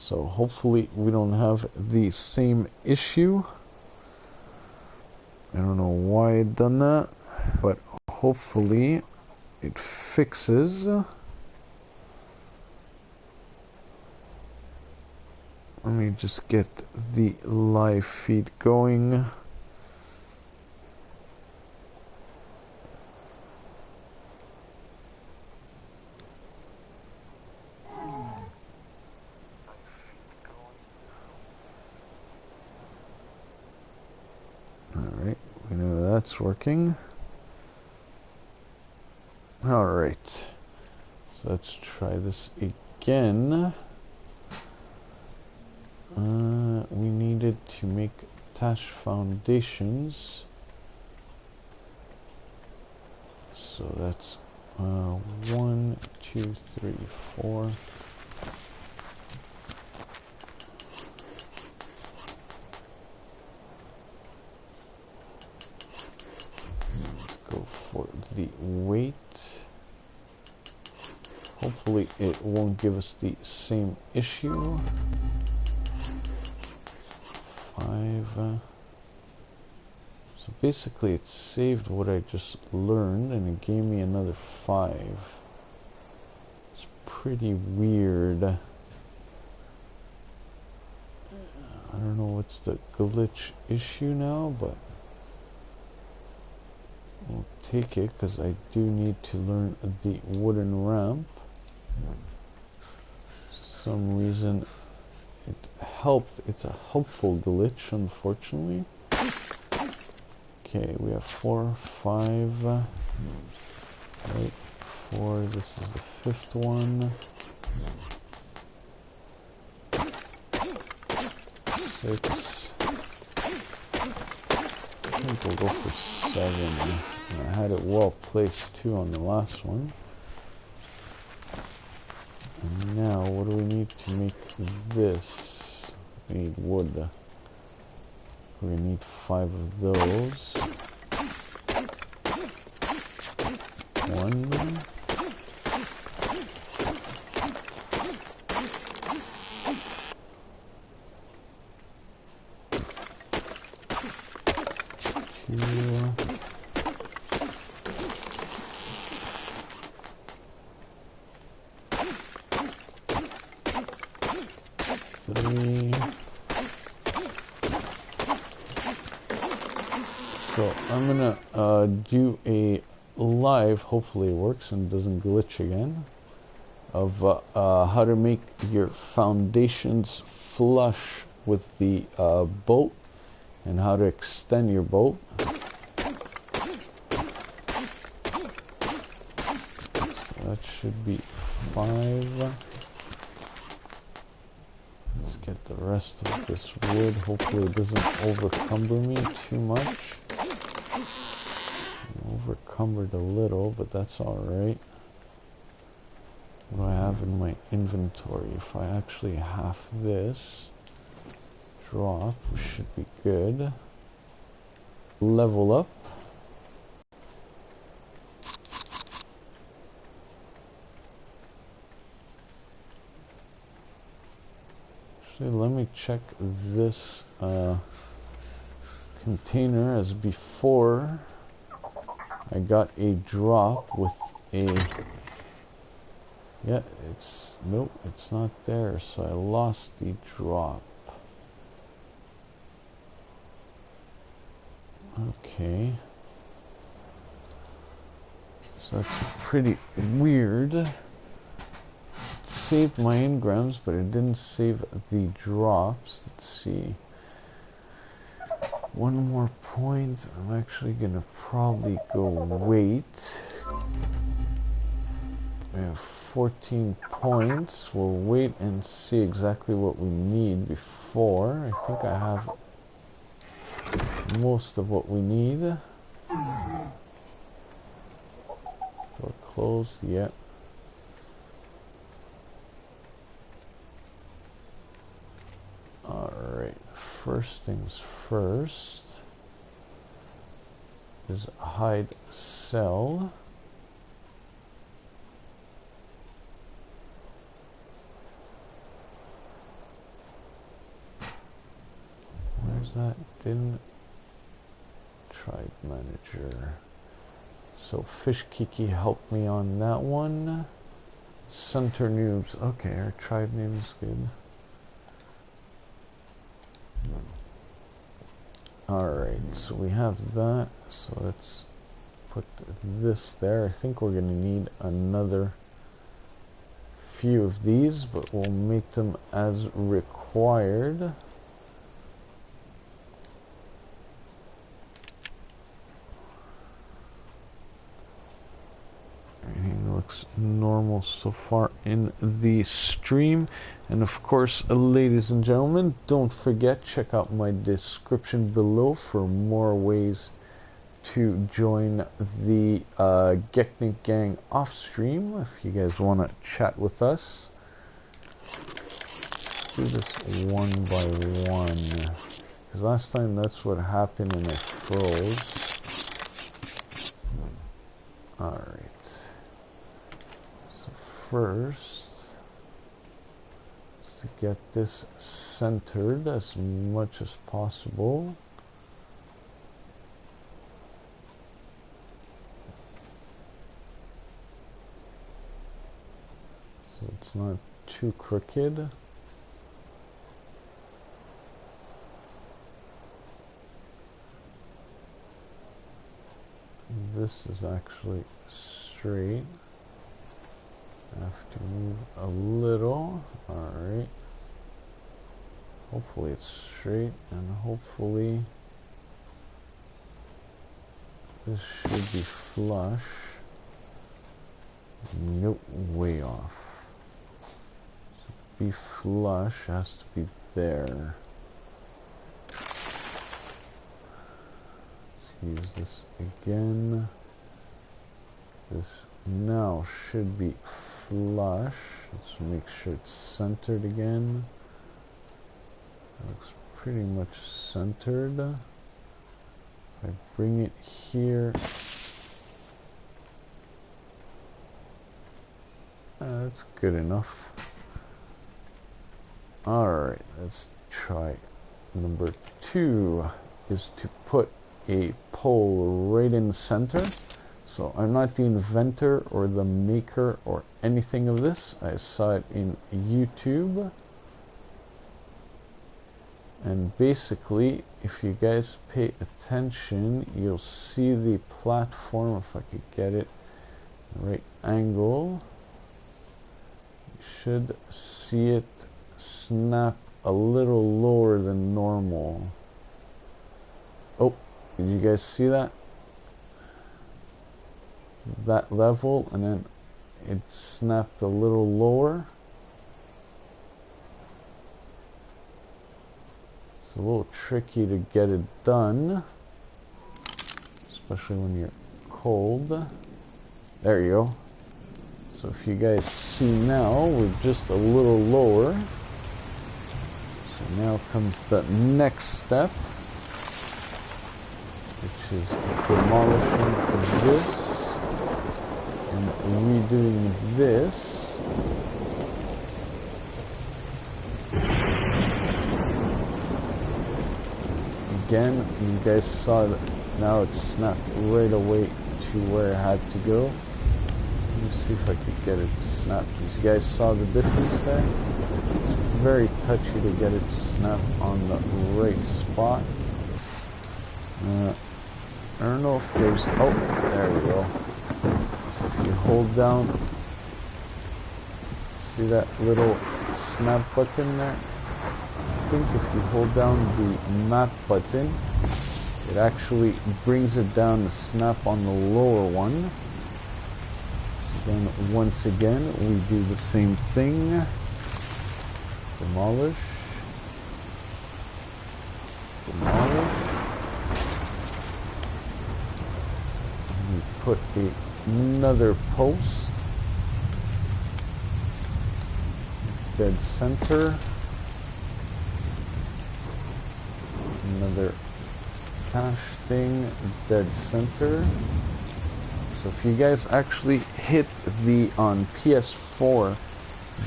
So hopefully we don't have the same issue. I don't know why I'd done that, but hopefully it fixes. Let me just get the live feed going. Alright, we know that's working. Alright, so let's try this again. We needed to make attached foundations. So that's 1, 2, 3, 4. Let's go for the weight. Hopefully it won't give us the same issue. 5. So basically it saved what I just learned and it gave me another 5. It's pretty weird. I don't know what's the glitch issue now, but we'll take it because I do need to learn the wooden ramp. For some reason it helped. It's a helpful glitch, unfortunately. Okay, we have 4, 5. Right, 4. This is the 5th one. 6. I think we'll go for 7. I had it well placed too on the last one. And now, what do we need to make this? We need wood. We need 5 of those. 1. 2. 3. So I'm gonna do a live, hopefully it works and doesn't glitch again, of how to make your foundations flush with the boat and how to extend your boat. So that should be 5. Let's get the rest of this wood. Hopefully it doesn't overcumber me too much. I'm overcumbered a little, but that's alright. What do I have in my inventory? If I actually have this drop, we should be good. Level up. Actually, let me check this container as before. I got a drop with a... Yeah, it's... Nope, it's not there, so I lost the drop. Okay. So that's pretty weird. It saved my engrams, but it didn't save the drops. Let's see. 1 more point. I'm actually gonna probably go wait. We have 14 points. We'll wait and see exactly what we need before. I think I have most of what we need. Door closed, yeah. Alright, first things first is hide cell. was that? Didn't tribe manager. So Fish Kiki helped me on that one. Center noobs. Okay, our tribe name is good. Alright, so we have that. So let's put this there. I think we're gonna need another few of these, but we'll make them as required. Everything looks normal so far in the stream. And of course, ladies and gentlemen, don't forget, check out my description below for more ways to join the Geknipgang off stream if you guys want to chat with us. Let's do this one by one, because last time that's what happened and it froze. Alright, so first, to get this centered as much as possible. So it's not too crooked. This is actually straight. I have to move a little. Alright. Hopefully it's straight, and hopefully this should be flush. Nope, way off. So be flush has to be there. Let's use this again. This now should be flush. Let's make sure it's centered again. Looks pretty much centered. If I bring it here, that's good enough. Alright, let's try number 2, is to put a pole right in the center. So I'm not the inventor or the maker or anything of this. I saw it in YouTube. And basically, if you guys pay attention, you'll see the platform, if I could get it right angle. You should see it snap a little lower than normal. Oh, did you guys see that? That level, and then it snapped a little lower. It's a little tricky to get it done, especially when you're cold. There you go. So if you guys see now, we're just a little lower. So now comes the next step, which is demolishing this and redoing this. Again, you guys saw that now it's snapped right away to where it had to go. Let me see if I could get it snapped. You guys saw the difference there? It's very touchy to get it snapped on the right spot. I don't know if there's... Oh, there we go. So if you hold down, see that little snap button there? I think if you hold down the map button, it actually brings it down to snap on the lower one. So then once again, we do the same thing. Demolish. Demolish. We put another post. Dead center. Another cache thing, dead center. So if you guys actually hit the, on PS4,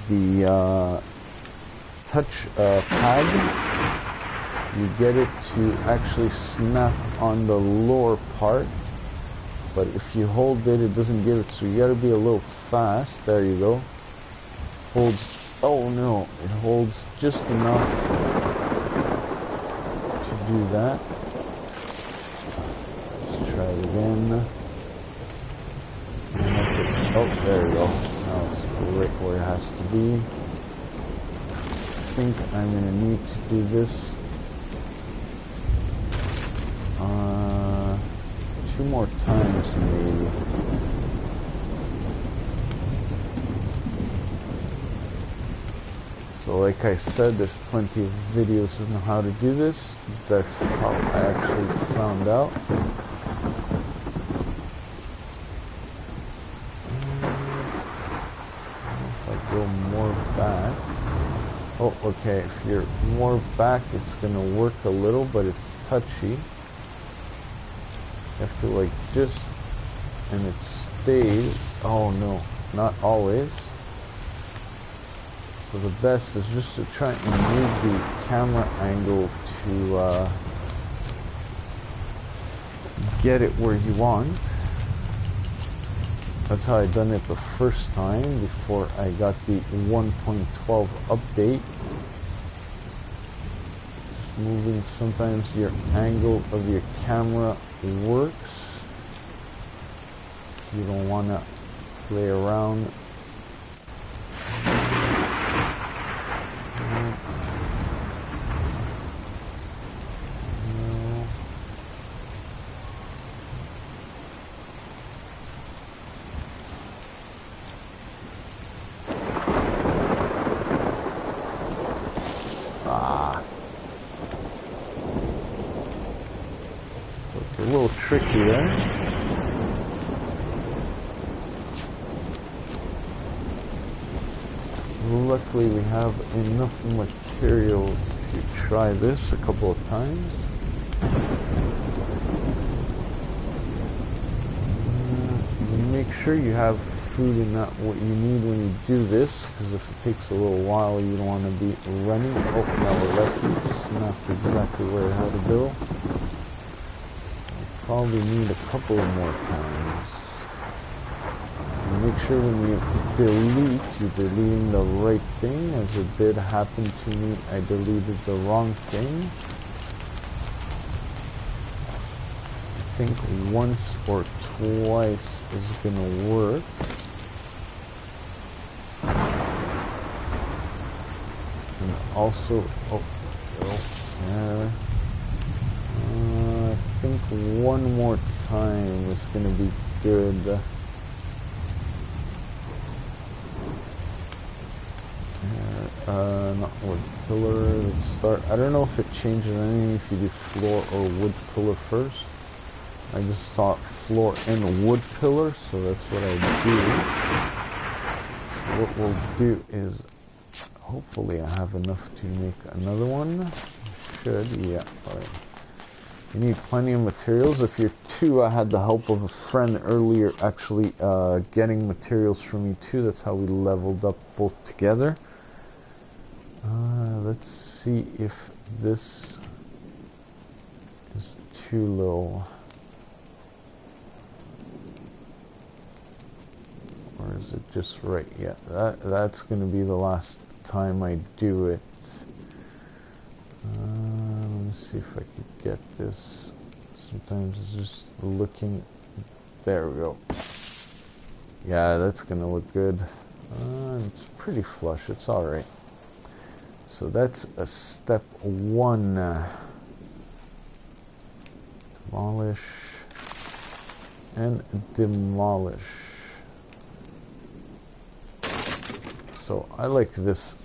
the touch pad, you get it to actually snap on the lower part, but if you hold it, it doesn't give it, so you gotta be a little fast. There you go. Holds, oh no, it holds just enough to do that. Let's try it again. Oh, there we go. Now it's right where it has to be. I think I'm gonna need to do this 2 more times maybe. So like I said, there's plenty of videos on how to do this. That's how I actually found out. If I go more back. Oh, okay, if you're more back, it's gonna work a little, but it's touchy. You have to like just, and it stays. Oh no, not always. So the best is just to try and move the camera angle to get it where you want. That's how I done it the first time before I got the 1.12 update. Just moving, sometimes your angle of your camera works. You don't want to play around. A little tricky there. Luckily we have enough materials to try this a couple of times. Make sure you have food and not what you need when you do this, because if it takes a little while you don't want to be running. Oh, now we're lucky. It snapped exactly where it had to go. Probably need a couple of more times. And make sure when you delete, you're deleting the right thing, as it did happen to me. I deleted the wrong thing. I think once or twice is gonna work. And also, oh, yeah. I think one more time is going to be good. Not wood pillar. Let's start. I don't know if it changes anything if you do floor or wood pillar first. I just thought floor and wood pillar, so that's what I do. What we'll do is, hopefully I have enough to make another one. Should, yeah. All right. You need plenty of materials. If you're 2, I had the help of a friend earlier actually getting materials from me too. That's how we leveled up both together. Let's see if this is too low. Or is it just right? Yeah, that's going to be the last time I do it. Let me see if I could get this. Sometimes it's just looking. There we go. Yeah, that's gonna look good. It's pretty flush. It's all right. So that's a step 1. Demolish and demolish. So I like this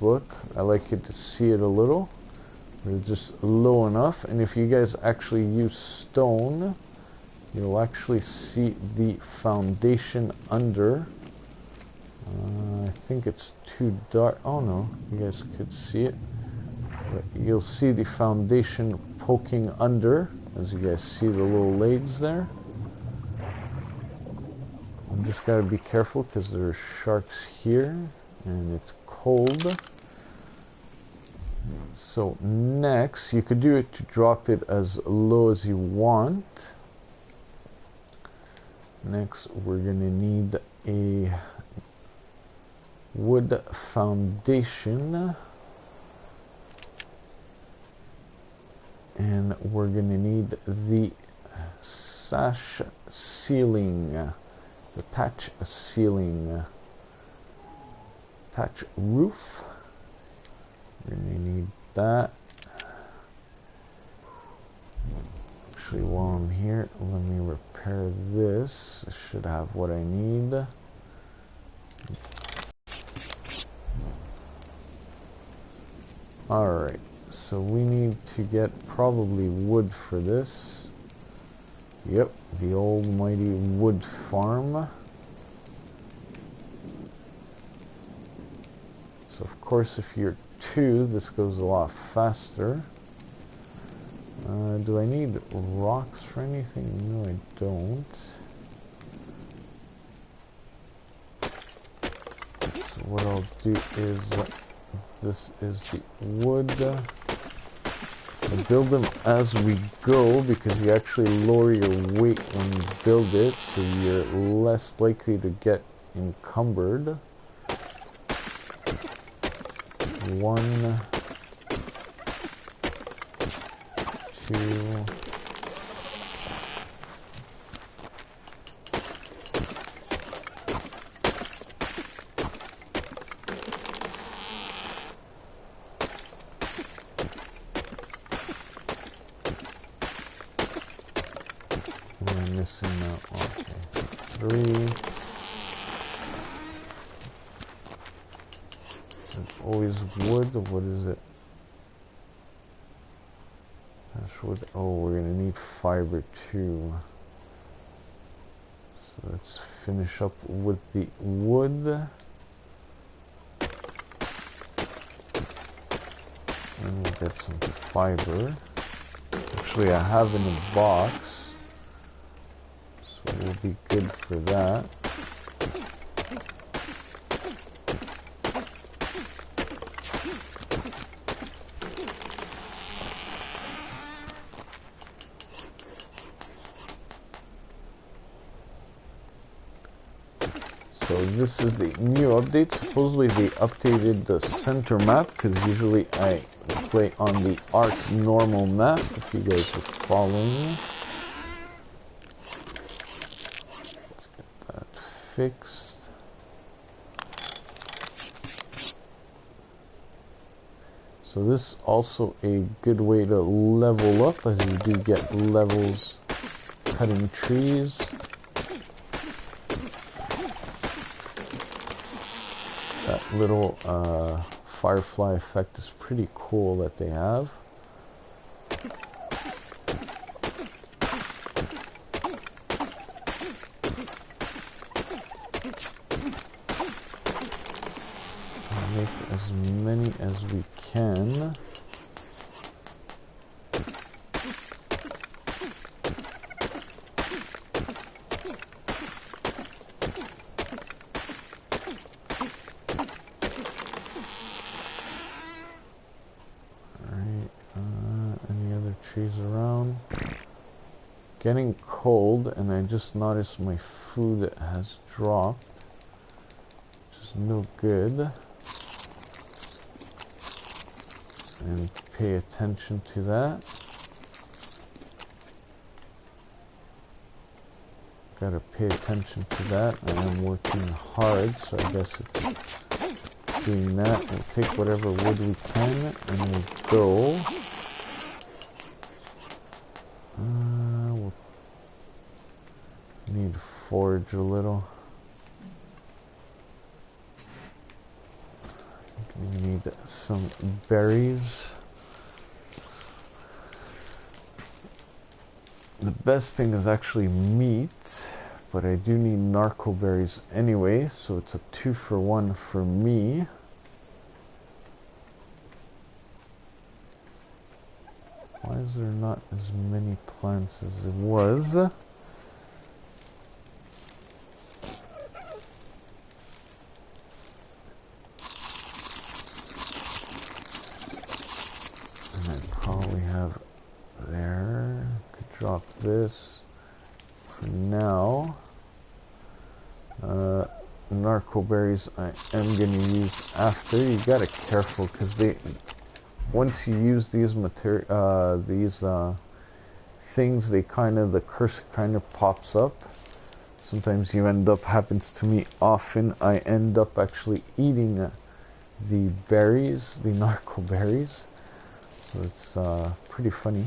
look. I like it to see it a little. It's just low enough, and if you guys actually use stone, you'll actually see the foundation under. I think it's too dark. Oh no, you guys could see it. But you'll see the foundation poking under, as you guys see the little legs there. I'm just gotta be careful because there are sharks here, and it's cold. So next, you could do it to drop it as low as you want. Next, we're going to need a wood foundation. And we're going to need the sash ceiling, the thatch ceiling, thatch roof. We're going to need that. Actually, while I'm here, let me repair this. I should have what I need. Alright, so we need to get probably wood for this. Yep, the almighty wood farm. So of course if you're two, this goes a lot faster. Do I need rocks for anything? No, I don't. So what I'll do is, this is the wood. I build them as we go because you actually lower your weight when you build it, so you're less likely to get encumbered. 1, 2. We're missing that. Okay. 3. There's always wood. What is it? Wood. Oh, we're gonna need fiber too. So let's finish up with the wood. And we'll get some fiber. Actually, I have in a box, so we'll be good for that. So this is the new update. Supposedly they updated the center map because usually I play on the Arc normal map, if you guys are following me. Let's get that fixed. So this is also a good way to level up, as you do get levels cutting trees. That little firefly effect is pretty cool that they have. I'll make as many as we can. Trees around. Getting cold, and I just noticed my food has dropped, which is no good. And pay attention to that. Gotta pay attention to that. I am working hard, so I guess it's doing that. We'll take whatever wood we can, and we'll go. We'll need to forage a little. We need some berries. The best thing is actually meat, but I do need narco berries anyway, so it's a 2-for-1 for me. Why is there not as many plants as it was? drop this for now. Narco berries I am gonna use after. You gotta careful because once you use these things, the curse kind of pops up. Sometimes you end up, happens to me often, I end up actually eating the berries, the narco berries. So it's pretty funny.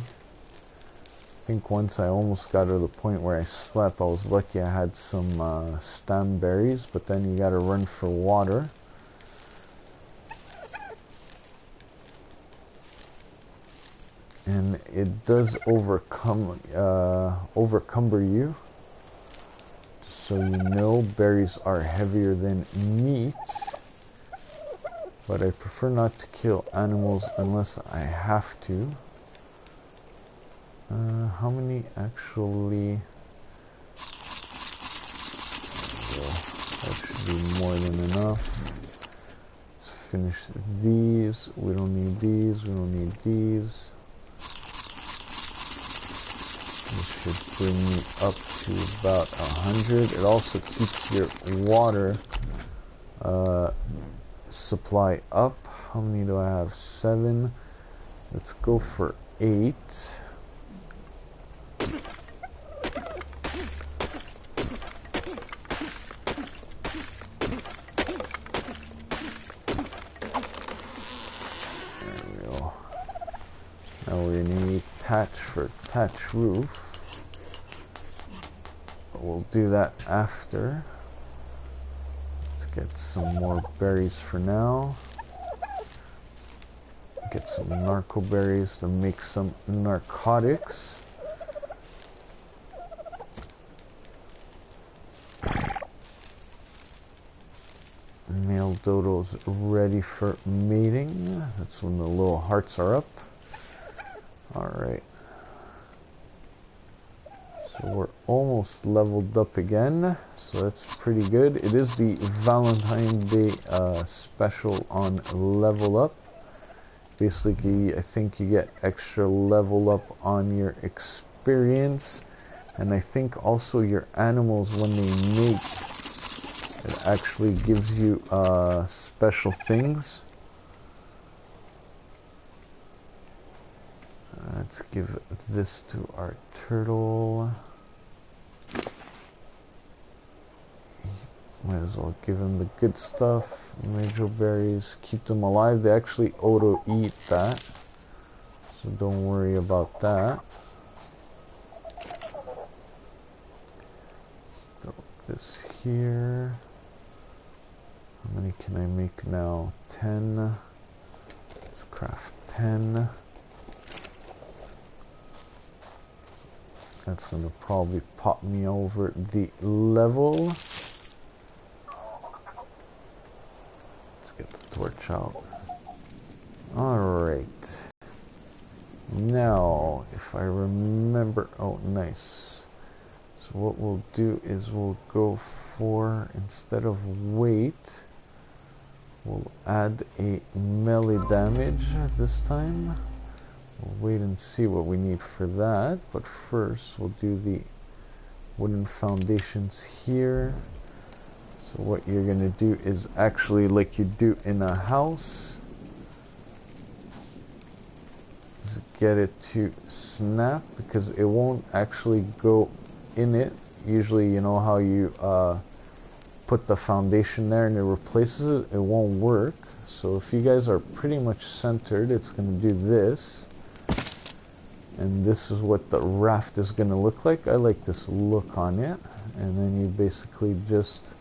I think once I almost got to the point where I slept. I was lucky I had some stam berries, but then you gotta run for water. And it does overcumber you. Just so you know, berries are heavier than meat. But I prefer not to kill animals unless I have to. How many actually? That should be more than enough. Let's finish these. We don't need these. We don't need these. This should bring me up to about 100. It also keeps your water supply up. How many do I have? 7. Let's go for 8. There we go. Now we need thatch for thatch roof. But we'll do that after. Let's get some more berries for now. Get some narco berries to make some narcotics. Male dodo's ready for mating. That's when the little hearts are up. Alright. So we're almost leveled up again. So that's pretty good. It is the Valentine's Day special on level up. Basically, I think you get extra level up on your experience. And I think also your animals, when they mate, it actually gives you special things. Let's give this to our turtle. Might as well give him the good stuff. Major berries, keep them alive. They actually auto-eat that, so don't worry about that. Let's throw this here. How many can I make now? 10. Let's craft 10. That's going to probably pop me over the level. Let's get the torch out. Alright. Now, if I remember... Oh, nice. So what we'll do is we'll go for, instead of weight, we'll add a melee damage this time. We'll wait and see what we need for that, but first we'll do the wooden foundations here. So what you're going to do is actually like you do in a house, is get it to snap, because it won't actually go in it. Usually, you know how you put the foundation there and it replaces it, it won't work. So if you guys are pretty much centered, it's going to do this. And this is what the raft is going to look like. I like this look on it. And then you basically just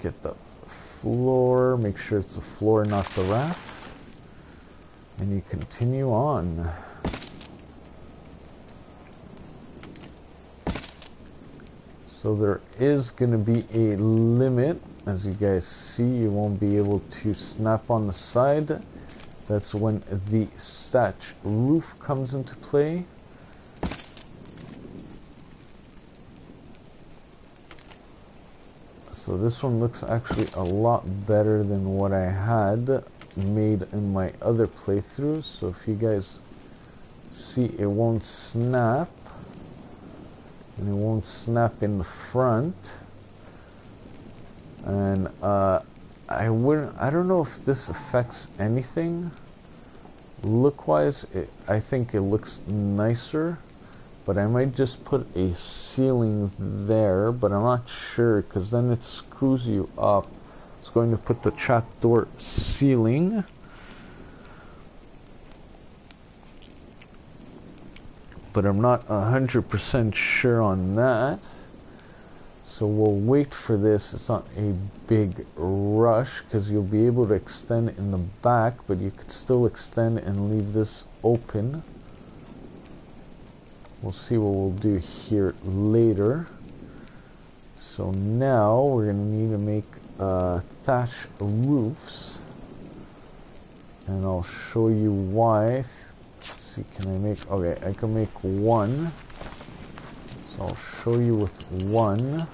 get the floor, make sure it's the floor, not the raft. And you continue on. So there is going to be a limit. As you guys see, you won't be able to snap on the side. That's when the thatch roof comes into play. So this one looks actually a lot better than what I had made in my other playthroughs. So if you guys See, it won't snap, and it won't snap in the front. And I don't know if this affects anything. Look-wise, I think it looks nicer, but I might just put a ceiling there, but I'm not sure, because then it screws you up. It's going to put the trapdoor ceiling. But I'm not 100% sure on that. So we'll wait for this. It's not a big rush, because you'll be able to extend in the back, but you could still extend and leave this open. We'll see what we'll do here later. So now we're going to need to make thatch roofs, and I'll show you why. Let's see, can I make, okay, I can make one. So I'll show you with one.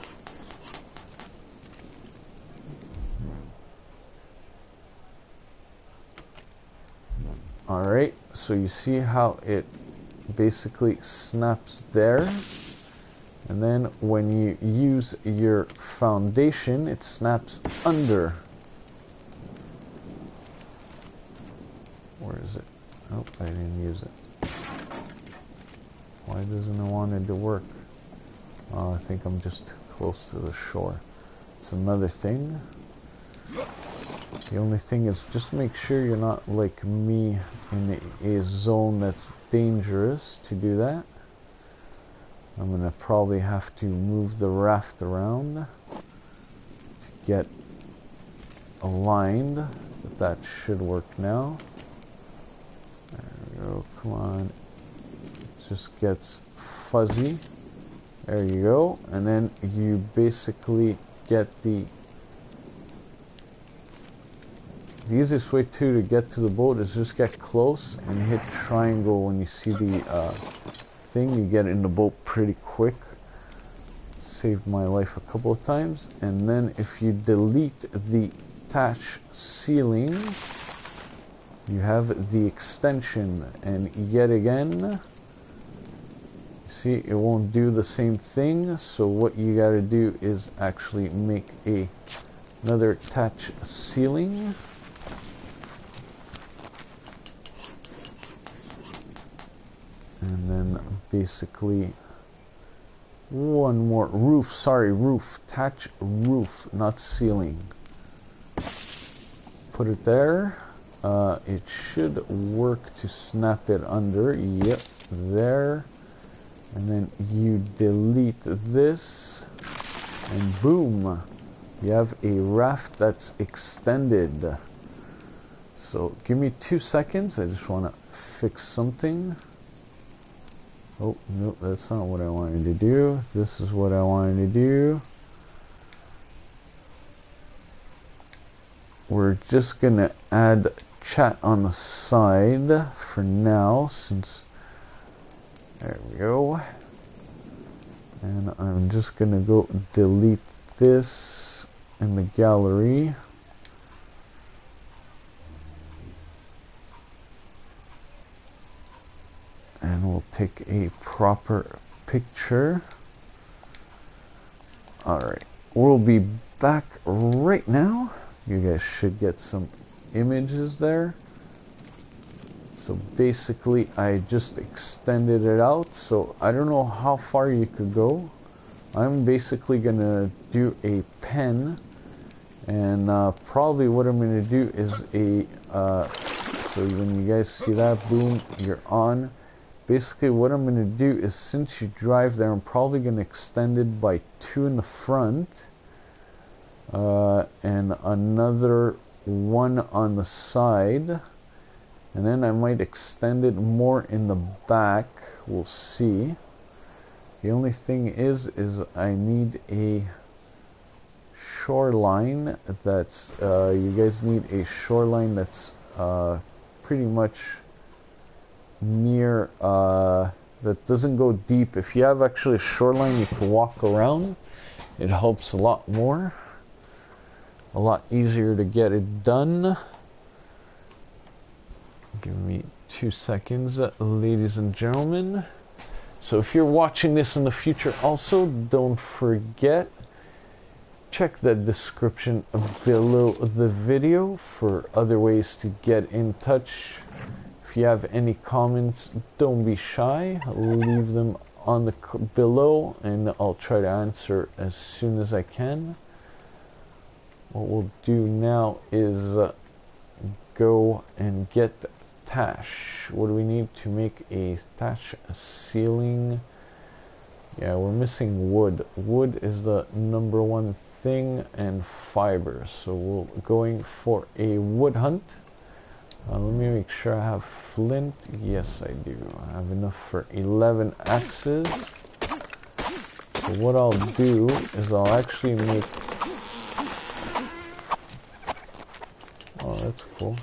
Alright, so you see how it basically snaps there, and then when you use your foundation, it snaps under. Where is it? Oh, I didn't use it. Why doesn't it want it to work? Oh, I think I'm just too close to the shore. It's another thing. The only thing is just make sure you're not like me in a zone that's dangerous to do that. I'm gonna probably have to move the raft around to get aligned, but that should work now. There we go, come on. It just gets fuzzy. There you go, and then you basically get the easiest way to get to the boat is just get close and hit triangle when you see the thing. You get in the boat pretty quick. Saved my life a couple of times. And then if you delete the thatch ceiling, you have the extension, and yet again, see, it won't do the same thing. So what you got to do is actually make another thatch ceiling. And then basically one more roof, thatch roof, not ceiling. Put it there. It should work to snap it under. Yep, there. And then you delete this, and boom, you have a raft that's extended. So give me 2 seconds. I just want to fix something. Oh, no, that's not what I wanted to do. This is what I wanted to do. We're just gonna add chat on the side for now, since there we go. And I'm just gonna go delete this in the gallery. And we'll take a proper picture. Alright, we'll be back right now. You guys should get some images there. So basically I just extended it out, so I don't know how far you could go. I'm basically gonna do a pen, and probably what I'm gonna do is so when you guys see that, boom, you're on. Basically what I'm going to do is, since you drive there, I'm probably going to extend it by 2 in the front, and another 1 on the side, and then I might extend it more in the back. We'll see. The only thing is I need a shoreline that's you guys need a shoreline that's pretty much near, that doesn't go deep. If you have actually a shoreline you can walk around, it helps a lot more, a lot easier to get it done. Give me 2 seconds, ladies and gentlemen. So if you're watching this in the future also, don't forget, check the description below the video for other ways to get in touch. If you have any comments, don't be shy. Leave them on the below and I'll try to answer as soon as I can. What we'll do now is go and get thatch. What do we need to make a thatch ceiling? Yeah, we're missing wood. Wood is the number one thing, and fiber. So we're going for a wood hunt. Let me make sure I have flint. Yes, I do. I have enough for 11 axes. So what I'll do is I'll actually make... Oh, that's cool.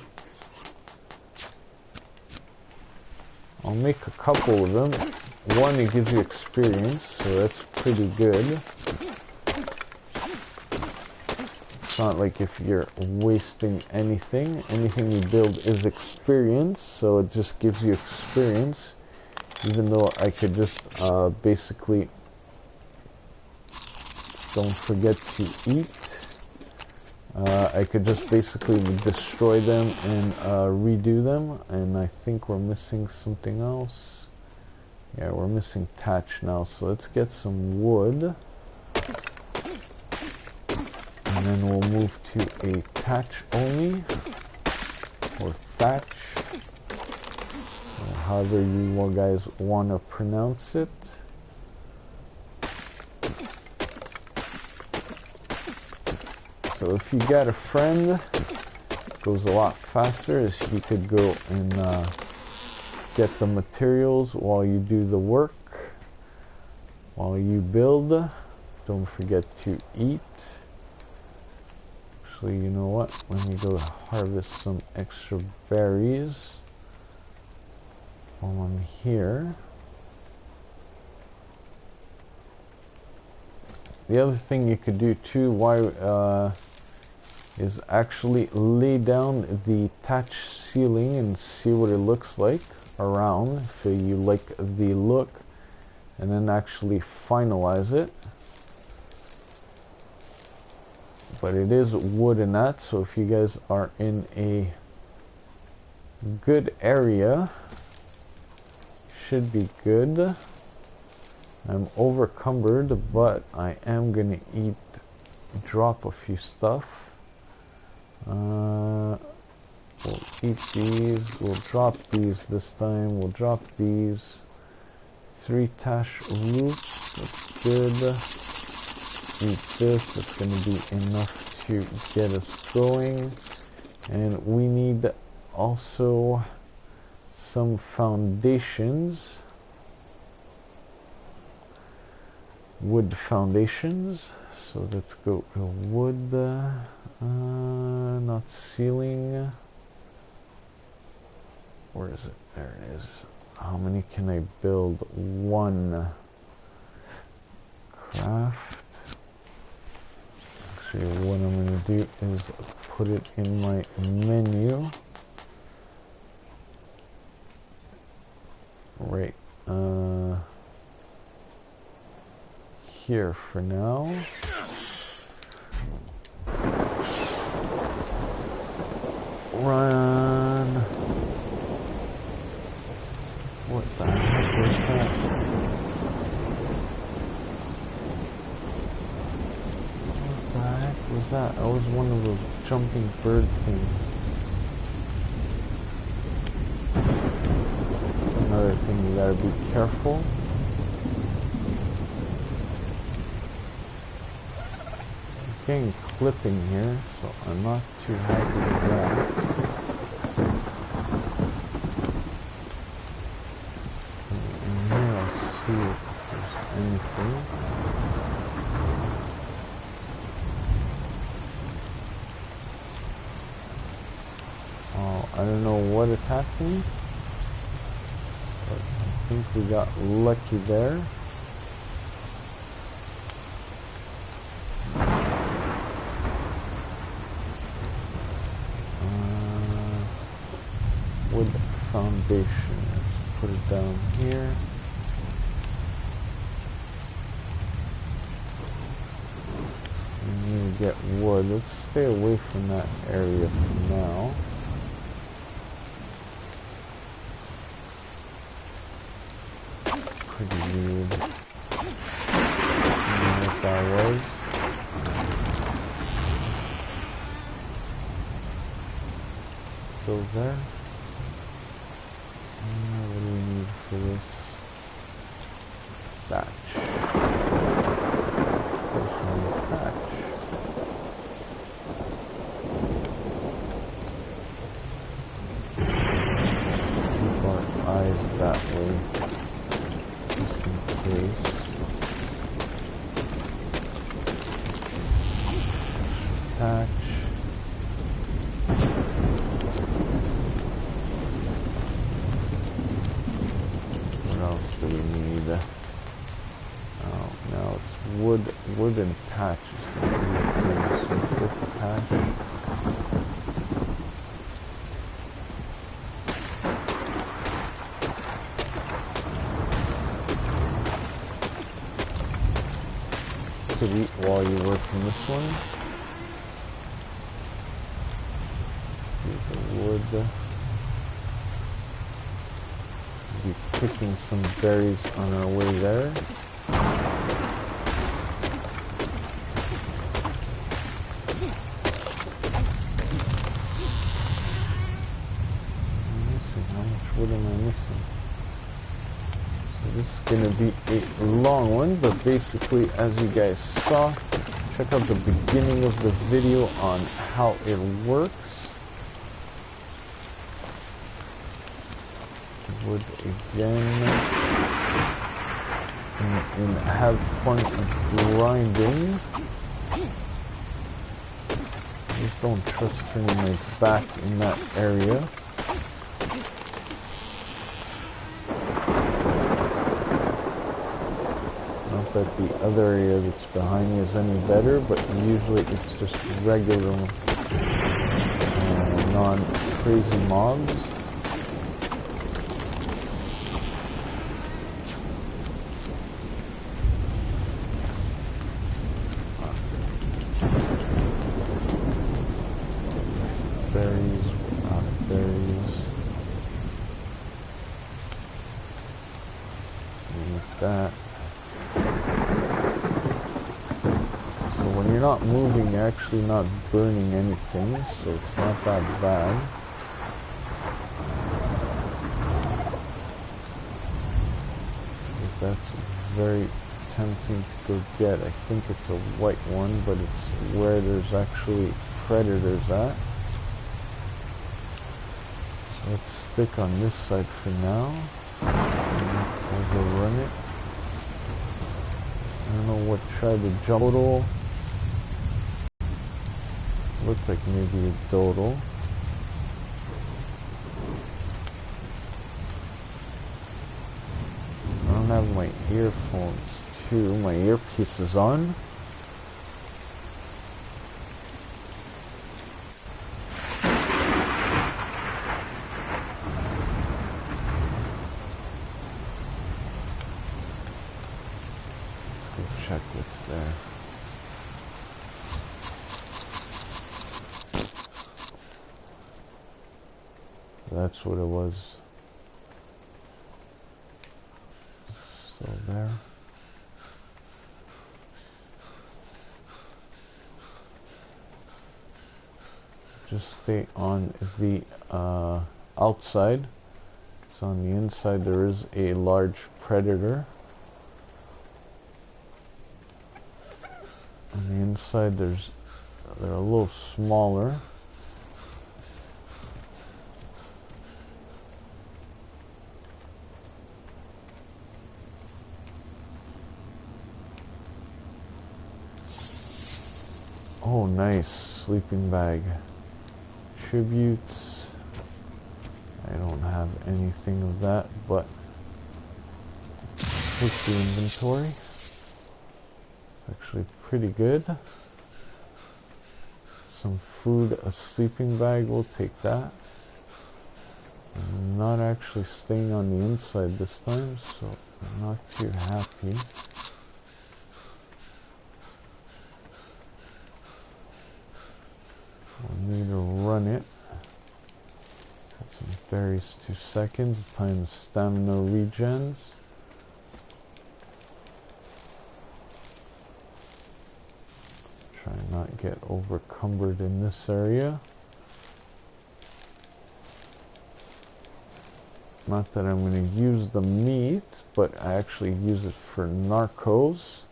I'll make a couple of them. One, it gives you experience, so that's pretty good. It's not like if you're wasting anything. Anything you build is experience, so it just gives you experience. Even though I could just basically... Don't forget to eat. I could just basically destroy them and redo them. And I think we're missing something else. Yeah, we're missing thatch now, so let's get some wood. And then we'll move to a thatch only, or thatch, however you guys want to pronounce it. So if you got a friend, it goes a lot faster, as you could go and get the materials while you do the work, while you build. Don't forget to eat. Actually, you know what? Let me go harvest some extra berries while I'm here. The other thing you could do too, is actually lay down the thatch ceiling and see what it looks like around, if you like the look, and then actually finalize it. But it is wood and that, so if you guys are in a good area, should be good. I'm overcumbered, but I am gonna drop a few stuff. We'll eat these, we'll drop these this time, we'll drop these. 3 thatch roofs, that's good. Eat this, it's going to be enough to get us going. And we need also some foundations, wood foundations. So let's go wood, not ceiling. Where is it? There it is. How many can I build? 1. Craft. Actually, what I'm going to do is put it in my menu. Right here for now. Run. What the heck was that? What the heck was that? That was one of those jumping bird things. That's another thing, you gotta be careful. I'm getting clipping here, so I'm not too happy with that. See if there's anything. Oh, I don't know what attacked me, but I think we got lucky there. Wood foundation. Let's put it down here. We need to get wood. Let's stay away from that area for now. Pretty weird. I don't know what that was. Still there. What do we need for this? Thatch. There's no thatch. Keep our eyes that way, just in case. Thatch. What else do we need? Oh, now it's wood and thatch is going to be the thing. So let's get the thatch. Could eat while you work on this one. Let's do the wood. Be picking some berries on our way there. How much wood am I missing? So this is going to be a long one, but basically, as you guys saw, check out the beginning of the video on how it works. Wood again, and have fun grinding. Just don't trust turning my back in that area. Not that the other area that's behind me is any better, but usually it's just regular non-crazy mobs. That. So when you're not moving, you're actually not burning anything, so it's not that bad. That's very tempting to go get. I think it's a white one, but it's where there's actually predators at. So let's stick on this side for now. Overrun it. I don't know what tried to jump. Dodo. Looked like maybe a dodo. I don't have my earphones too. My earpiece is on. Check what's there. That's what it was. Still there. Just stay on the outside. So on the inside there is a large predator. On the inside they're a little smaller. Oh, nice sleeping bag. Tributes. I don't have anything of that, but take the inventory. Actually pretty good. Some food, a sleeping bag, we'll take that. I'm not actually staying on the inside this time, so I'm not too happy. We'll need to run it. Got some berries, 2 seconds, times stamina regens. Try not get overcumbered in this area. Not that I'm going to use the meat, but I actually use it for narcos.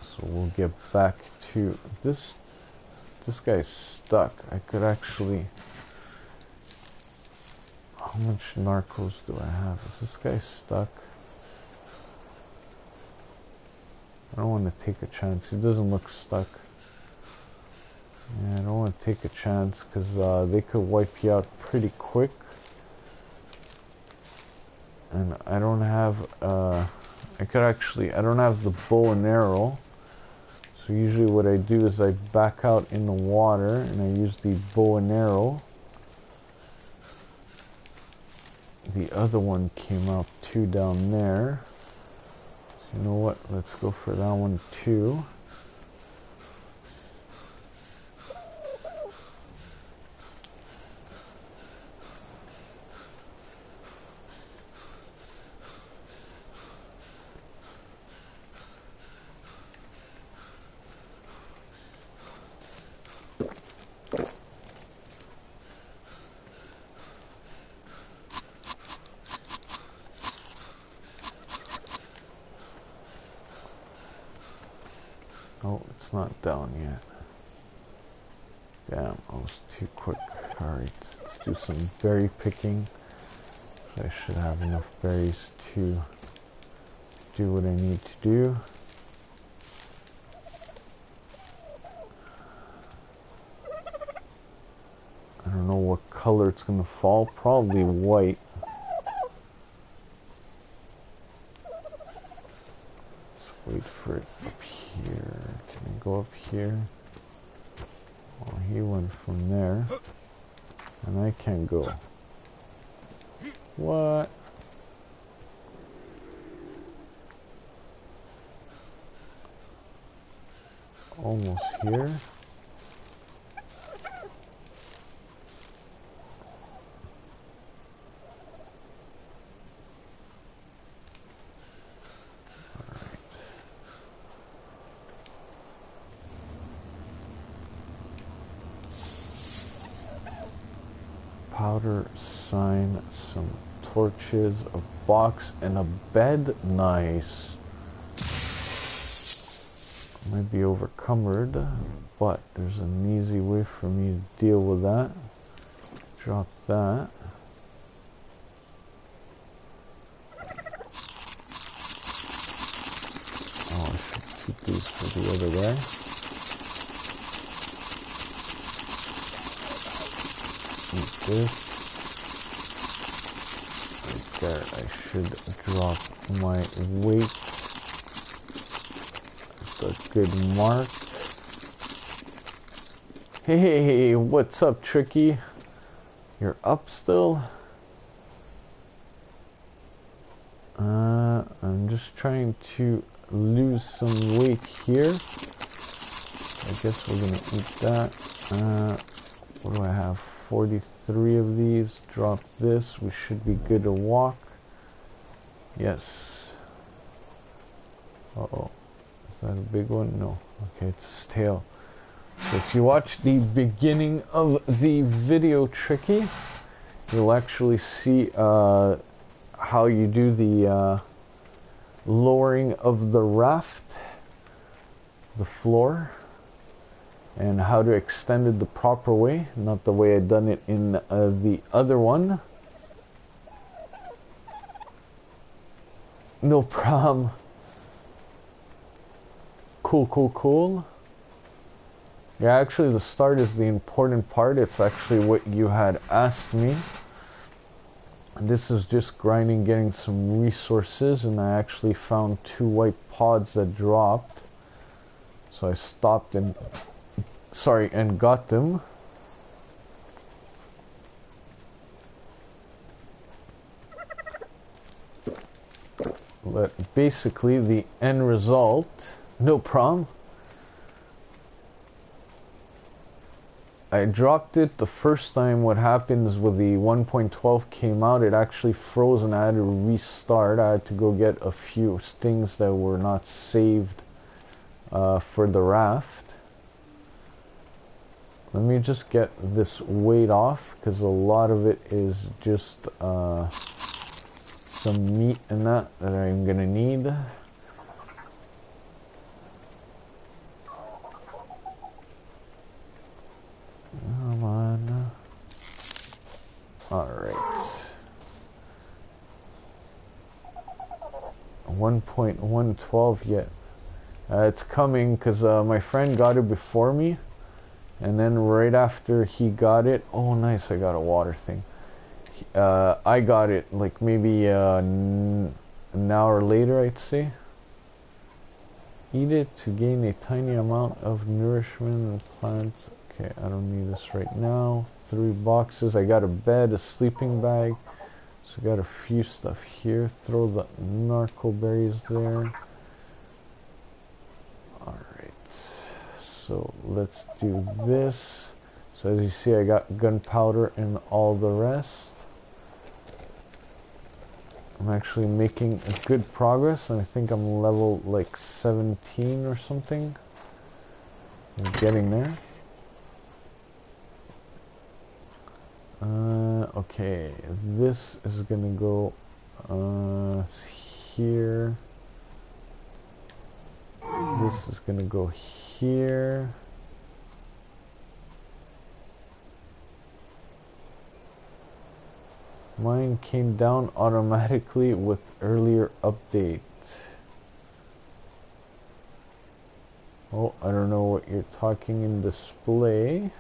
So we'll get back to this. This guy's stuck. I could actually... How much narcos do I have? Is this guy stuck? I don't want to take a chance. He doesn't look stuck. Yeah, I don't want to take a chance because they could wipe you out pretty quick. And I don't have... I don't have the bow and arrow. So usually what I do is I back out in the water and I use the bow and arrow. The other one came out too down there. You know what? Let's go for that one too. Oh, it's not down yet. Damn, I was too quick. Alright, let's do some berry picking. I should have enough berries to do what I need to do. I don't know what color it's gonna fall. Probably white. Let's wait for it up here. Can I go up here? Oh, he went from there. And I can't go. What? Almost here. Powder, sign, some torches, a box, and a bed. Nice. Might be overcumbered, but there's an easy way for me to deal with that. Drop that. Oh, I should keep these for the other guy. Eat this. Right there, I should drop my weight. That's a good mark. Hey, what's up, Tricky? You're up still? I'm just trying to lose some weight here. I guess we're gonna eat that. What do I have? 43 of these. Drop this. We should be good to walk. Yes. Uh-oh. Is that a big one? No. Okay, it's his tail. So if you watch the beginning of the video, Tricky, you'll actually see how you do the lowering of the raft, the floor, and how to extend it the proper way, not the way I done it in the other one. No problem. Cool. Yeah, actually the start is the important part. It's actually what you had asked me. This is just grinding, getting some resources, and I actually found 2 white pods that dropped. So I stopped and got them. But basically the end result, no problem. I dropped it the first time. What happens with the 1.12 came out, it actually froze and I had to restart. I had to go get a few things that were not saved for the raft. Let me just get this weight off because a lot of it is just some meat and that I'm gonna need. Come on. Alright. 1.112 yet. It's coming because my friend got it before me. And then right after he got it, oh nice, I got a water thing. I got it like maybe an hour later, I'd say. Eat it to gain a tiny amount of nourishment in the plants. Okay, I don't need this right now. 3 boxes. I got a bed, a sleeping bag. So I got a few stuff here. Throw the narco berries there. Alright. So let's do this. So as you see, I got gunpowder and all the rest. I'm actually making good progress, and I think I'm level like 17 or something. I'm getting there. Okay, this is gonna go here. This is gonna go here. Mine came down automatically with earlier update. Oh, I don't know what you're talking in display.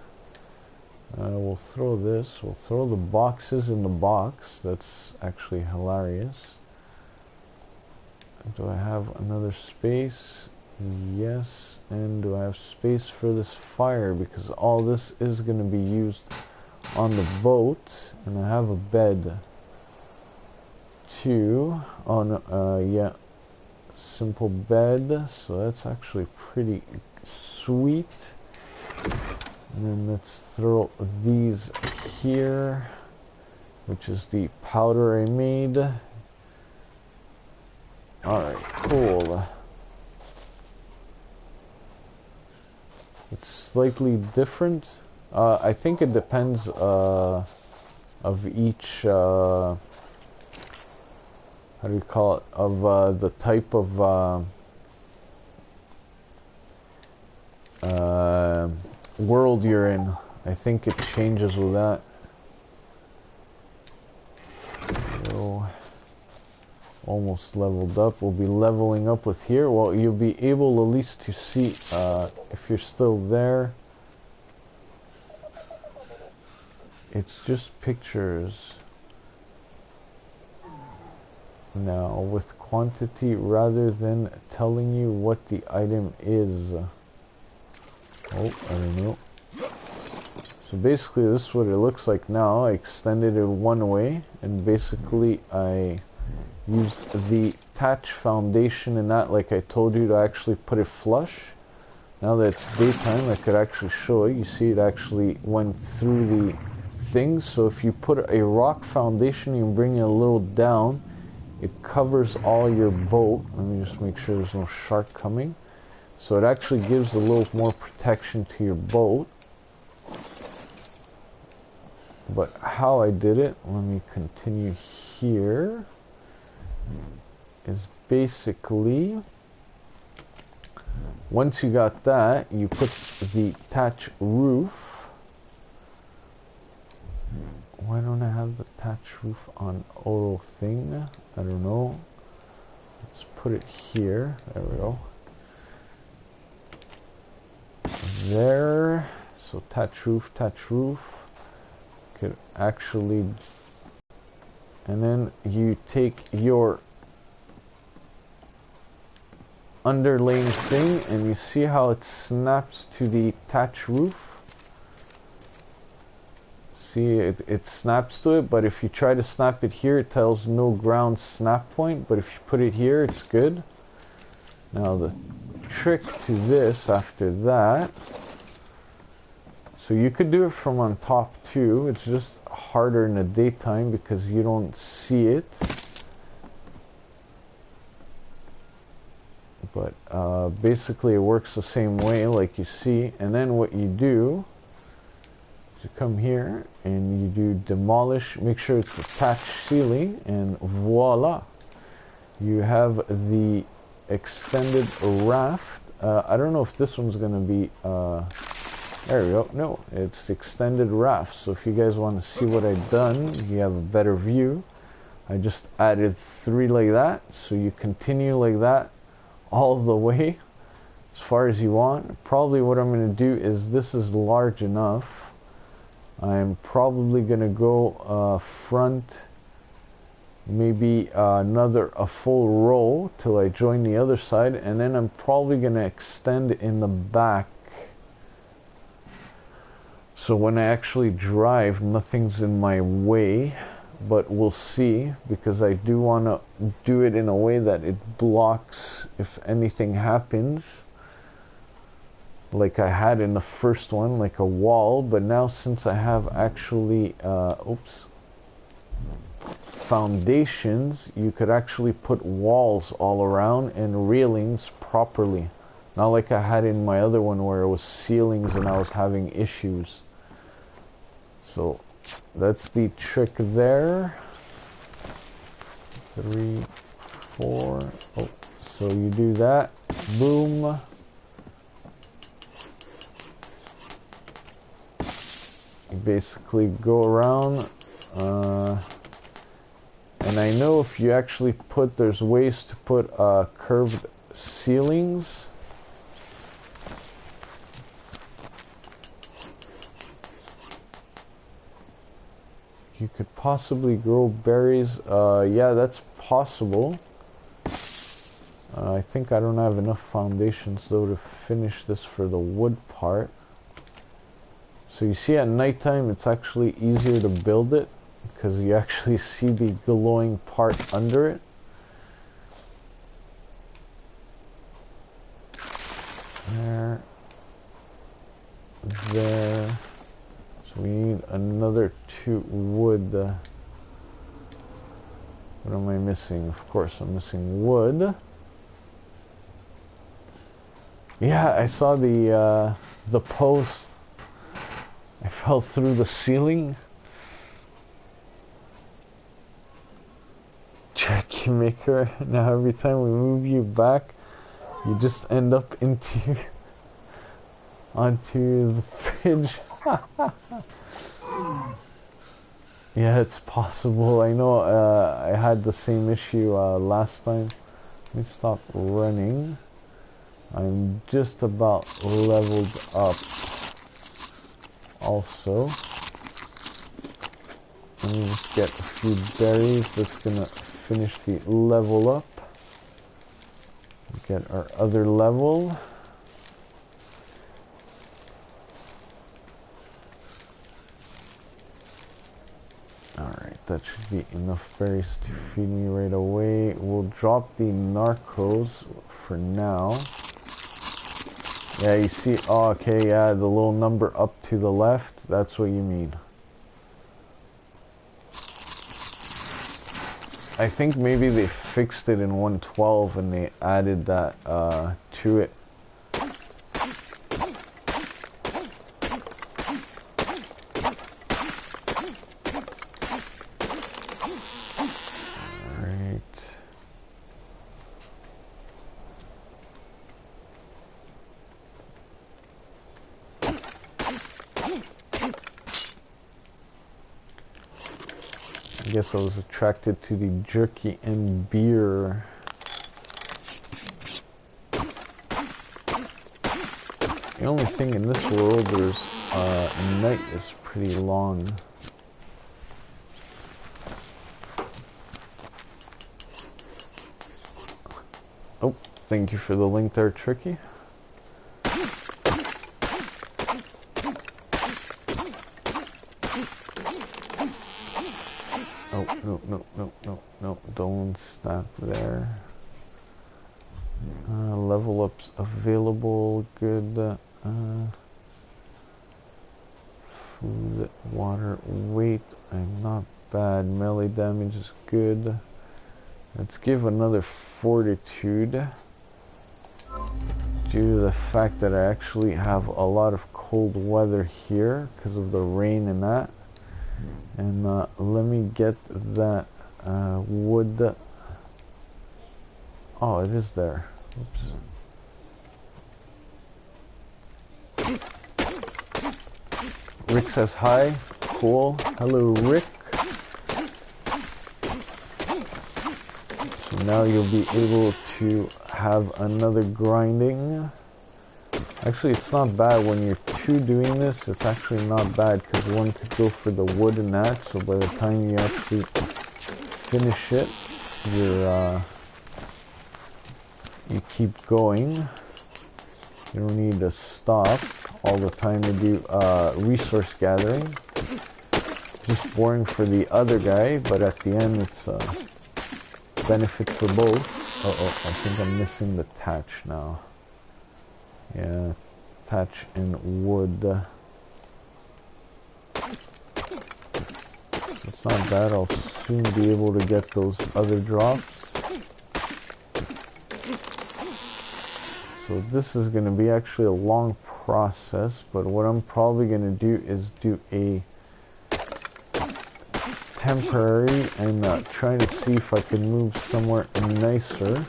We'll throw this. We'll throw the boxes in the box. That's actually hilarious. Do I have another space? Yes. And do I have space for this fire? Because all this is going to be used on the boat. And I have a bed too. On yeah, simple bed. So that's actually pretty sweet. And then let's throw these here, which is the powder I made. Alright, cool. It's slightly different. I think it depends of each, how do you call it, of the type of world you're in. I think it changes with that. So, almost leveled up. We'll be leveling up with here. Well, you'll be able at least to see if you're still there. It's just pictures now with quantity rather than telling you what the item is. Oh, I don't know. So basically this is what it looks like now. I extended it one way and basically I used the Thatch foundation in that, like I told you, to actually put it flush. Now that it's daytime, I could actually show it. You see it actually went through the things. So if you put a rock foundation, you bring it a little down, it covers all your boat. Let me just make sure there's no shark coming. So it actually gives a little more protection to your boat. But how I did it, let me continue here, is basically, once you got that, you put the thatch roof. Why don't I have the thatch roof on auto thing? I don't know. Let's put it here. There we go. There. So thatch roof, could actually, and then you take your underlaying thing and you see how it snaps to the thatch roof. See, it snaps to it, but if you try to snap it here, it tells no ground snap point, but if you put it here, it's good. Now the trick to this after that, so you could do it from on top too, it's just harder in the daytime because you don't see it. But basically it works the same way like you see, and then what you do is you come here and you do demolish, make sure it's attached ceiling, and voila, you have the extended raft. I don't know if this one's gonna be there we go. No, it's extended raft. So if you guys want to see what I've done, you have a better view. I just added 3 like that, so you continue like that all the way as far as you want. Probably what I'm going to do is, this is large enough, I'm probably going to go front maybe a full row till I join the other side, and then I'm probably going to extend in the back, so when I actually drive nothing's in my way. But we'll see, because I do want to do it in a way that it blocks if anything happens, like I had in the first one, like a wall. But now since I have actually foundations, you could actually put walls all around and railings properly, not like I had in my other one where it was ceilings and I was having issues. So that's the trick there. 3, 4. Oh, so you do that. Boom. You basically go around. And I know if you actually put, there's ways to put curved ceilings. You could possibly grow berries. Yeah, that's possible. I think I don't have enough foundations though to finish this for the wood part. So you see at nighttime it's actually easier to build it because you actually see the glowing part under it. There. There. So we need another 2 wood. What am I missing? Of course I'm missing wood. Yeah, I saw the post. I fell through the ceiling. Geknipgang. Now every time we move you back, you just end up onto the fridge. Yeah, it's possible. I know I had the same issue last time. Let me stop running. I'm just about leveled up also. Let me just get a few berries. That's gonna finish the level up. Get our other level. Alright, that should be enough berries to feed me right away. We'll drop the narcos for now. Yeah, you see, oh, okay, yeah, the little number up to the left, that's what you need. I think maybe they fixed it in 112 and they added that to it. I guess I was attracted to the jerky and beer. The only thing in this world is night is pretty long. Oh, thank you for the link there, Tricky. no, don't stop there. Level ups available, good. Food, water, weight, I'm not bad. Melee damage is good. Let's give another fortitude. Due to the fact that I actually have a lot of cold weather here because of the rain and that. And let me get that wood. Oh, it is there. Oops. Rick says hi. Cool. Hello, Rick. So now you'll be able to have another grinding. Actually, it's not bad when you're two doing this. It's actually not bad because one could go for the wood and that. So by the time you actually finish it, you keep going. You don't need to stop all the time to do resource gathering. Just boring for the other guy, but at the end it's a benefit for both. Uh-oh, I think I'm missing the thatch now. Yeah, thatch and wood. It's not bad, I'll soon be able to get those other drops. So this is going to be actually a long process, but what I'm probably going to do is do a temporary and trying to see if I can move somewhere nicer.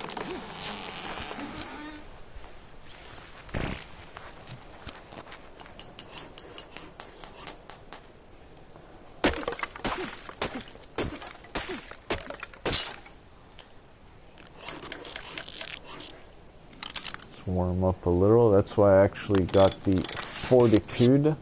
Warm up a little. That's why I actually got the fortitude.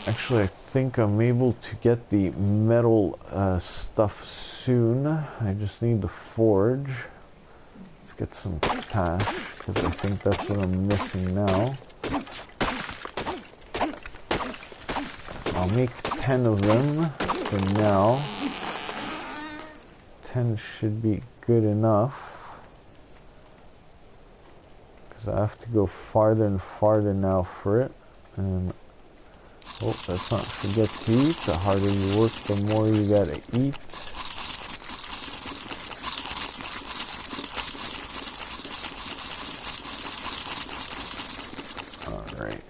Actually, I think I'm able to get the metal stuff soon. I just need the forge. Let's get some cash because I think that's what I'm missing now. I'll make 10 of them for now. 10 should be good enough because I have to go farther and farther now for it. And oh, let's not forget to eat. The harder you work, the more you gotta eat. Alright,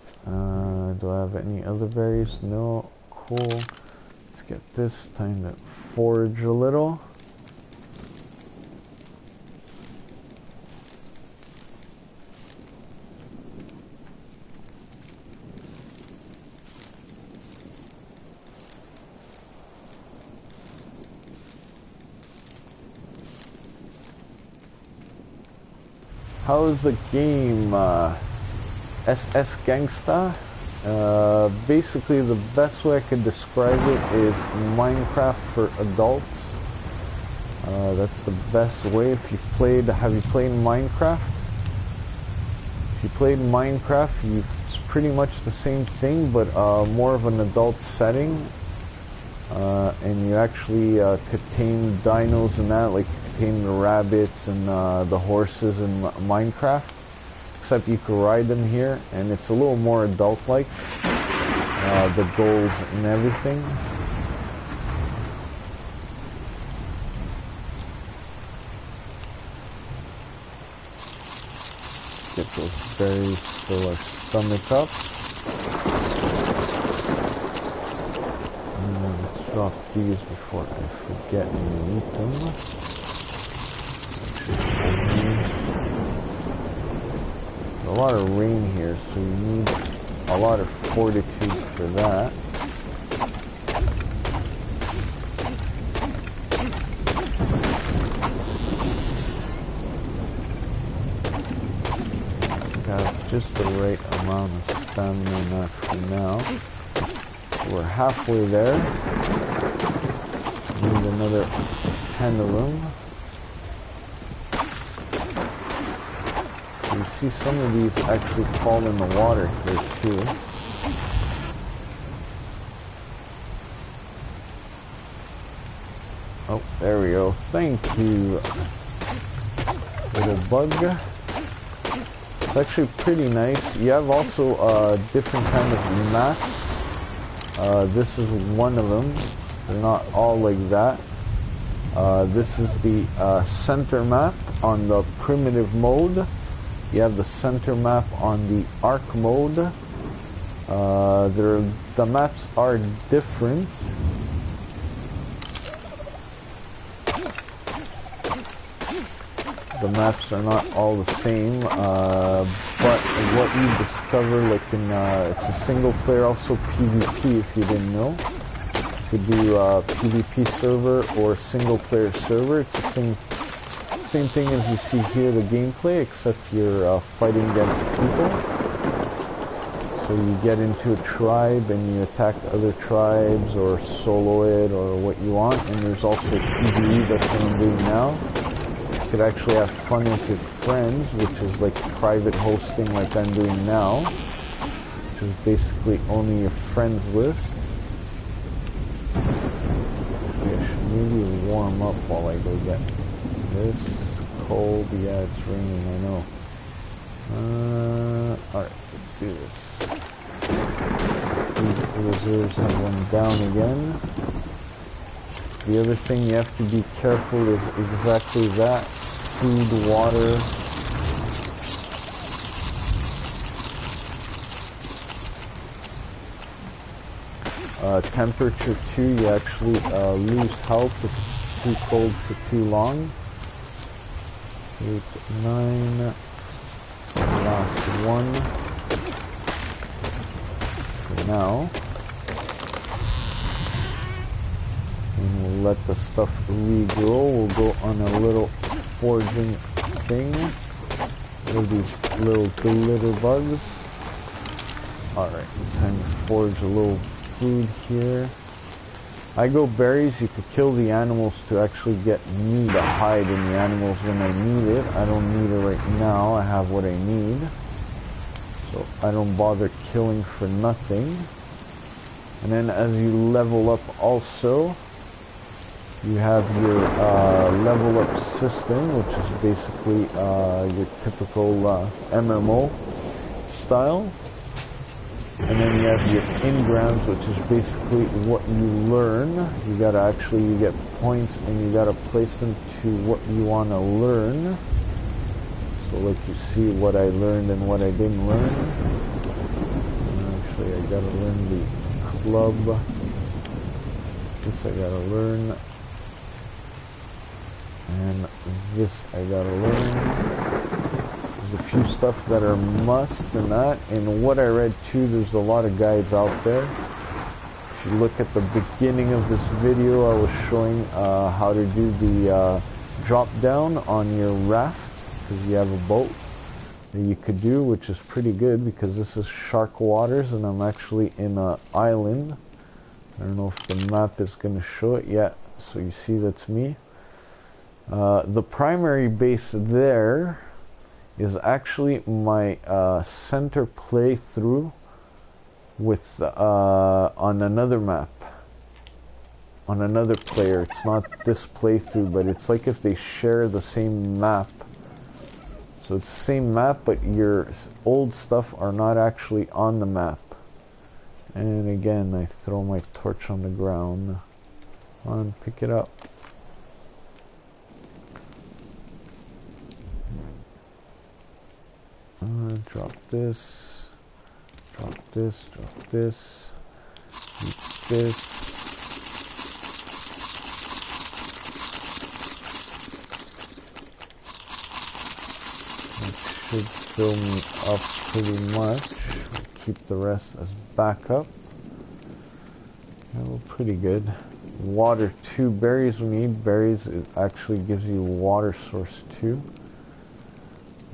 do I have any other berries? No. Cool. Let's get this time to forage a little. How is the game, SS Gangsta? Basically the best way I could describe it is Minecraft for adults. That's the best way. Have you played Minecraft? If you played Minecraft, it's pretty much the same thing, but more of an adult setting. And you actually could tame dinos and that, like tame the rabbits and the horses in Minecraft, except you can ride them here, and it's a little more adult-like, the goals and everything. Get those berries, fill our stomach up. And let's drop these before I forget and eat them. There's a lot of rain here, so you need a lot of fortitude for that. I think I have just the right amount of stamina in that for now. We're halfway there. Need another 10 of them. You see some of these actually fall in the water here too. Oh, there we go. Thank you, little bug. It's actually pretty nice. You have also different kind of maps. This is one of them. They're not all like that. This is the center map on the primitive mode. You have the center map on the arc mode. The maps are different. The maps are not all the same, but what you discover, like in, it's a single player, also PvP if you didn't know. You could do a PvP server or single player server. It's the same thing as you see here, the gameplay, except you're fighting against people. So you get into a tribe and you attack other tribes or solo it or what you want. And there's also PvE, that's what I'm doing now. You could actually have fun with your friends, which is like private hosting like I'm doing now, which is basically only your friends list. Actually, I should maybe warm up while I go get this. Cold, yeah, it's raining, I know. Alright, let's do this. Food reserves have one down again. The other thing you have to be careful is exactly that. Food, water. Temperature too, you actually lose health if it's too cold for too long. 8, 9. Last one for now. And we'll let the stuff regrow. We'll go on a little foraging thing with these little glitter bugs. Alright, time to forage a little food here. I go berries. You could kill the animals to actually get me to hide in the animals when I need it. I don't need it right now. I have what I need. So I don't bother killing for nothing. And then as you level up also, you have your level up system, which is basically your typical MMO style. And then you have your engrams, which is basically what you learn. You gotta actually, you get points and you gotta place them to what you wanna learn. So like you see what I learned and what I didn't learn. Actually, I gotta learn the club. This I gotta learn. And this I gotta learn. There's a few stuff that are musts and that. And what I read too, there's a lot of guides out there. If you look at the beginning of this video, I was showing how to do the drop down on your raft, because you have a boat that you could do, which is pretty good because this is shark waters and I'm actually in an island. I don't know if the map is going to show it yet, so you see that's me. The primary base there is actually my center playthrough with on another map, on another player. It's not this playthrough, but it's like if they share the same map. So it's the same map, but your old stuff are not actually on the map. And again, I throw my torch on the ground. Come on, pick it up. Drop this, drop this, drop this, eat this. That should fill me up pretty much. I'll keep the rest as backup. Oh, pretty good. Water too. Berries we need. Berries, it actually gives you water source too.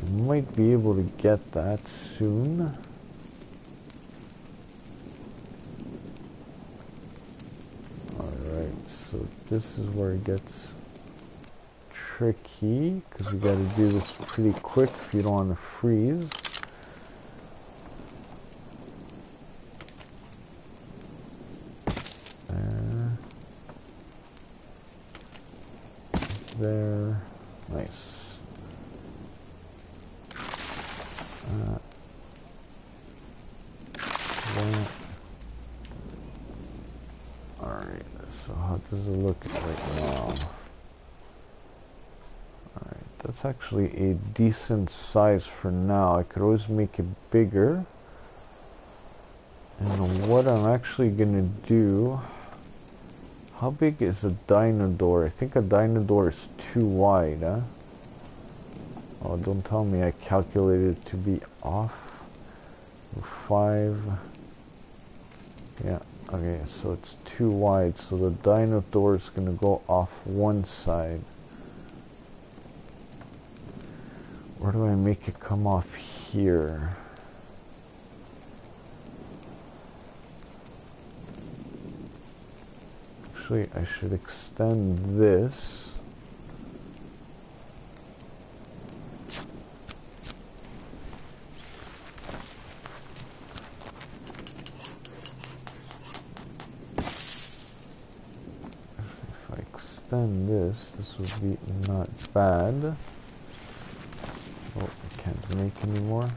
You might be able to get that soon. Alright, so this is where it gets tricky, because you gotta do this pretty quick if you don't want to freeze. there. Nice. Alright, so how does it look right now? Alright, that's actually a decent size for now. I could always make it bigger. And what I'm actually gonna do... How big is a dino door? I think a dino door is too wide, huh? Oh, don't tell me I calculated it to be off. 5. Yeah, okay, so it's too wide. So the dino door is gonna go off one side. Where do I make it come off here? Actually, I should extend this. If I extend this, this would be not bad. Oh, I can't make anymore.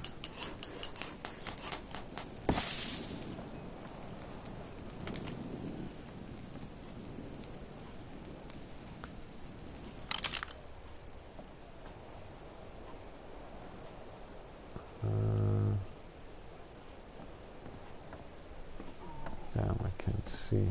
Damn, I can't see.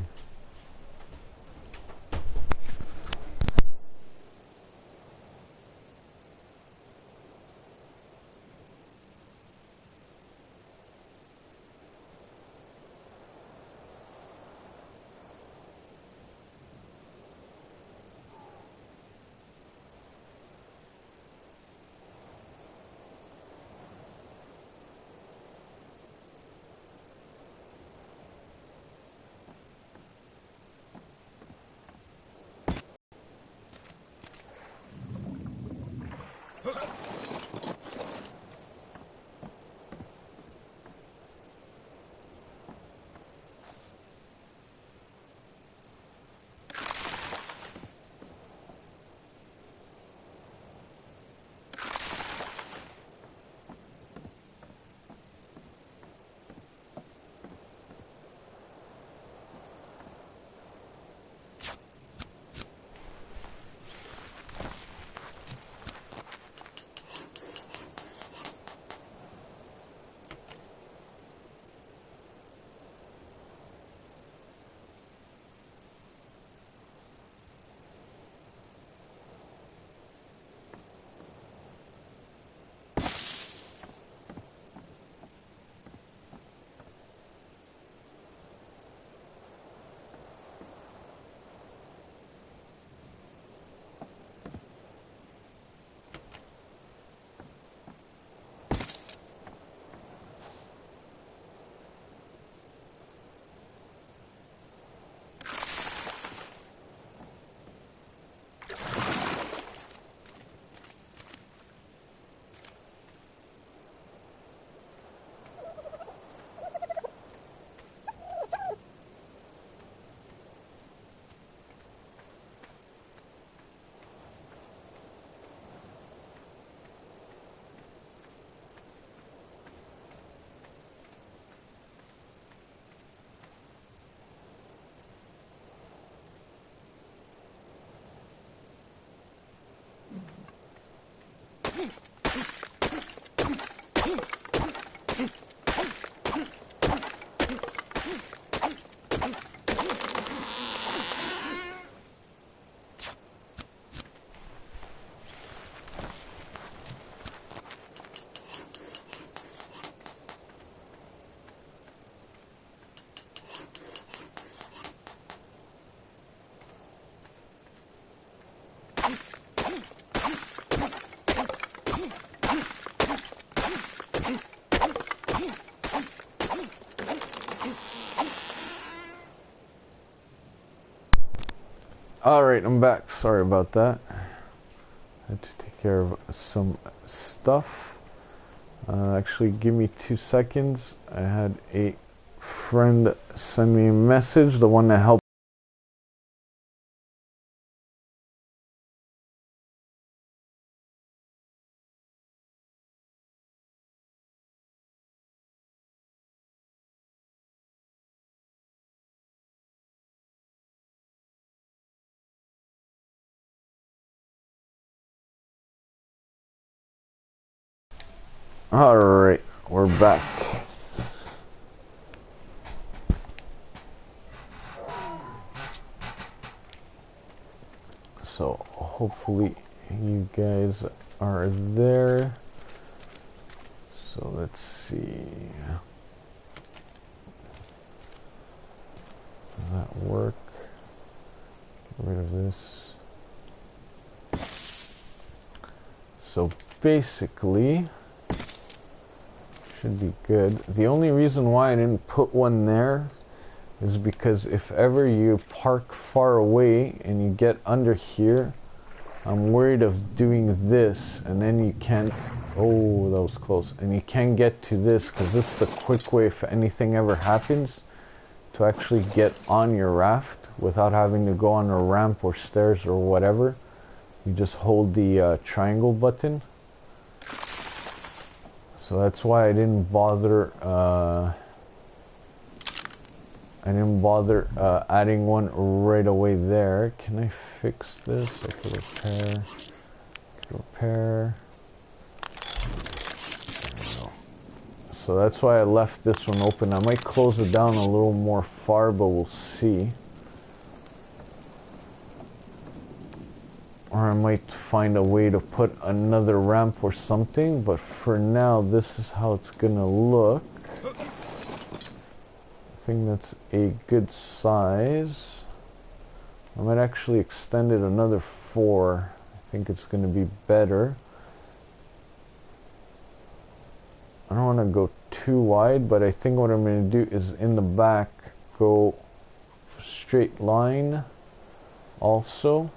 Alright, I'm back. Sorry about that. I had to take care of some stuff. Actually, give me 2 seconds. I had a friend send me a message, the one that helped Alright, we're back. So hopefully you guys are there. So let's see. Does that work? Get rid of this. So basically, should be good. The only reason why I didn't put one there is because if ever you park far away and you get under here, I'm worried of doing this and then you can't, oh that was close, and you can't get to this because this is the quick way if anything ever happens to actually get on your raft without having to go on a ramp or stairs or whatever. You just hold the triangle button. So that's why I didn't bother adding one right away there. Can I fix this? I can repair. There we go. So that's why I left this one open. I might close it down a little more far, but we'll see. Or I might find a way to put another ramp or something, but for now this is how it's gonna look. I think that's a good size. I might actually extend it another 4. I think it's gonna be better. I don't want to go too wide, but I think what I'm gonna do is in the back go straight line also.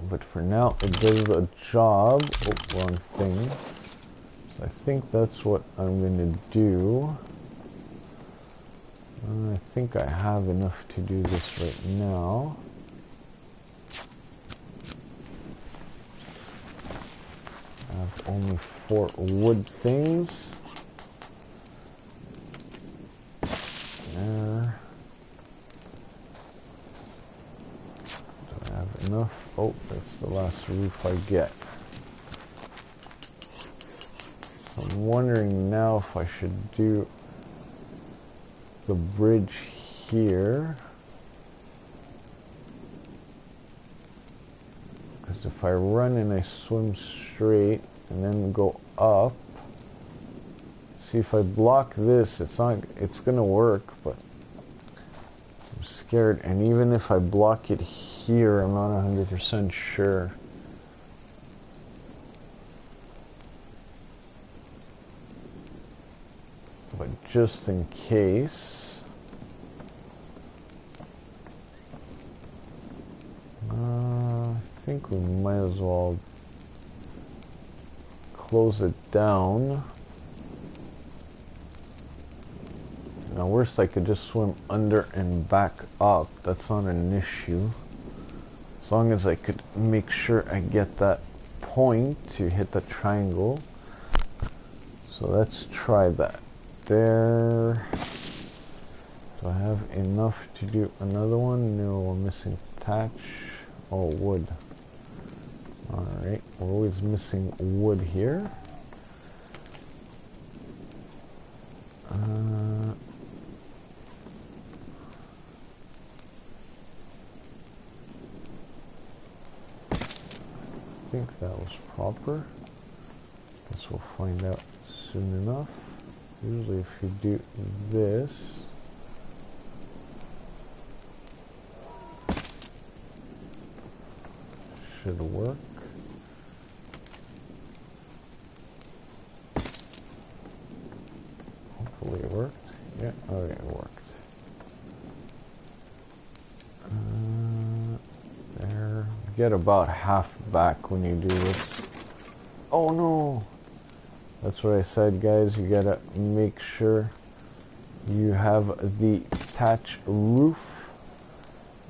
But for now, it does a job. Oh, wrong thing. So I think that's what I'm going to do. I think I have enough to do this right now. I have only 4 wood things. There. Enough. Oh, that's the last roof I get. So I'm wondering now if I should do the bridge here. Because if I run and I swim straight and then go up, see if I block this, it's gonna work, but I'm scared. And even if I block it here, I'm not 100% sure. But just in case, I think we might as well close it down. Now, worst, I could just swim under and back up. That's not an issue. As long as I could make sure I get that point to hit the triangle. So let's try that. There. Do I have enough to do another one? No, we're missing thatch. Oh, wood. Alright, we're always missing wood here. I think that was proper. Guess we'll find out soon enough. Usually if you do this, should work. Hopefully it worked. Yeah, oh yeah, it worked. There. Get about half back when you do this. Oh no! That's what I said, guys. You gotta make sure you have the thatch roof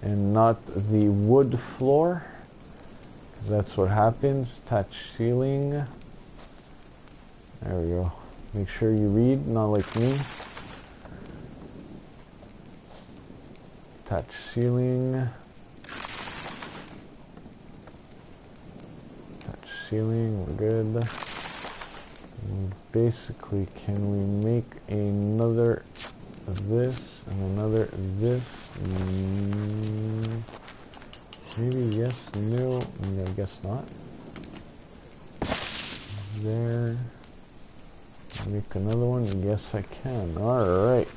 and not the wood floor, because that's what happens. Thatch ceiling. There we go. Make sure you read, not like me. Thatch ceiling. Thatch ceiling, we're good. basically, can we make another this and another this? Maybe yes, no, I guess not. There. Make another one? Yes, I can. Alright.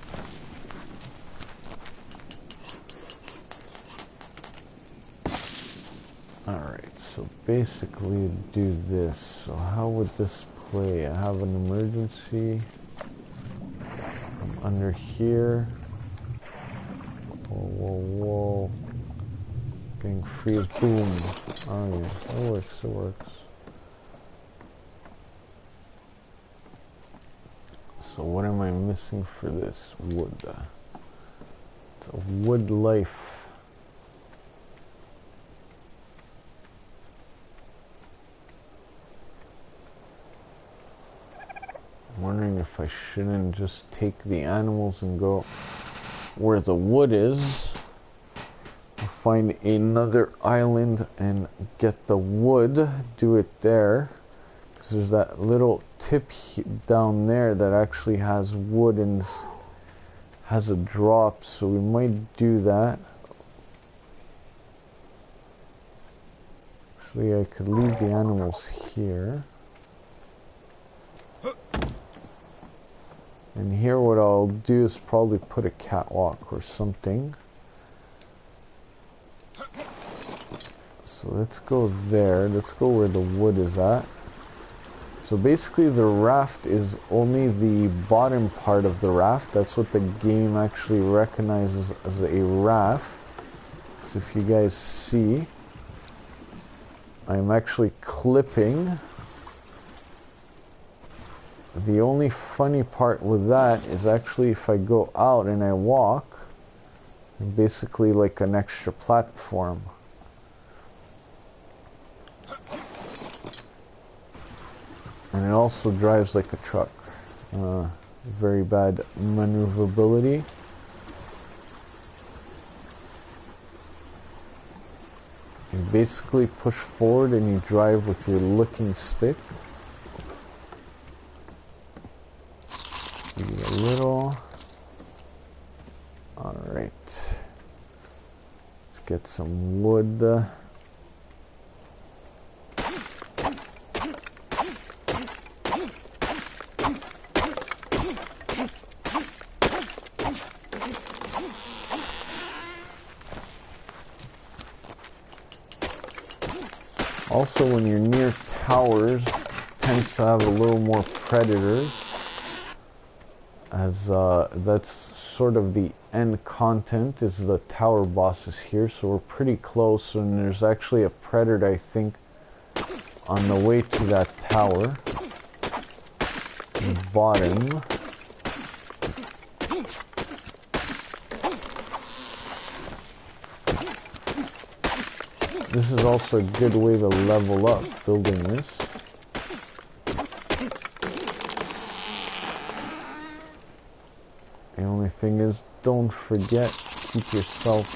Alright, so basically do this. So how would this play? I have an emergency. I'm under here. Whoa, whoa, whoa. Getting freeze. Boom. Oh yeah, it works, it works. So what am I missing for this? Wood. It's a wood life. I'm wondering if I shouldn't just take the animals and go where the wood is. Find another island and get the wood. Do it there. Because there's that little tip down there that actually has wood and has a drop. So we might do that. Actually, I could leave the animals here. And here what I'll do is probably put a catwalk or something. So let's go there. Let's go where the wood is at. So basically the raft is only the bottom part of the raft. That's what the game actually recognizes as a raft. So if you guys see, I'm actually clipping. The only funny part with that is actually if I go out and I walk, basically like an extra platform. And it also drives like a truck. Very bad maneuverability. You basically push forward and you drive with your looking stick. Give it a little. Alright. Let's get some wood. Also, when you're near towers, it tends to have a little more predators, as that's sort of the end content, is the tower bosses here, so we're pretty close, and there's actually a predator, I think, on the way to that tower. Bottom. This is also a good way to level up, building this. The only thing is, don't forget to keep yourself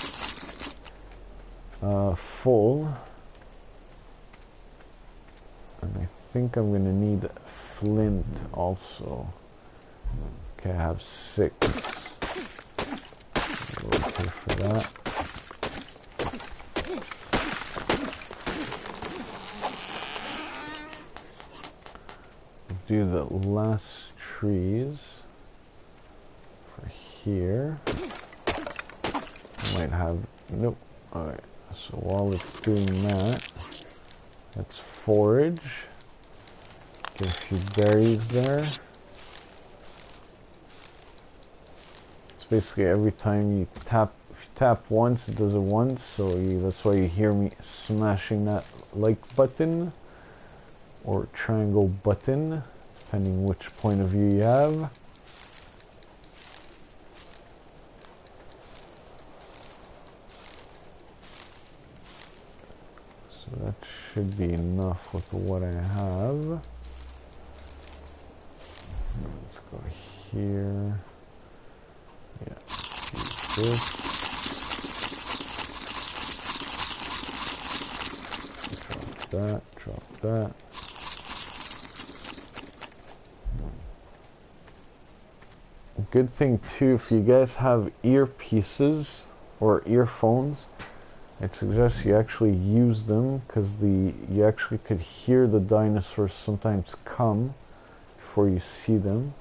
full. And I think I'm gonna need flint also. Okay, I have 6. Okay for that. Do the last trees for here. Might have, nope. Alright, so while it's doing that, let's forage. Get a few berries there. It's basically every time you tap, if you tap once, it does it once, so that's why you hear me smashing that like button or triangle button, depending which point of view you have. So that should be enough with what I have. Let's go here. Yeah, let's use this. Drop that, drop that. good thing too, if you guys have earpieces or earphones, I'd suggest you actually use them, because you actually could hear the dinosaurs sometimes come before you see them.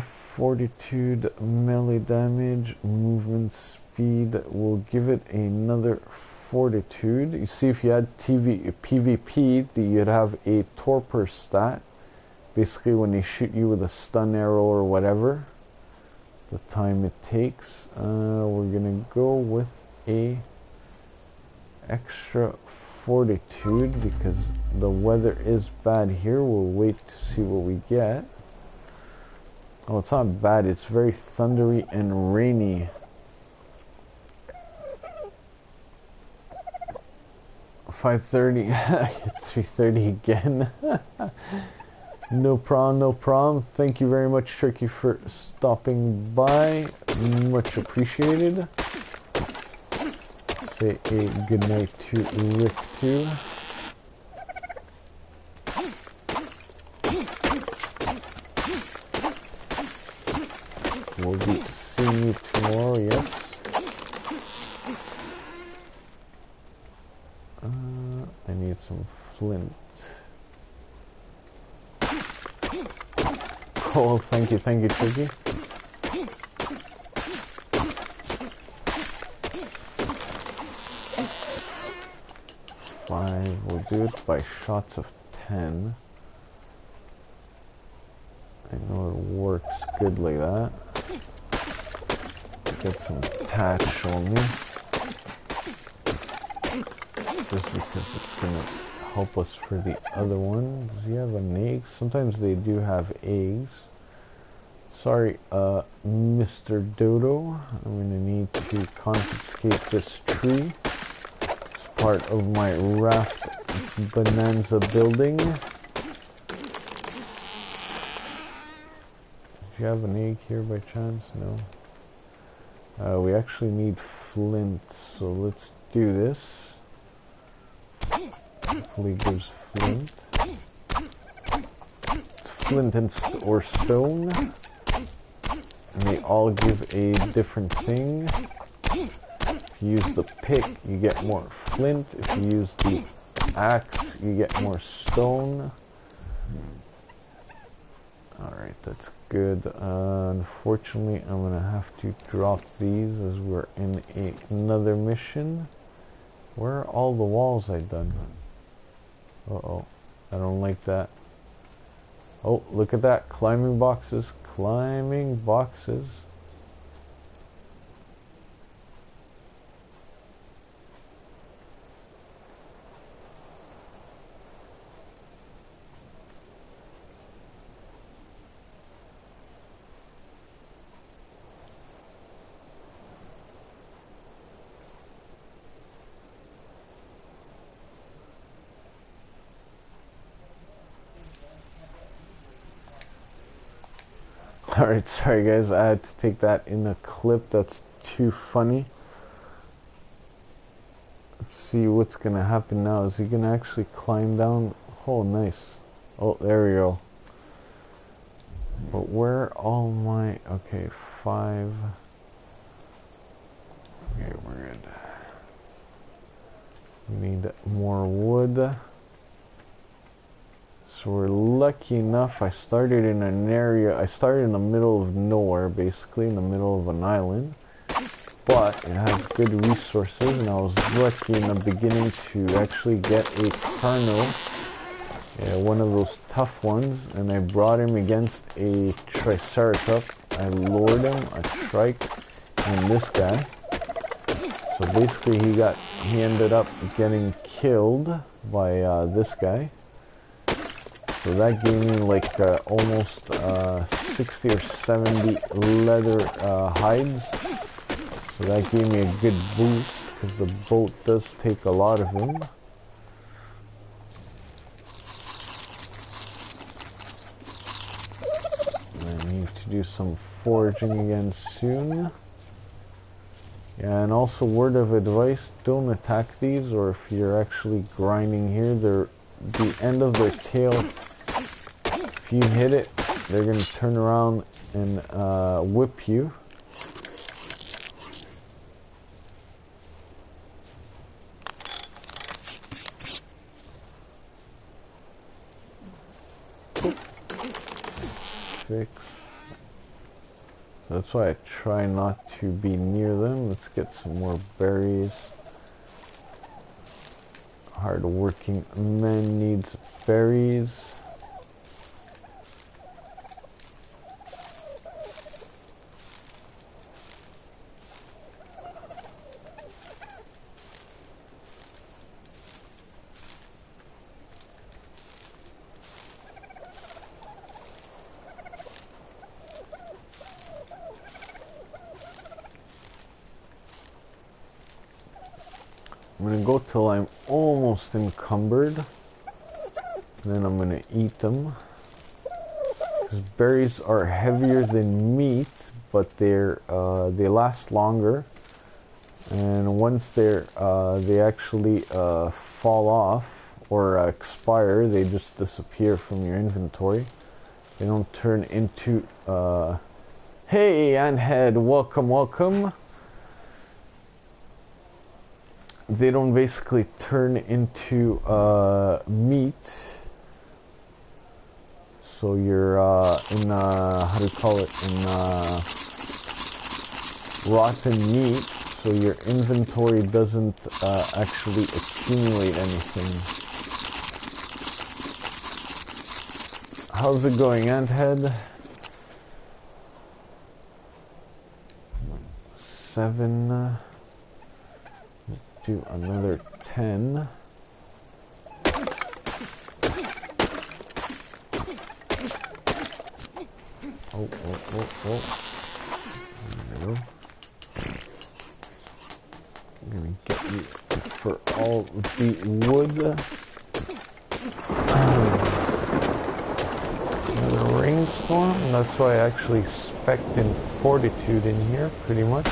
Fortitude, melee damage, movement speed, we'll give it another fortitude. You see, if you had PvP, you'd have a torpor stat. Basically, when they shoot you with a stun arrow or whatever, the time it takes. We're gonna go with a extra fortitude because the weather is bad here. We'll wait to see what we get. Oh, it's not bad. It's very thundery and rainy. $5:30. 3:30 again. No problem, no problem. Thank you very much, Turkey, for stopping by. Much appreciated. Say a good night to Rick, too. We'll be seeing you tomorrow, yes. I need some flint. Oh, thank you, Turkey. Five, we'll do it by shots of 10. I know it works good like that. Let's get some thatch on me. Just because it's gonna help us for the other one. Does he have an egg? Sometimes they do have eggs. Sorry, Mr. Dodo. I'm gonna need to confiscate this tree. It's part of my raft bonanza building. Did you have an egg here by chance? No. We actually need flint, so let's do this. Hopefully gives flint. It's flint and or stone. And they all give a different thing. If you use the pick, you get more flint. If you use the axe, you get more stone. Alright, that's good. Unfortunately, I'm gonna have to drop these as we're in another mission. Where are all the walls I've done? Uh-oh. I don't like that. Oh, look at that. Climbing boxes. Climbing boxes. Alright, sorry guys, I had to take that in a clip. That's too funny. Let's see what's gonna happen now. Is he gonna actually climb down? Oh, nice. Oh, there we go. But where are all my... Okay, 5. Okay, we're good. We need more wood. So we're lucky enough, I started in an area, I started in the middle of nowhere, basically, in the middle of an island. But it has good resources, and I was lucky in the beginning to actually get a Carno, one of those tough ones, and I brought him against a Triceratops. I lured him, a trike, and this guy. So basically he ended up getting killed by this guy. So that gave me like almost 60 or 70 leather hides. So that gave me a good boost because the boat does take a lot of them. I need to do some foraging again soon. Yeah, and also word of advice, don't attack these, or if you're actually grinding here, the end of their tail, if you hit it, they're gonna turn around and whip you. Fixed. So that's why I try not to be near them. Let's get some more berries. Hard-working man needs berries. I'm gonna go till I'm almost encumbered, then I'm gonna eat them. Because berries are heavier than meat, but they last longer. And once they actually fall off or expire, they just disappear from your inventory. They don't turn into hey, Anthead, welcome, welcome. They don't basically turn into meat, so you're in how do you call it, in rotten meat, so your inventory doesn't actually accumulate anything. How's it going, Anthead? 7 do another 10. Oh. There we go. I'm gonna get you for all the wood. Another rainstorm. That's why I actually spec'd in fortitude in here, pretty much.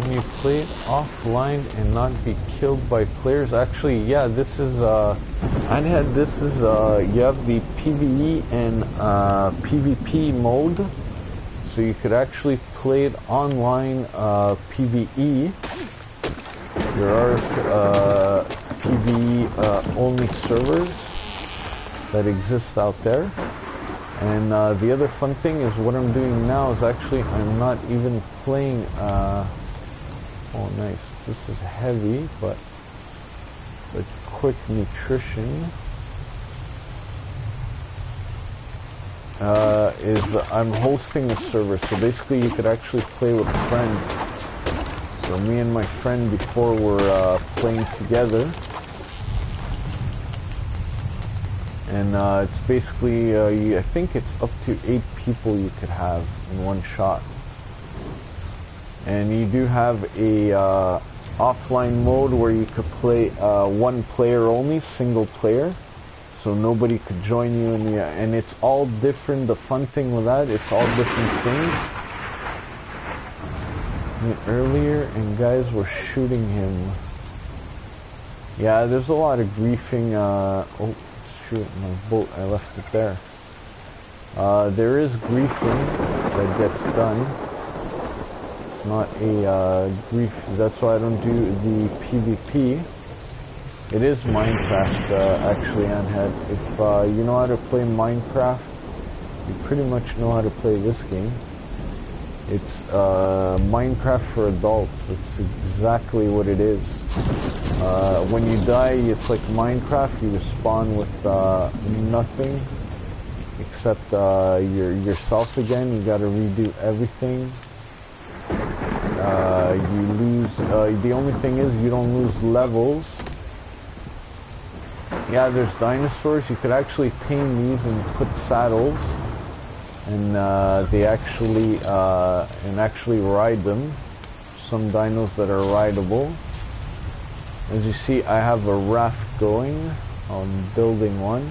Can you play offline and not be killed by players? Actually, yeah, this is this is you have the PvE and PvP mode, so you could actually play it online PvE. There are PvE only servers that exist out there. And the other fun thing is what I'm doing now is actually I'm not even playing oh, nice. This is heavy, but it's a quick nutrition. I'm hosting a server, so basically you could actually play with friends. So me and my friend before were playing together. And it's basically, I think it's up to 8 people you could have in one shot. And you do have a offline mode where you could play one player only, single player, so nobody could join you and it's all different. The fun thing with that, it's all different things. Earlier, and guys were shooting him. Yeah, there's a lot of griefing. Oh, shoot, my boat, I left it there. There is griefing that gets done. It's not a grief, that's why I don't do the PvP. It is Minecraft, actually, Anhead. If you know how to play Minecraft, you pretty much know how to play this game. It's Minecraft for adults. It's exactly what it is. When you die, it's like Minecraft. You respawn with nothing except yourself again. You gotta redo everything. You lose, the only thing is you don't lose levels. Yeah, there's dinosaurs. You could actually tame these and put saddles, and they actually ride them. Some dinos that are rideable. As you see, I have a raft going. I'm building one.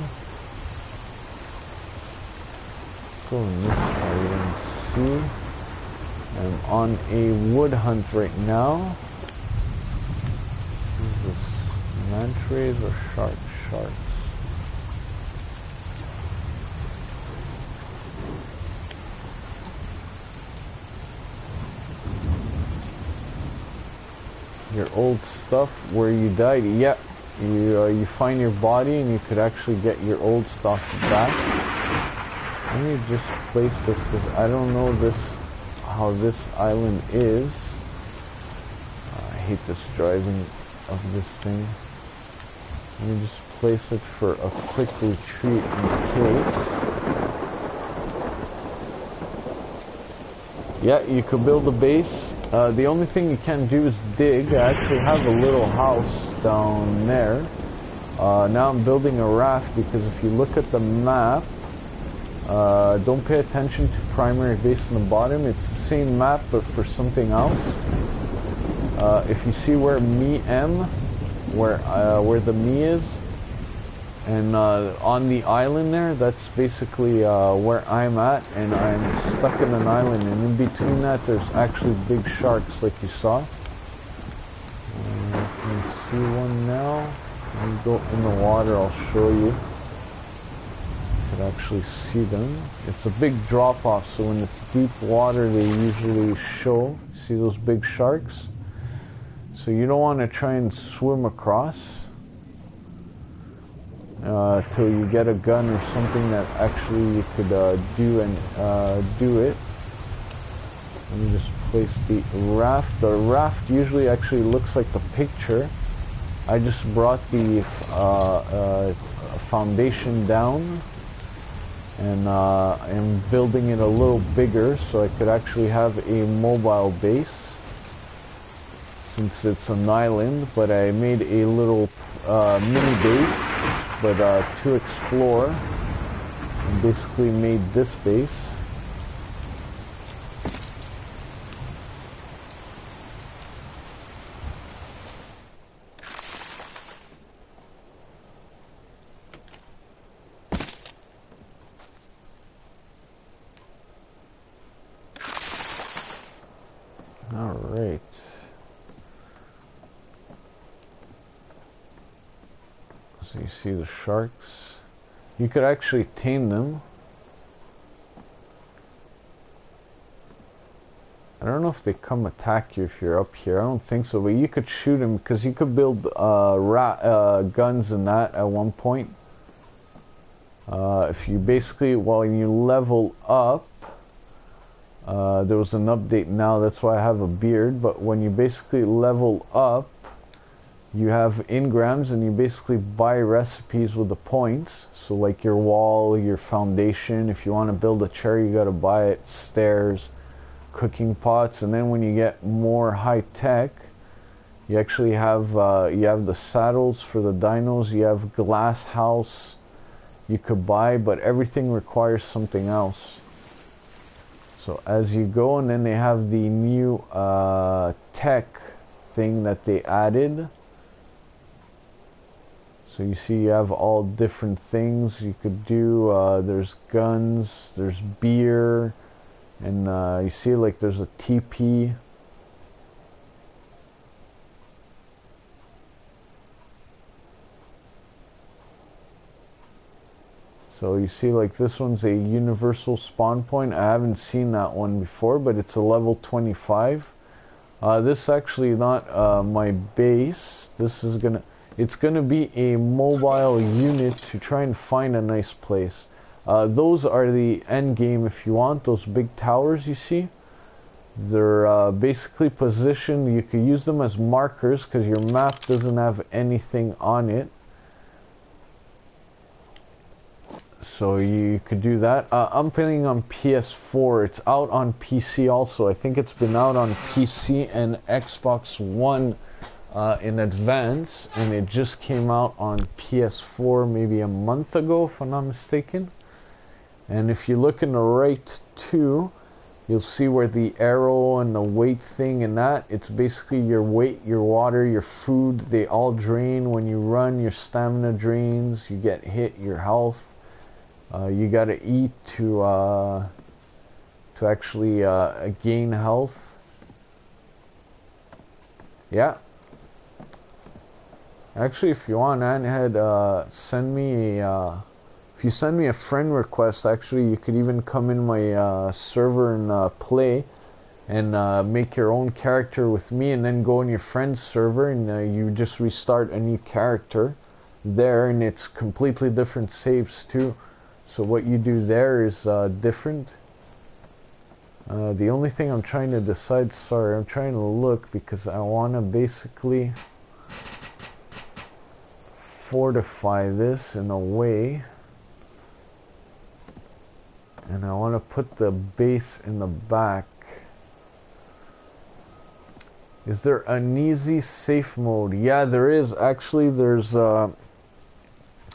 Go in this area and see. I'm on a wood hunt right now. this? Manta rays or sharks? Sharks. Your old stuff where you died. Yeah, you find your body and you could actually get your old stuff back. Let me just place this because I don't know how this island is. I hate this driving of this thing. Let me just place it for a quick retreat in case. Yeah, you could build a base. The only thing you can't do is dig. I actually have a little house down there. Now I'm building a raft because if you look at the map, don't pay attention to primary base in the bottom. It's the same map but for something else. If you see where me M, where the me is, and on the island there, that's basically where I'm at, and I'm stuck in an island, and in between that there's actually big sharks like you saw. You can see one now. Let me go in the water, I'll show you. You can actually see them. It's a big drop off, so when it's deep water they usually show. See those big sharks? So you don't want to try and swim across till you get a gun or something that actually you could do it. Let me just place the raft. The raft usually actually looks like the picture. I just brought the foundation down and I'm building it a little bigger so I could actually have a mobile base since it's an island, but I made a little mini base to explore and basically made this base. All right. So you see the sharks. You could actually tame them. I don't know if they come attack you if you're up here. I don't think so, but you could shoot them because you could build guns and that at one point. If you basically, while you level up, there was an update now, that's why I have a beard, but when you basically level up, you have engrams and you basically buy recipes with the points. So like your wall, your foundation, if you want to build a chair you gotta buy it, stairs, cooking pots, and then when you get more high tech, you actually have the saddles for the dinos, you have glass house you could buy, but everything requires something else. So as you go, and then they have the new tech thing that they added. So you see you have all different things you could do. There's guns, there's beer, and you see like there's a TP. So you see like this one's a universal spawn point. I haven't seen that one before, but it's a level 25. This is actually not my base. It's gonna be a mobile unit to try and find a nice place. Those are the end game if you want. Those big towers you see, they're basically positioned. You could use them as markers because your map doesn't have anything on it. So you could do that. I'm playing on PS4. It's out on PC also. I think it's been out on PC and Xbox One in advance, and it just came out on PS4 maybe a month ago if I'm not mistaken. And if you look in the right too, you'll see where the arrow and the weight thing and that, it's basically your weight, your water, your food, they all drain when you run. Your stamina drains, you get hit, your health. You gotta eat to actually gain health. Yeah. Actually, if you want, Anhead, send me a, if you send me a friend request, actually, you could even come in my server and play and make your own character with me, and then go in your friend's server and you just restart a new character there, and it's completely different saves too. So what you do there is different. The only thing I'm trying to decide, sorry, I'm trying to look because I want to basically fortify this in a way, and I want to put the base in the back. Is there an easy safe mode? Yeah, there is. Actually, there's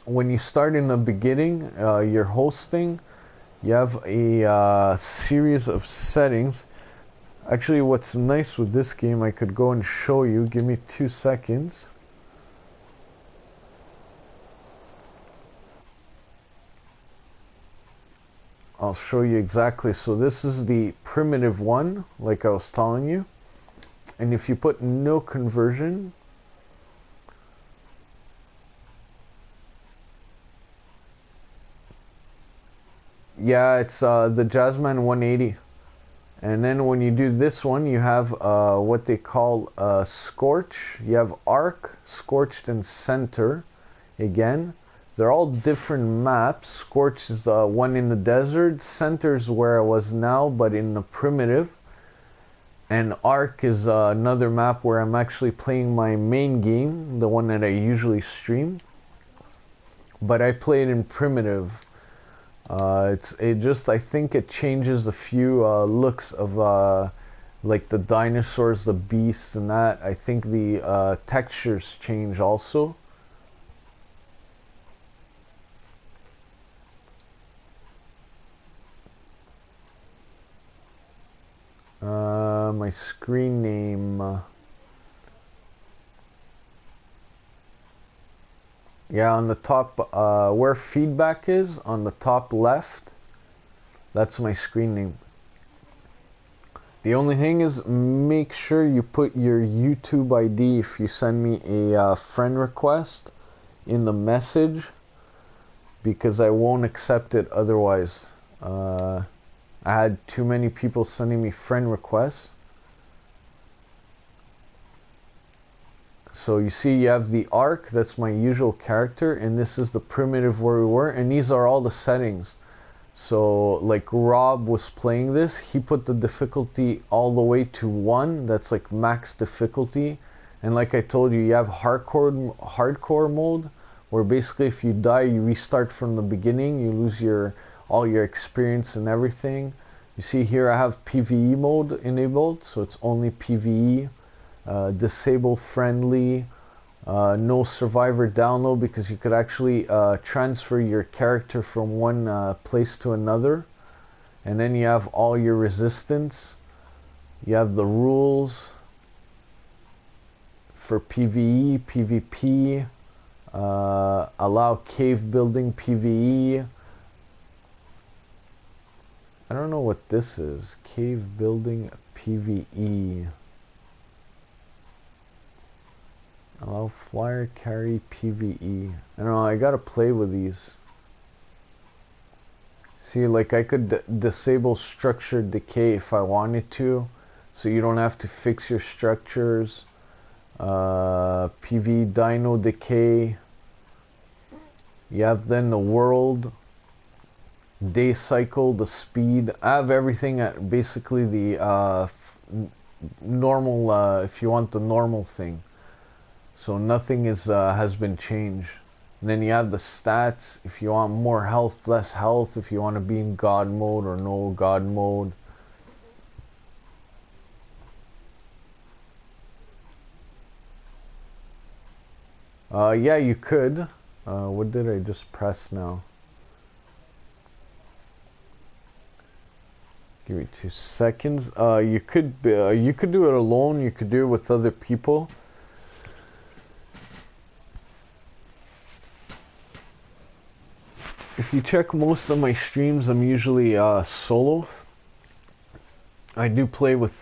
when you start in the beginning, you're hosting, you have a series of settings. Actually, what's nice with this game, I could go and show you. Give me 2 seconds. I'll show you exactly. So this is the primitive one, like I was telling you. And if you put no conversion, yeah, it's the Jazzman 180. And then when you do this one, you have what they call Scorch. You have Arc, Scorched, and Center. Again, they're all different maps. Scorch is the one in the desert. Center is where I was now, but in the primitive. And Arc is another map where I'm actually playing my main game, the one that I usually stream. But I play it in primitive. I think it changes a few looks of like the dinosaurs, the beasts, and that. I think the textures change also. My screen name. Yeah, on the top, where feedback is, on the top left, that's my screen name. The only thing is, make sure you put your YouTube ID if you send me a friend request in the message, because I won't accept it otherwise. I had too many people sending me friend requests. So you see, you have the Arc, that's my usual character, and this is the primitive where we were, and these are all the settings. So like Rob was playing this, he put the difficulty all the way to 1, that's like max difficulty. And like I told you, you have hardcore mode, where basically if you die, you restart from the beginning, you lose all your experience and everything. You see here I have PvE mode enabled, so it's only PvE. Disable friendly, no survivor download, because you could actually transfer your character from one place to another. And then you have all your resistance. You have the rules for PvE, PvP, allow cave building PvE. I don't know what this is. Cave building PvE. Allow flyer carry PvE. I don't know, I gotta play with these. See, like I could disable structure decay if I wanted to, so you don't have to fix your structures. PV dino decay. You have then the world, day cycle, the speed. I have everything at basically the normal, if you want the normal thing. So nothing has been changed. And then you have the stats, if you want more health, less health, if you want to be in God mode or no God mode. Yeah, you could. What did I just press now? Give me 2 seconds. You could do it alone. You could do it with other people. If you check most of my streams, I'm usually solo. I do play with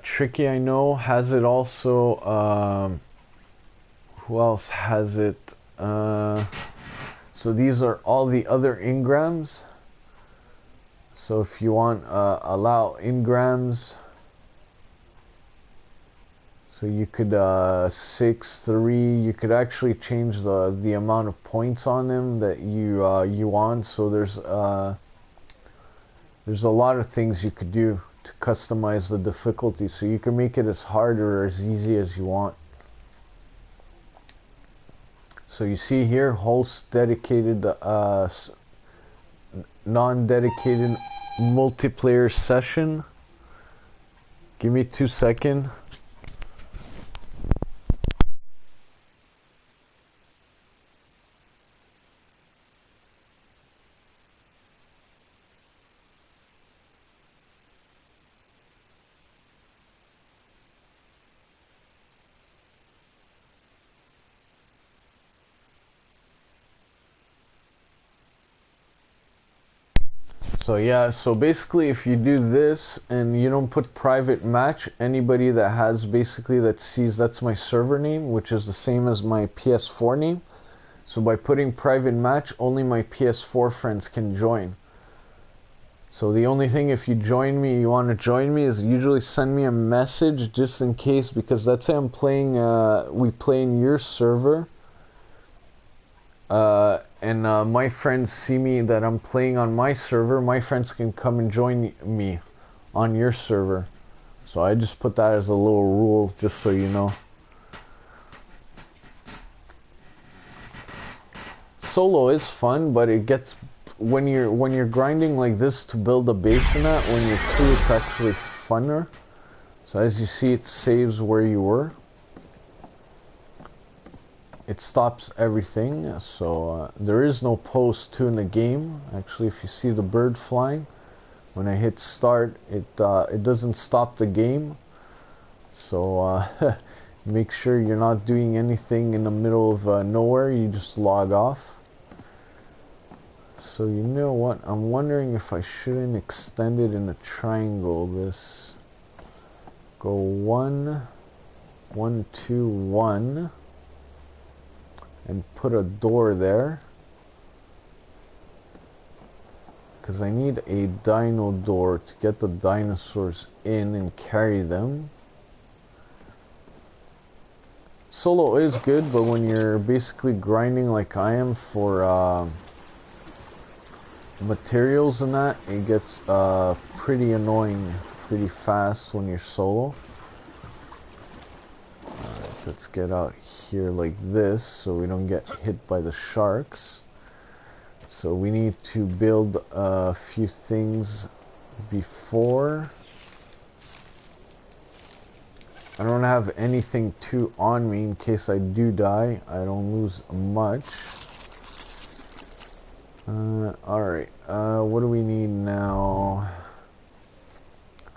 Tricky, I know. Has it also... Who else has it? So these are all the other engrams. So if you want allow engrams, so you could 6-3. You could actually change the amount of points on them that you want. So there's a lot of things you could do to customize the difficulty. So you can make it as hard or as easy as you want. So you see here, host dedicated, non-dedicated multiplayer session. Give me 2 seconds. So yeah, so basically if you do this and you don't put private match, anybody that has basically that sees that's my server name, which is the same as my PS4 name. So by putting private match, only my PS4 friends can join. So the only thing, if you join me, you want to join me, is usually send me a message just in case, because let's say I'm playing, we play in your server. And my friends see me that I'm playing on my server, my friends can come and join me on your server. So I just put that as a little rule, just so you know. Solo is fun, but it gets, when you're grinding like this to build a base in that, when you're two, it's actually funner. So as you see, it saves where you were. It stops everything, so there is no post 2 in the game. Actually, if you see the bird flying, when I hit start, it doesn't stop the game. So make sure you're not doing anything in the middle of nowhere. You just log off. So you know what? I'm wondering if I shouldn't extend it in a triangle. This go 1, 1, 2, 1. And put a door there, because I need a dino door to get the dinosaurs in and carry them. Solo is good, but when you're basically grinding like I am for materials and that, it gets pretty annoying pretty fast when you're solo. Alright, let's get out here like this so we don't get hit by the sharks. So we need to build a few things before. I don't have anything too on me in case I do die. I don't lose much. Alright, what do we need now?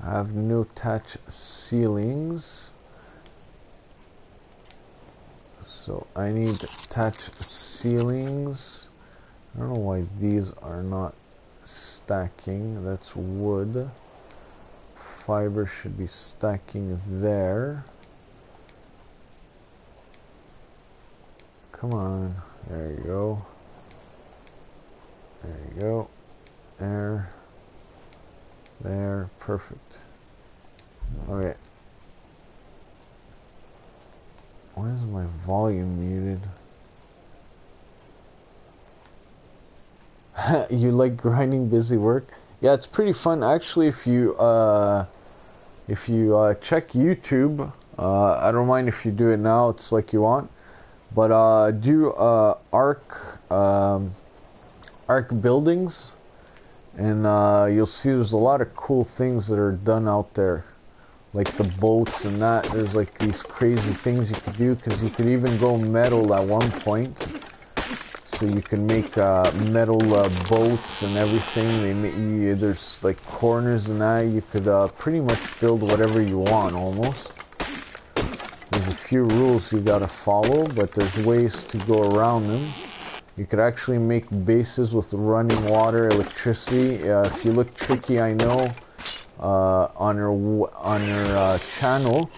I have no attached ceilings. So I need attached ceilings. I don't know why these are not stacking. That's wood. Fiber should be stacking there. Come on. There you go. There you go. There. There. Perfect. Okay. Why is my volume muted? You like grinding busy work? Yeah, it's pretty fun. Actually, if you check YouTube, I don't mind if you do it now. It's like you want, but do arc buildings, and you'll see there's a lot of cool things that are done out there. Like the boats and that, there's like these crazy things you could do, because you could even go metal at one point. So you can make metal boats and everything. There's like corners and that. You could pretty much build whatever you want almost. There's a few rules you gotta follow, but there's ways to go around them. You could actually make bases with running water, electricity. If you look tricky, I know. On her channel,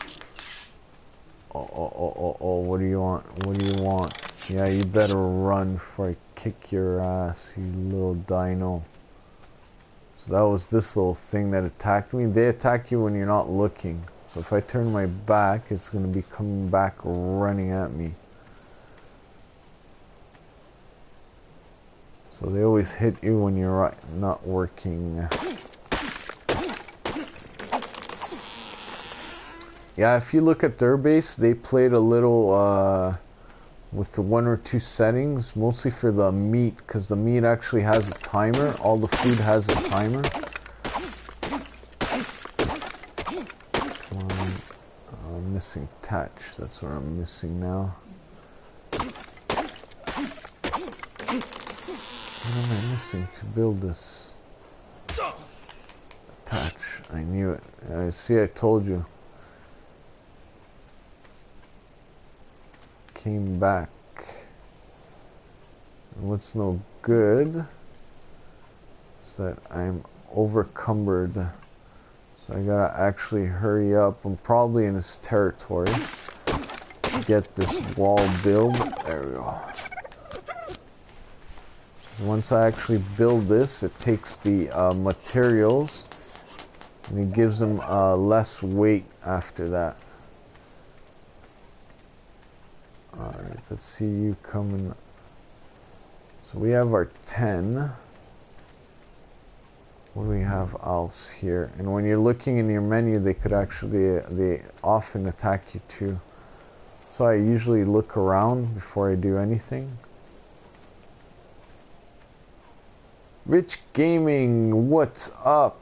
Oh, what do you want? What do you want? Yeah, you better run before I kick your ass, you little dino. So that was this little thing that attacked me. They attack you when you're not looking. So if I turn my back, it's going to be coming back running at me. So they always hit you when you're not working. Yeah, if you look at their base, they played a little with the 1 or 2 settings, mostly for the meat, because the meat actually has a timer. All the food has a timer. I'm missing touch. That's what I'm missing now. What am I missing to build this? Touch. I knew it. See, I told you. Came back. And what's no good is that I'm overcumbered. So I gotta actually hurry up. I'm probably in his territory. Get this wall build. There we go. Once I actually build this, it takes the materials and it gives them less weight after that. Alright, let's see you coming. So we have our 10. What do we have else here? And when you're looking in your menu, they could actually, they often attack you too. So I usually look around before I do anything. Rich Gaming, what's up?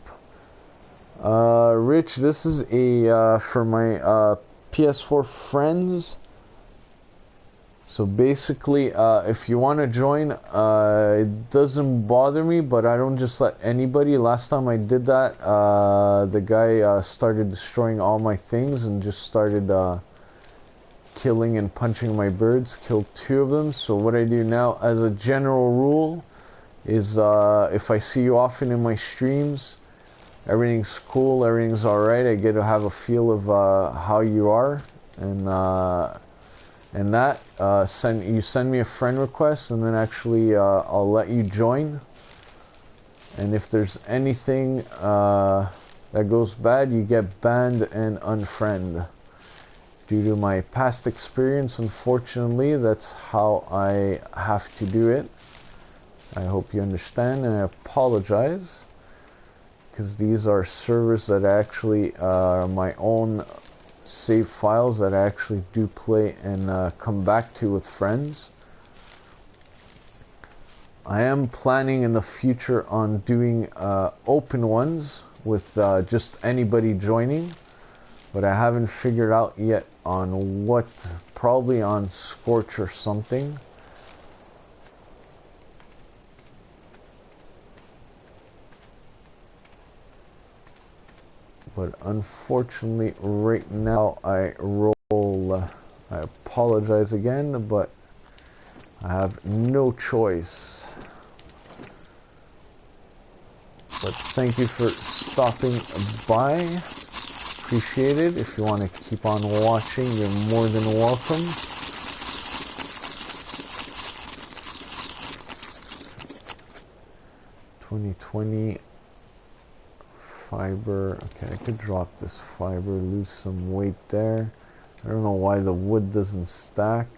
Rich, this is a for my PS4 friends. So basically, if you want to join, it doesn't bother me, but I don't just let anybody. Last time I did that, the guy started destroying all my things and just started killing and punching my birds. Killed 2 of them. So what I do now, as a general rule, is if I see you often in my streams, everything's cool, everything's alright, I get to have a feel of how you are, and that send me a friend request, and then actually I'll let you join. And if there's anything that goes bad, you get banned and unfriend. Due to my past experience, unfortunately, that's how I have to do it. I hope you understand, and I apologize, because these are servers that actually are my own save files that I actually do play and come back to with friends. I am planning in the future on doing open ones with just anybody joining, but I haven't figured out yet on what, probably on Scorch or something. But unfortunately, right now I roll. I apologize again, but I have no choice. But thank you for stopping by. Appreciate it. If you want to keep on watching, you're more than welcome. $2020 fiber. Okay, I could drop this fiber, lose some weight there. I don't know why the wood doesn't stack.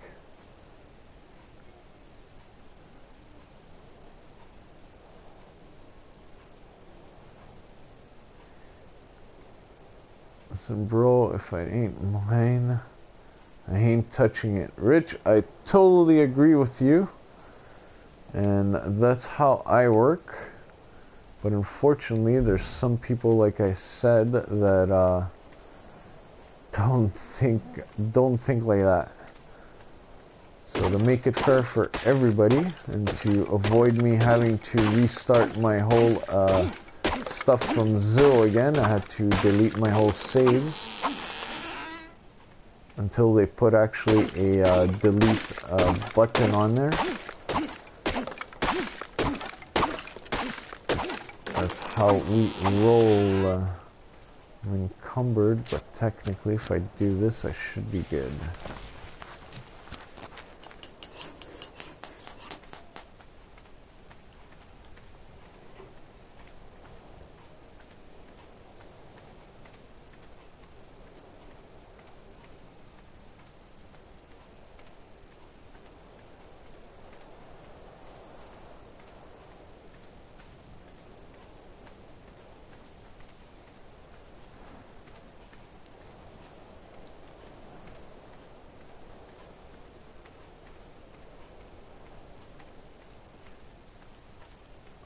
Listen, bro, if I ain't mine, I ain't touching it. Rich, I totally agree with you, and that's how I work. But unfortunately, there's some people, like I said, that don't think like that. So to make it fair for everybody, and to avoid me having to restart my whole stuff from zero again, I had to delete my whole saves until they put actually a delete button on there. That's how we roll. I'm encumbered, but technically if I do this, I should be good.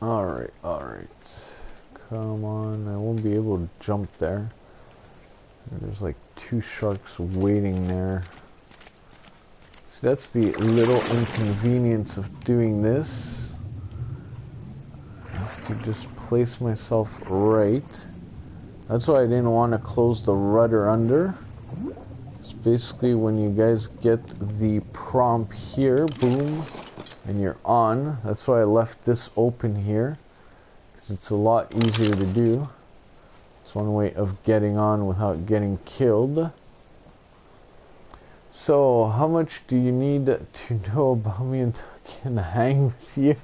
Alright. Come on, I won't be able to jump there. There's like 2 sharks waiting there. See, that's the little inconvenience of doing this. I have to just place myself right. That's why I didn't want to close the rudder under. It's basically when you guys get the prompt here, boom, and you're on. That's why I left this open here, because it's a lot easier to do. It's one way of getting on without getting killed. So, how much do you need to know about me until I can hang with you?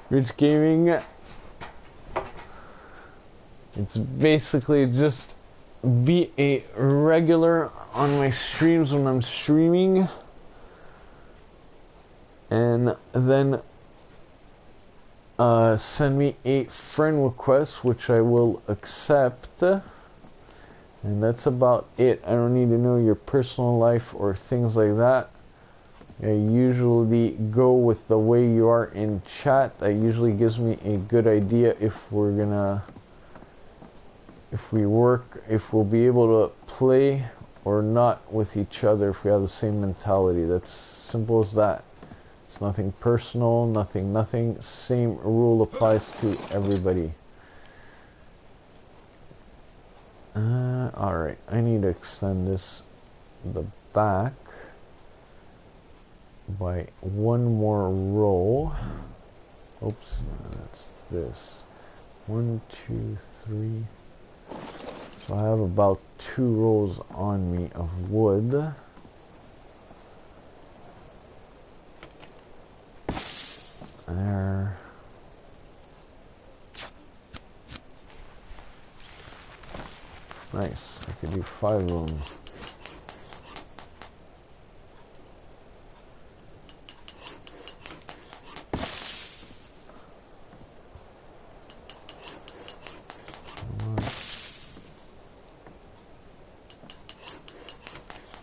Rich Gaming. It's basically just be a regular on my streams when I'm streaming. And then send me a friend request, which I will accept. And that's about it. I don't need to know your personal life or things like that. I usually go with the way you are in chat. That usually gives me a good idea if we're gonna, if we'll be able to play or not with each other, if we have the same mentality. That's simple as that. It's nothing personal, nothing. Same rule applies to everybody. Alright, I need to extend the back by 1 more row. Oops, that's this. 1, 2, 3. So I have about 2 rows on me of wood. There. Nice. I could do 5 of them.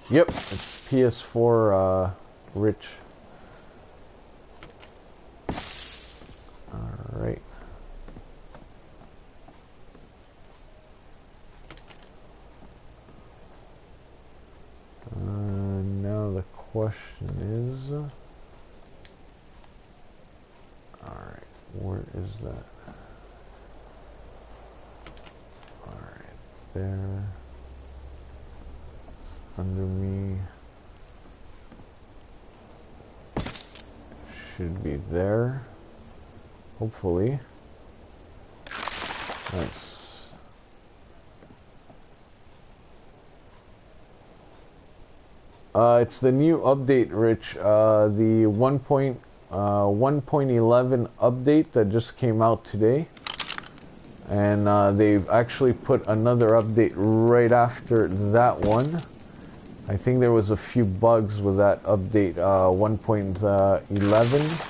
Yep, it's PS4 rich. Alright. Now the question is... Alright, where is that? Alright, there. It's under me. Should be there. Hopefully. Nice. It's the new update, Rich. The 1.11 update that just came out today. And they've actually put another update right after that one. I think there was a few bugs with that update, 1.11.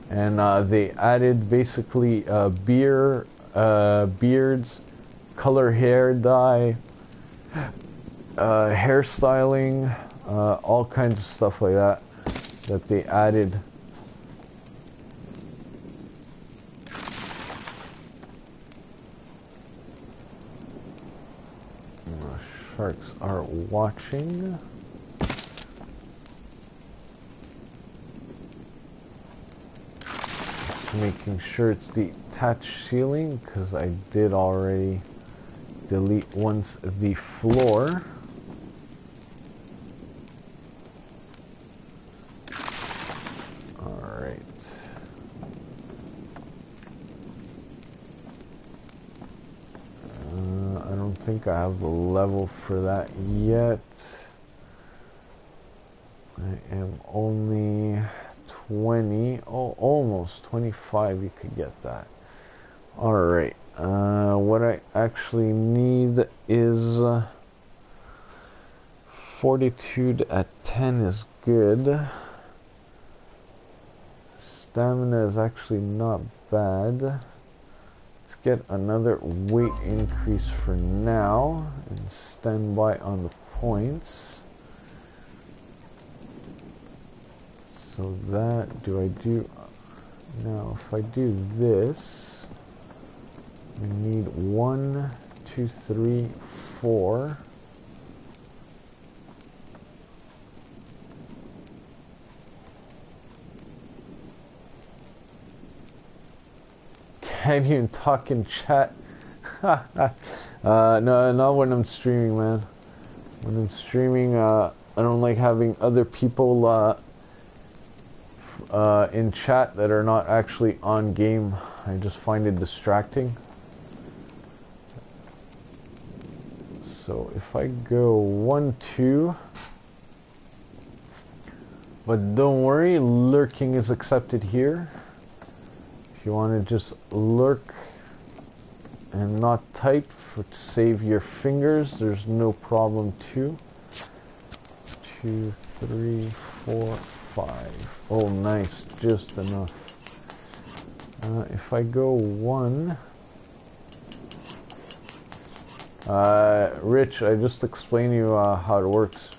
And they added basically beards, color hair dye, hairstyling, all kinds of stuff like that they added. Sharks are watching. Making sure it's the attached ceiling, because I did already delete once the floor. Alright. think I have the level for that yet. I am only 20, oh, almost 25, you could get that. Alright, what I actually need is fortitude at 10 is good. Stamina is actually not bad. Let's get another weight increase for now and stand by on the points. So that, do I do, now if I do this, we need 1, 2, 3, 4. Can't even talk in chat. No, not when I'm streaming, man. When I'm streaming, I don't like having other people in chat that are not actually on game. I just find it distracting. So if I go 1, 2, but don't worry, lurking is accepted here. If you want to just lurk and not type to save your fingers, there's no problem too. 2, 3, 4, 5. Oh, nice, just enough. If I go 1, Rich, I just explained to you how it works.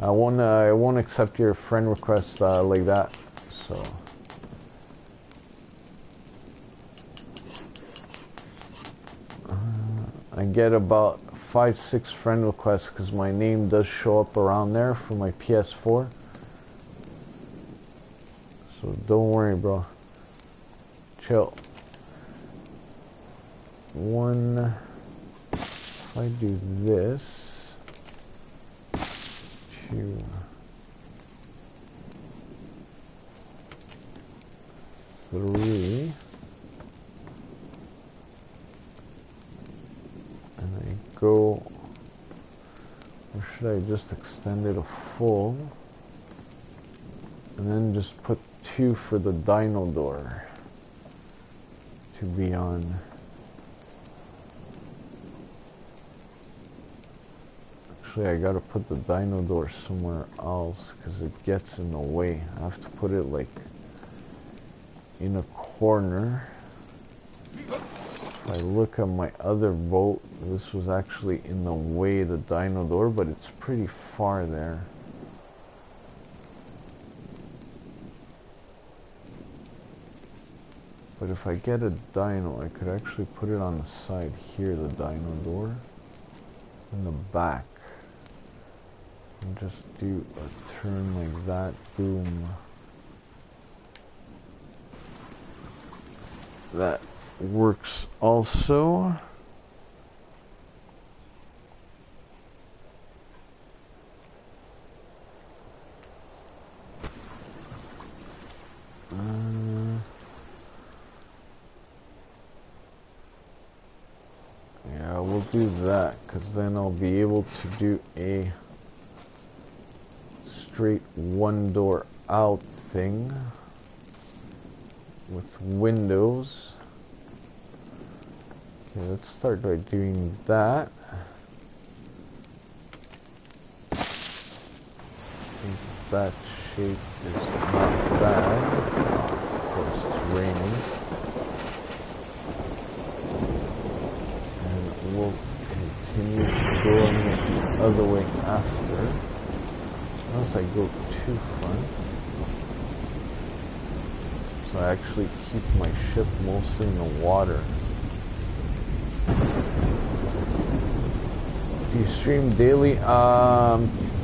I won't accept your friend request like that. So. I get about 5-6 friend requests because my name does show up around there for my PS4. So don't worry, bro. Chill. 1. If I do this. 2. 3. And I go, or should I just extend it a full? And then just put 2 for the dino door to be on. Actually, I gotta put the dino door somewhere else because it gets in the way. I have to put it like in a corner. If I look at my other boat, this was actually in the way of the dino door, but it's pretty far there. But if I get a dino, I could actually put it on the side here, the dino door, in the back. And just do a turn like that, boom. That works also. Yeah, we'll do that because then I'll be able to do a straight 1 door out thing with windows. Okay, let's start by doing that. I think that shape is not bad. Of course, it's raining. And we'll continue going it the other way after. Unless I go too front. So I actually keep my ship mostly in the water. Do you stream daily?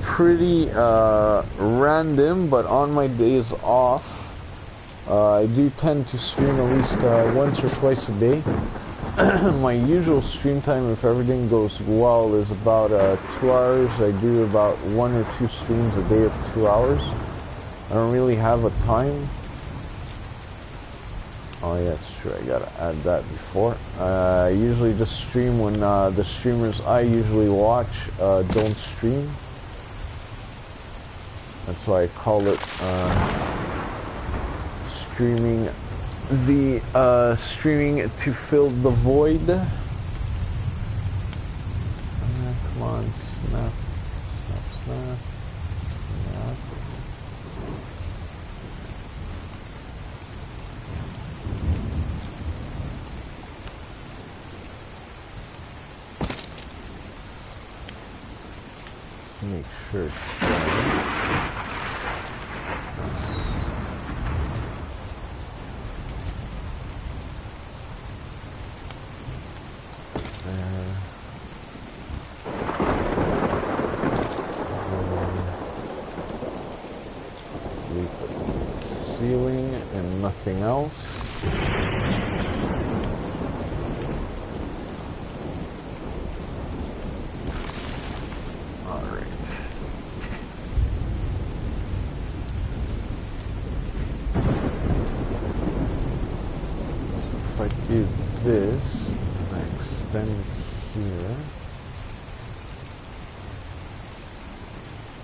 Pretty random, but on my days off, I do tend to stream at least once or twice a day. My usual stream time, if everything goes well, is about 2 hours. I do about 1 or 2 streams a day of 2 hours. I don't really have a time. Oh yeah, it's true. I gotta add that before. I usually just stream when the streamers I usually watch don't stream. That's why I call it streaming. Streaming to fill the void. Come on, snap, snap, snap, snap. Make sure it's done. There. Ceiling and nothing else. Do this, and I extend here.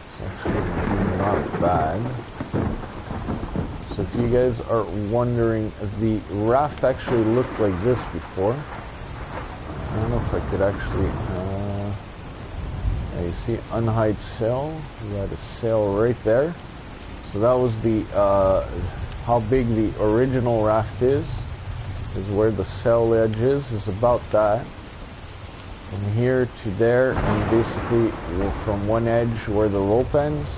It's actually not bad. So if you guys are wondering, the raft actually looked like this before. I don't know if I could actually, yeah, you see unhide sail, we had a sail right there. So that was the, how big the original raft is where the sail edge is about that. From here to there, and basically from one edge where the rope ends.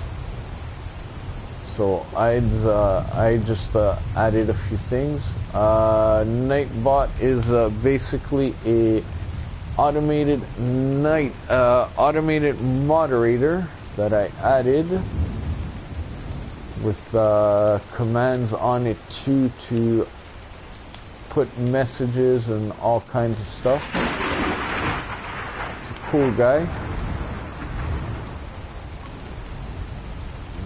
So I just added a few things. Nightbot is basically a automated automated moderator that I added with commands on it too to put messages and all kinds of stuff. He's a cool guy.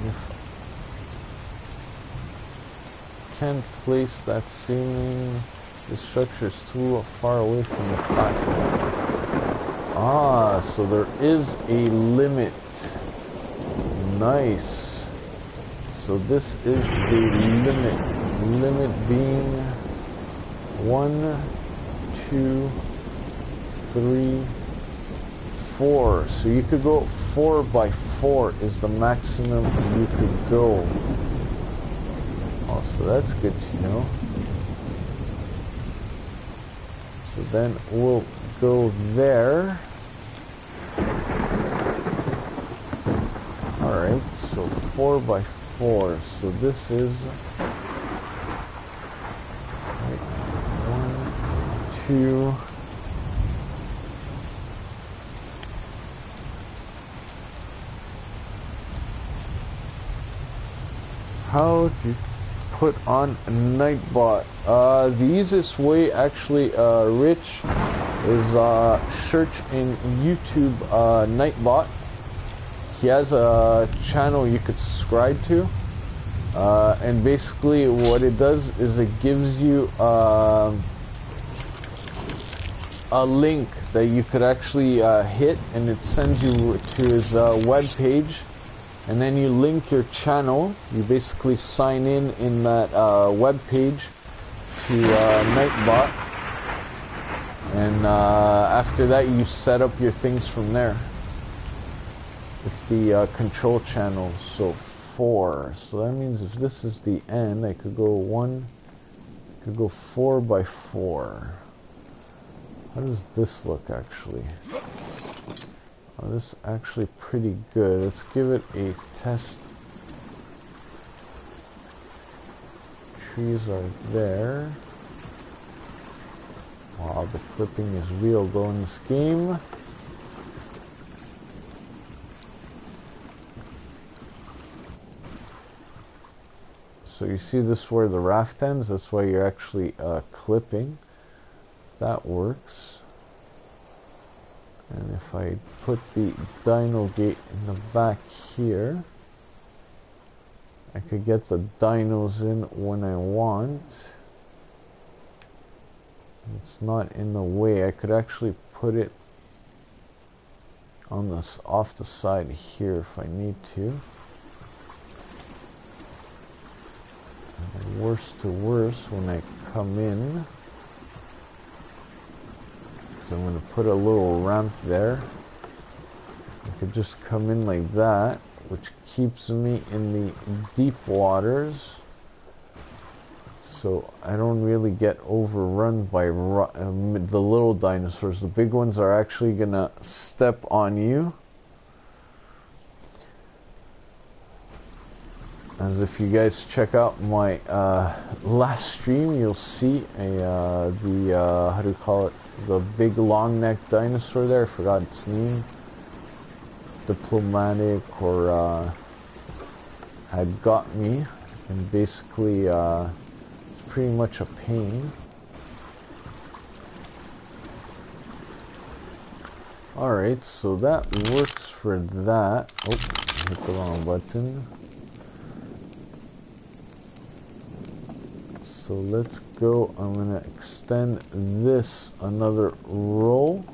If I can't place that ceiling, the structure is too far away from the platform. Ah, so there is a limit. Nice. So this is the limit. Limit being 1, 2, 3, 4. So you could go 4 by 4 is the maximum you could go. Oh, so that's good to know. So then we'll go there. Alright, so 4 by 4. So this is 2. How do you put on a Nightbot? The easiest way, actually, Rich, is search in YouTube Nightbot. He has a channel you could subscribe to, and basically what it does is it gives you a link that you could actually hit, and it sends you to his web page, and then you link your channel. You basically sign in that web page to Nightbot, and after that you set up your things from there. It's the control channel. So 4, so that means if this is the end, I could go 4 by 4. How does this look actually? Oh, this is actually pretty good. Let's give it a test. Trees are there. Wow, the clipping is real though in this game. So you see this where the raft ends? That's why you're actually clipping. That works. And if I put the dino gate in the back here, I could get the dinos in when I want. It's not in the way. I could actually put it on this off the side here if I need to. And worst to worst, when I come in, so I'm going to put a little ramp there. I could just come in like that, which keeps me in the deep waters, so I don't really get overrun by the little dinosaurs. The big ones are actually gonna step on you. As if you guys check out my last stream, you'll see how do you call it? The big long neck dinosaur there. I forgot its name. Diplomatic or had got me, and basically it's pretty much a pain. Alright, so that works for that. Oh, hit the wrong button. So let's go. I'm gonna extend this another row,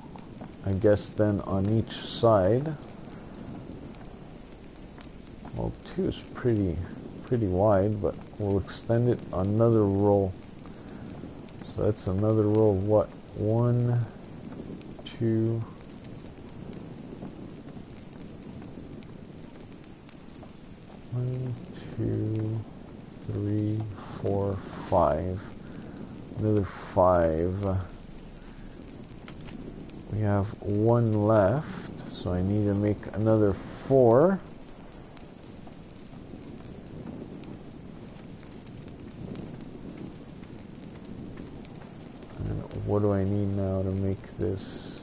I guess, then on each side. Well, 2 is pretty wide, but we'll extend it another row. So that's another row of what? 1, 2, 1, 2, 3, 4, 5. Another 5. We have 1 left, so I need to make another 4. What do I need now to make this?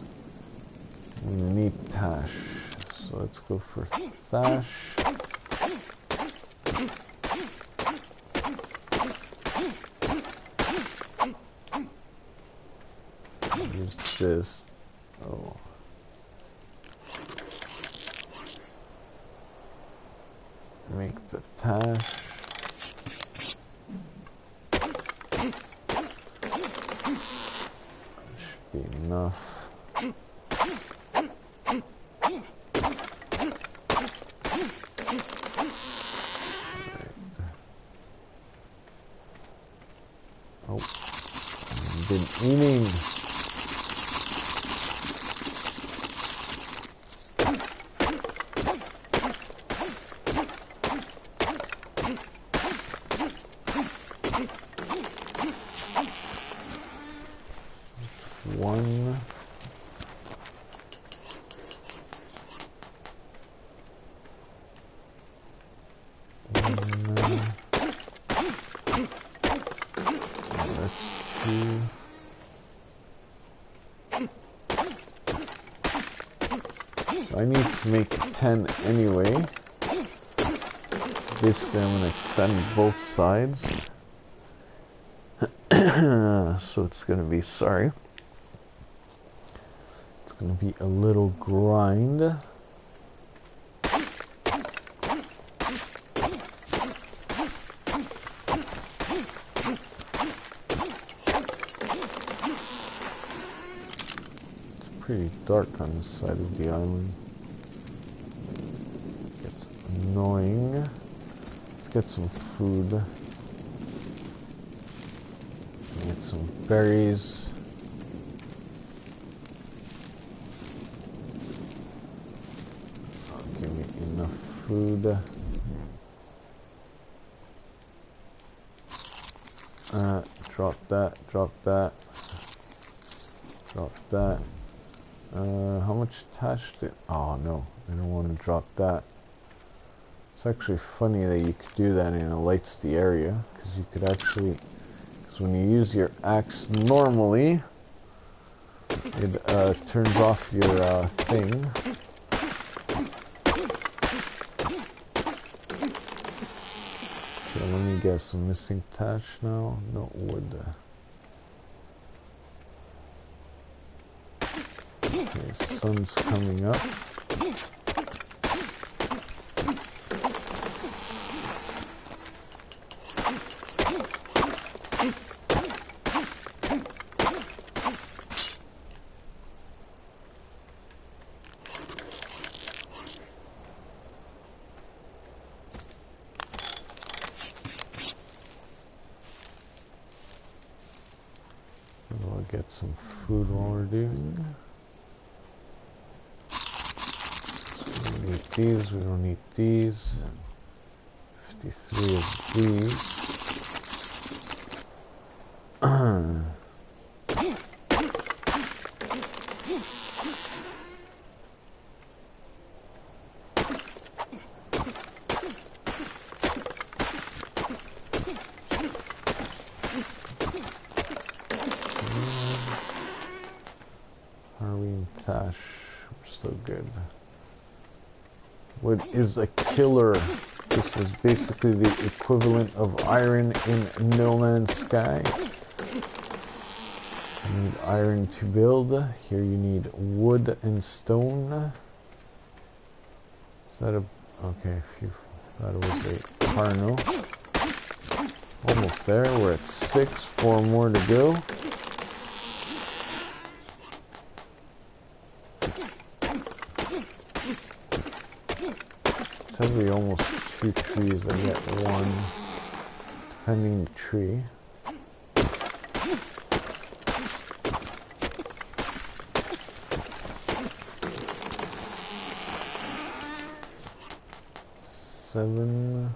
I'm gonna need Tash. So let's go for Thatch. Use this. Oh. Make the Tash. Enough. Oh, I've been eating. One. That's 2. So I need to make 10 anyway. Basically, I'm going to extend both sides. So it's going to be, sorry. It's going to be a little grind. It's pretty dark on this side of the island. It's annoying. Let's get some food. Get some berries. Give me enough food. Drop that, drop that, drop that. How much Tash did? Oh no, I don't want to drop that. It's actually funny that you could do that and it lights the area, because you could actually, because when you use your axe normally, it turns off your thing. Okay, let me guess, I'm missing Tash now. No wood. Okay, sun's coming up. get some food while we're doing. So we need these, we don't need these. 53 of these. Thatch, we're still good. Wood is a killer. This is basically the equivalent of iron in No Man's Sky. You need iron to build. Here you need wood and stone. Is that a... okay, phew. Thought it was a Carno. Almost there. We're at 6. 4 more to go. It's every almost 2 trees. I get 1, depending the tree. Seven.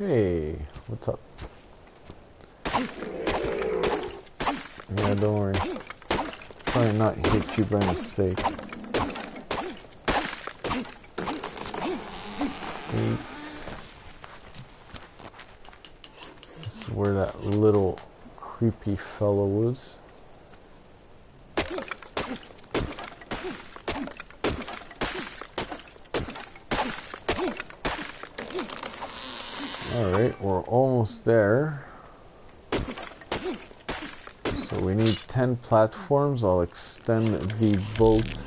Hey, what's up? Yeah, don't worry. Try and not hit you by mistake. 8. This is where that little creepy fellow was. Alright, we're almost there. So we need 10 platforms. I'll extend the boat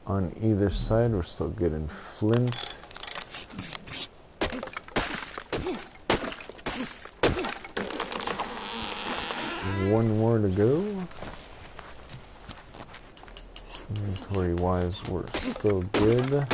on either side. We're still getting flint. One more to go. Inventory wise, we're still good.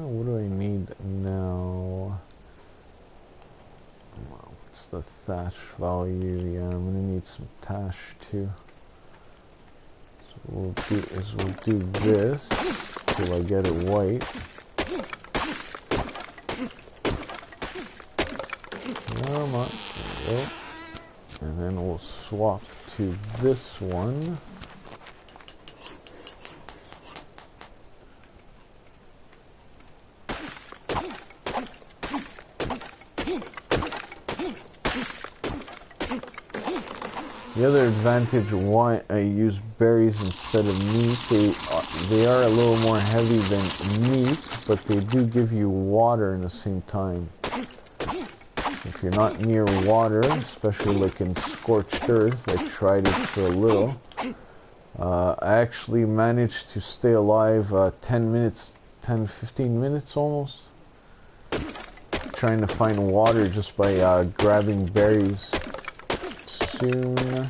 What do I need now? What's the thatch value? Yeah, I'm gonna need some thatch too. What we'll do is we'll do this till I get it white. Come on, there we go. And then we'll swap to this one. The other advantage why I use berries instead of meat, they are a little more heavy than meat, but they do give you water in the same time. If you're not near water, especially like in scorched earth, I tried it for a little. I actually managed to stay alive 10 15 minutes almost. Trying to find water just by grabbing berries. Soon. Alright,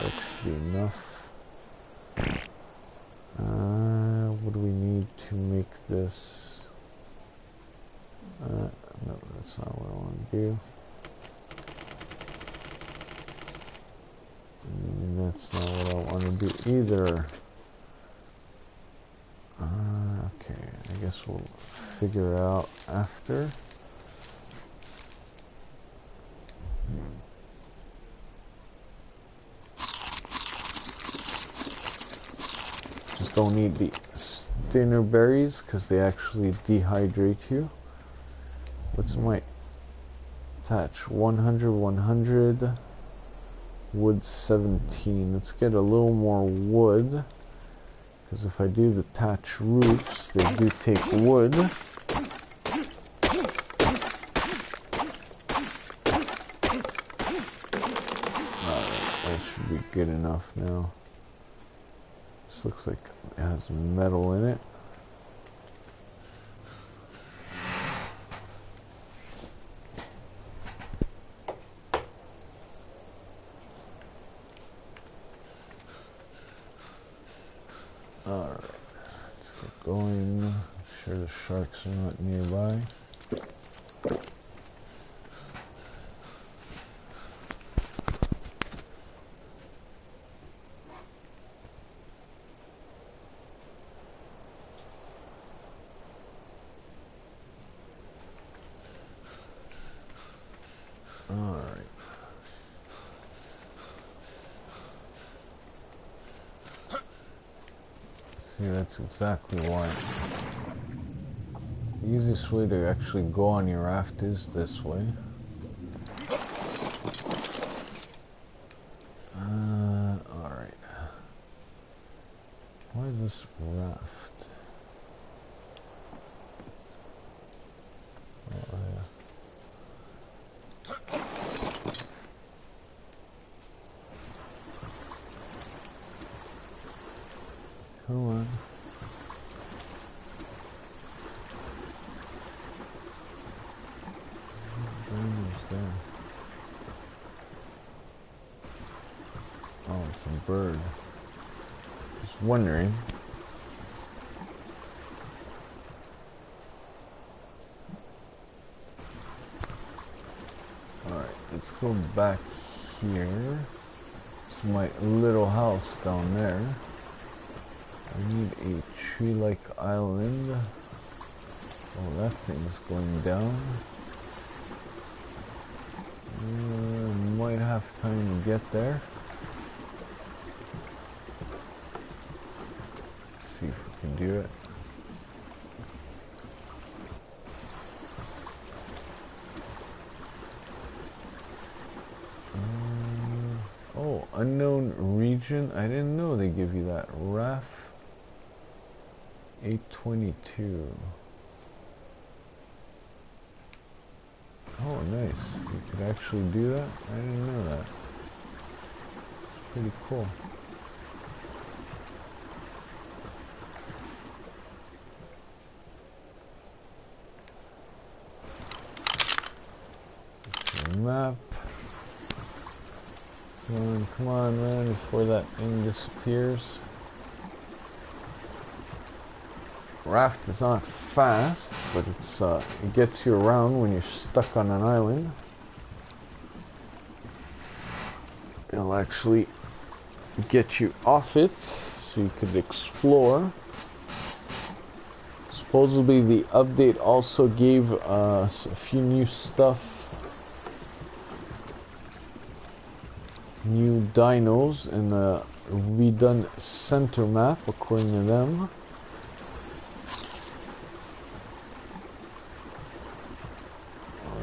that should be enough. What do we need to make this? No, that's not what I want to do. And that's not what I want to do either. Okay, I guess we'll figure it out after. Just don't need the thinner berries because they actually dehydrate you. What's my thatch? 100, 100. Wood 17. Let's get a little more wood because if I do the thatch roofs, they do take wood. That should be good enough now. This looks like it has metal in it. the sharks are not nearby. Alright. See, that's exactly why. The easiest way to actually go on your raft is this way. Alright. Why is this raft? Oh, yeah. Come on. Diamonds there. Oh, it's a bird. Just wondering. Alright, let's go back here. It's my little house down there. I need a tree-like island. Oh, that thing's going down. Might have time to get there. Let's see if we can do it. Oh, unknown region. I didn't know they give you that. RAF 822. Oh, nice. You could actually do that? I didn't know that. It's pretty cool. Okay, map. Come on, man, before that thing disappears. Raft is not fast, but it gets you around when you're stuck on an island. It'll actually get you off it so you could explore. Supposedly the update also gave us a few new stuff. New dinos and a redone center map according to them.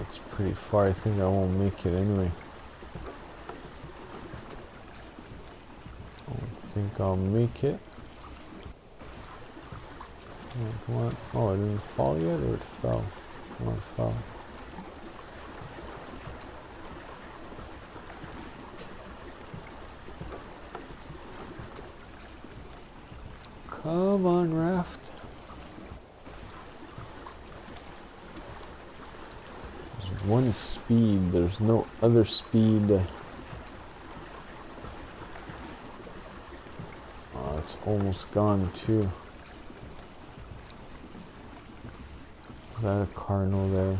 It's pretty far. I think I won't make it anyway. I don't think I'll make it. Come on. Oh, it didn't fall yet, or it fell? Oh, it fell. Come on, raft. There's one speed, there's no other speed. Oh, it's almost gone too. Is that a cardinal there?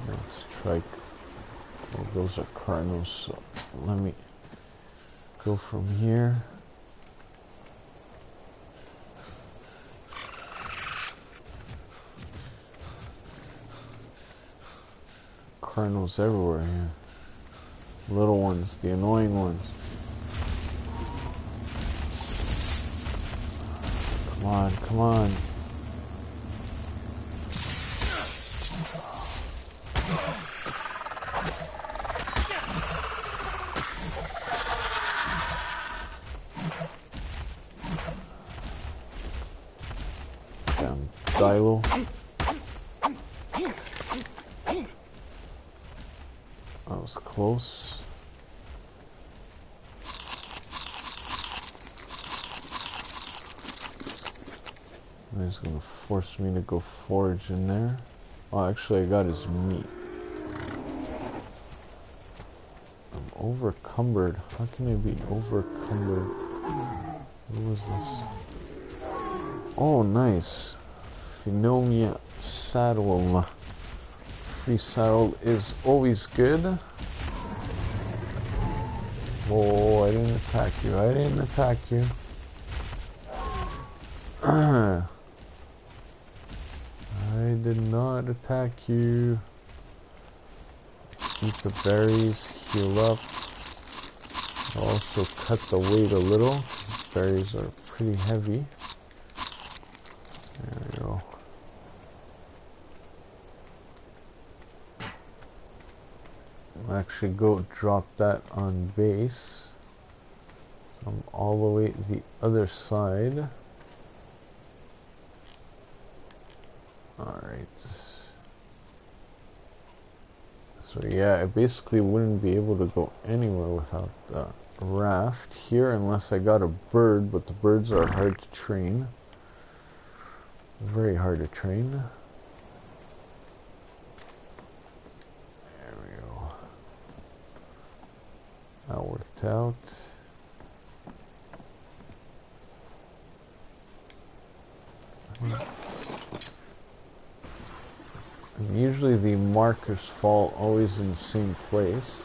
No, it's a trike. Oh, those are cardinals, so let me go from here. Cardinals everywhere here. Little ones, the annoying ones. Come on, come on. Damn Dilo. That was close. He's gonna force me to go forage in there. Oh, actually I got his meat. I'm overcumbered. How can I be overcumbered? What was this? Oh, nice. Phenomia saddle. Free saddle is always good. Oh, I didn't attack you. I didn't attack you. I did not attack you. Eat the berries, heal up. I'll also cut the weight a little. These berries are pretty heavy. There we go. I'll actually go drop that on base. I'm all the way the other side. Alright. So yeah, I basically wouldn't be able to go anywhere without the raft here unless I got a bird, but the birds are hard to train. Very hard to train. There we go. That worked out. And usually the markers fall always in the same place.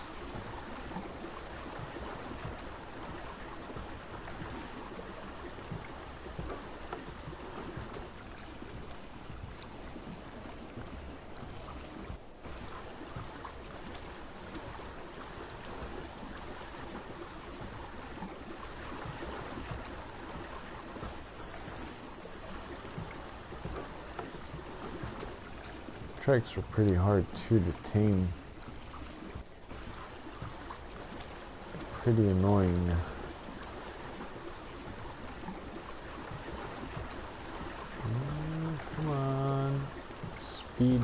Trikes are pretty hard too to tame. Pretty annoying. Come on. Speed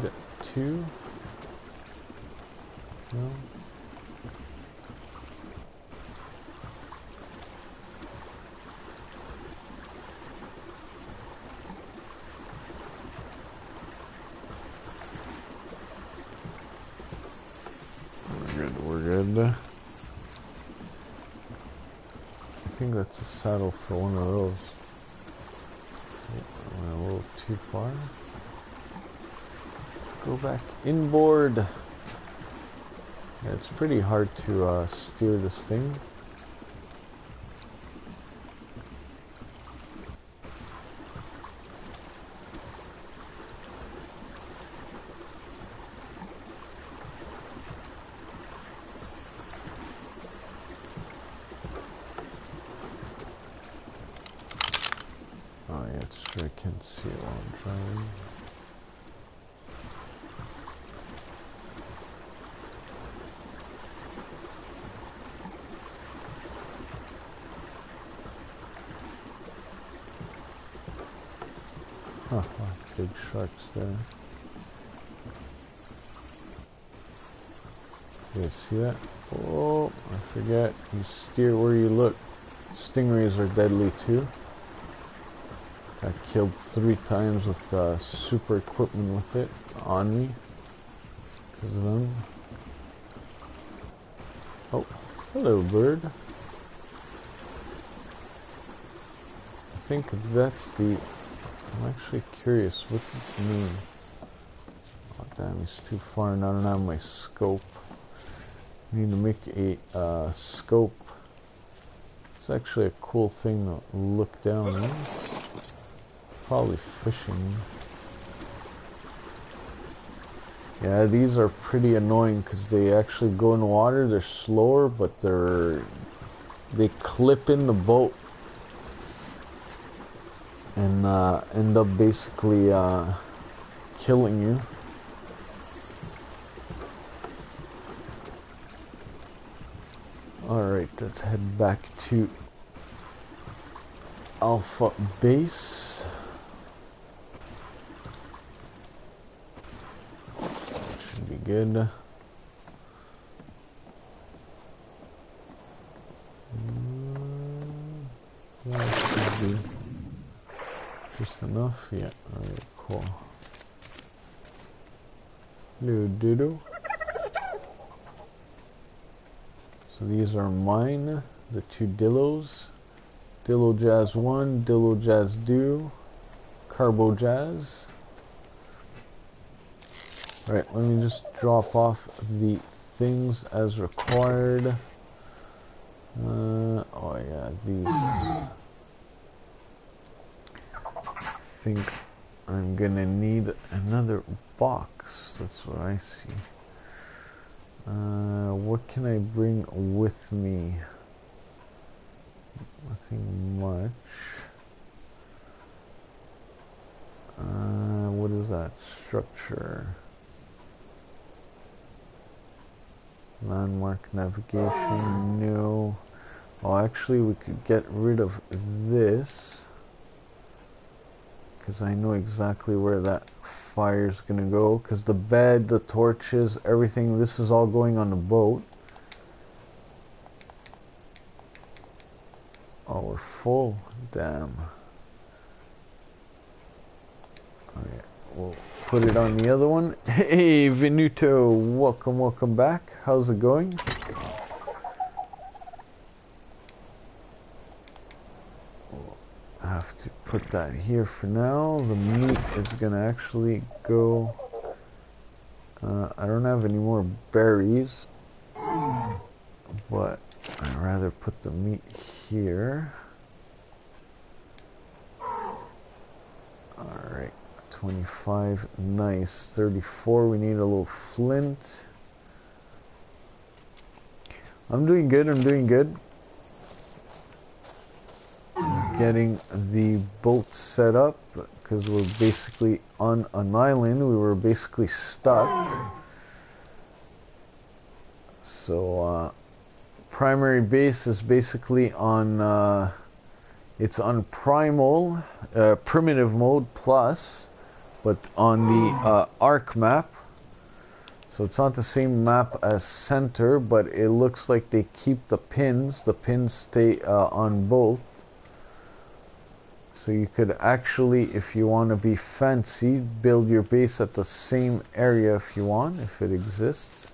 2. No. We're good. I think that's a saddle for one of those. I went a little too far. Go back inboard. Yeah, it's pretty hard to steer this thing. Oh yeah, it's true, I can't see it while I'm driving. Big sharks there. You guys see that? Oh, I forget. You steer where you look. Stingrays are deadly too. Got killed 3 times with super equipment with it on me because of them. Oh, hello bird. I think that's the... I'm actually curious, what's its name? Oh damn, he's too far and I don't have my scope. I need to make a scope. It's actually a cool thing to look down in. Probably fishing. Yeah, these are pretty annoying because they actually go in the water. They're slower, but they clip in the boat and end up basically killing you. Alright, let's head back to Alpha Base. Should be good. That should be just enough. Yeah, alright, cool. Hello, doodle. So these are mine, the 2 Dillos. Dillo Jazz 1, Dillo Jazz 2. carbo jazz. Alright, let me just drop off the things as required. Oh yeah, these. I think I'm gonna need another box. That's what I see. What can I bring with me? Nothing much. What is that? Structure. Landmark navigation, no. Oh, actually we could get rid of this, because I know exactly where that fire's gonna go, because the bed, the torches, everything, this is all going on the boat. Oh, we're full. Damn. Okay, we'll put it on the other one. Hey, Venuto, welcome back. How's it going? We'll have to put that here for now. The meat is gonna actually go. I don't have any more berries, but I'd rather put the meat here. Alright, 25, nice. 34, we need a little flint. I'm doing good, Getting the boat set up, because we're basically on an island. We were basically stuck. So, primary base is basically on, it's on primal, primitive mode plus, but on the arc map. So it's not the same map as center, but it looks like they keep the pins. The pins stay on both. So you could actually, if you want to be fancy, build your base at the same area if you want, if it exists.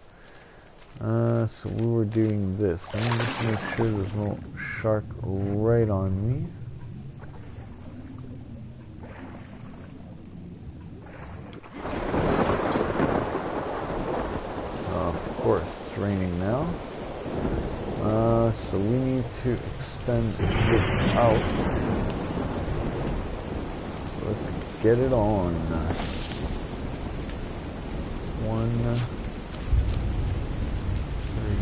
So we were doing this. Let me just make sure there's no shark right on me. Of course, it's raining now. So we need to extend this out. So let's get it on. 1, 3,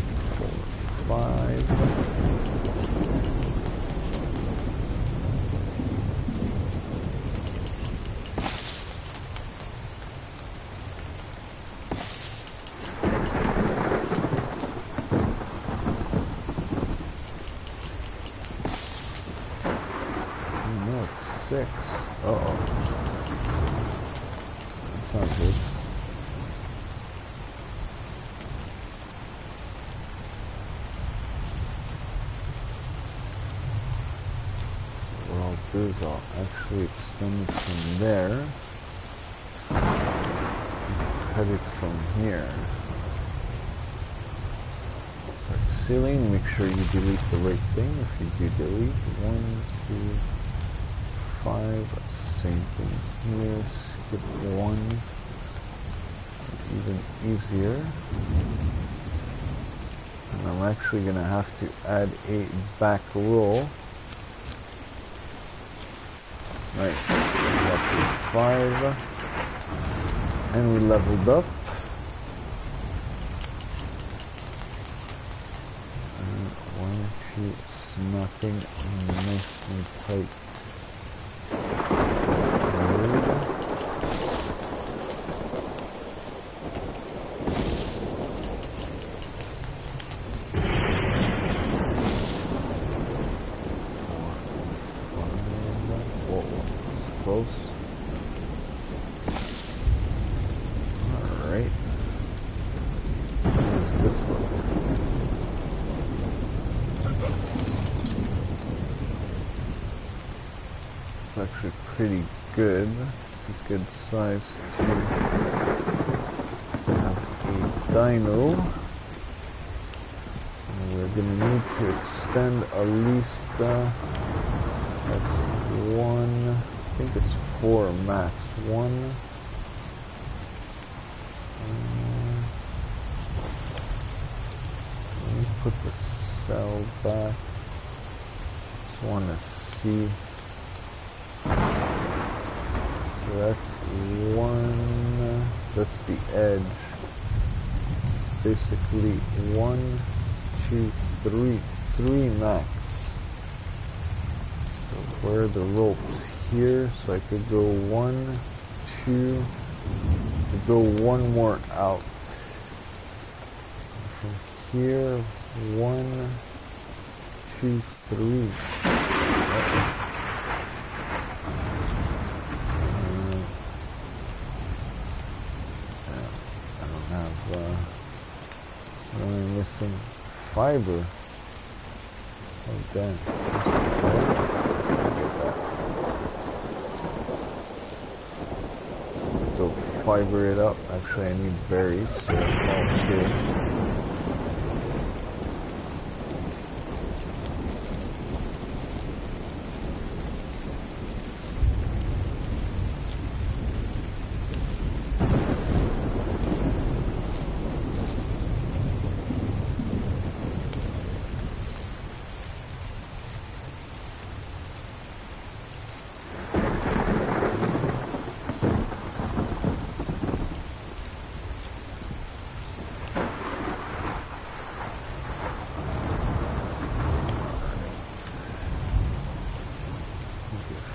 4, 5. No, it's 6. Uh-oh. That's not good. What I'll do is I'll actually extend it from there, and cut it from here. Start sealing, make sure you delete the right thing. If you do delete, 1, 2, 5, same thing here, skip 1, even easier. And I'm actually going to have to add a back roll. Nice, we got 5, and we leveled up. And why don't you snapping nice and tight. Close. Alright. How does this look? It's actually pretty good. It's a good size to have a dino. And we're gonna need to extend at least that's 1, think it's 4 max. 1. Let me put the cell back. Just want to see. So that's 1. That's the edge. It's basically 1, 2, 3. 3 max. So where are the ropes? Here, so I could go 1, 2, could go 1 more out. From here, 1, 2, 3. I don't have, I'm only missing fiber. Oh damn. Fiber it up. Actually, I need berries, so that's all good.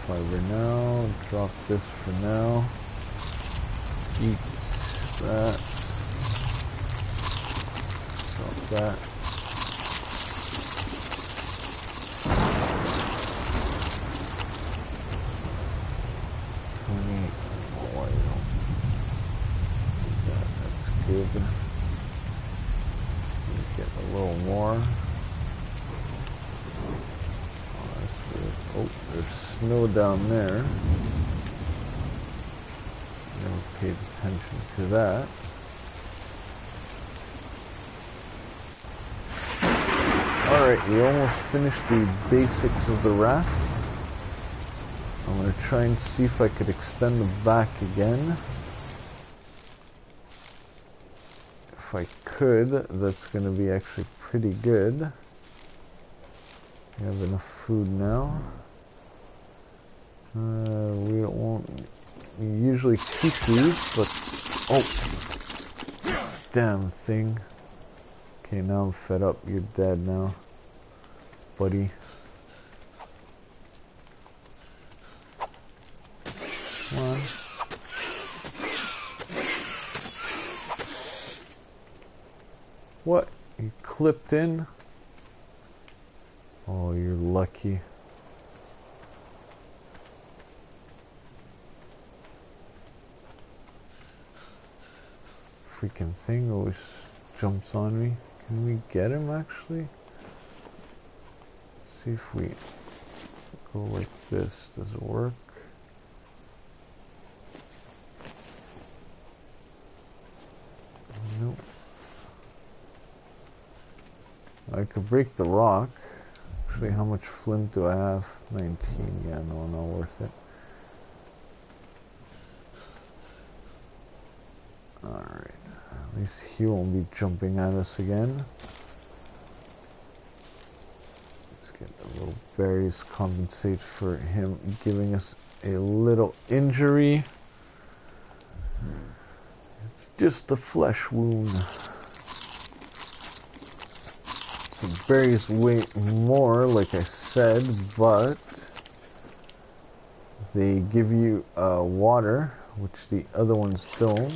Fiber now, drop this for now, eat that, drop that, that's good, get a little more. Oh, there's snow down there. Never paid attention to that. Alright, we almost finished the basics of the raft. I'm going to try and see if I could extend the back again. If I could, that's going to be actually pretty good. We have enough food now. We won't usually keep these, but oh, damn thing. Okay, now I'm fed up. You're dead now, buddy. Come on. What? You clipped in? Oh, you're lucky. Freaking thing always jumps on me. Can we get him actually? Let's see if we go like this. Does it work? Nope. I could break the rock. Actually, how much flint do I have? 19. Yeah, no, not worth it. Alright. At least he won't be jumping at us again. Let's get a little berries, compensate for him giving us a little injury. It's just a flesh wound. So berries weigh more, like I said, but they give you water, which the other ones don't.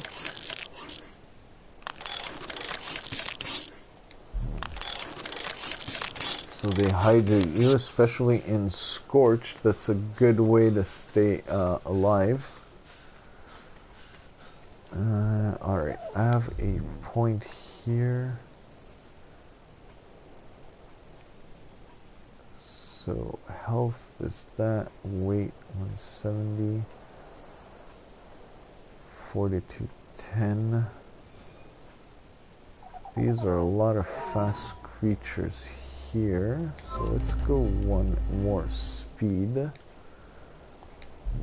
So they hydrate you, especially in scorched. That's a good way to stay alive. Alright, I have a point here. So health is that, weight 170, 4210. These are a lot of fast creatures here, so let's go one more speed.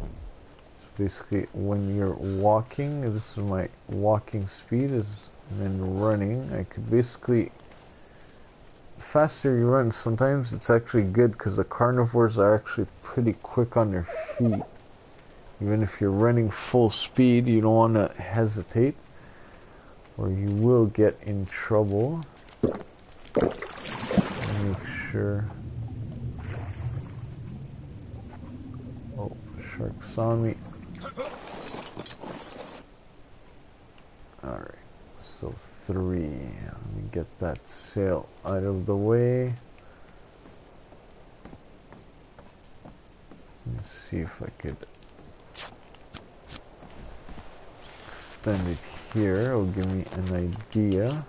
So basically, when you're walking, this is my walking speed, and then running, I could basically, the faster you run, sometimes it's actually good because the carnivores are actually pretty quick on their feet. Even if you're running full speed, you don't want to hesitate, or you will get in trouble. Make sure. Oh, shark saw me. Alright, so 3. Let me get that sail out of the way. Let's see if I could extend it here. It'll give me an idea.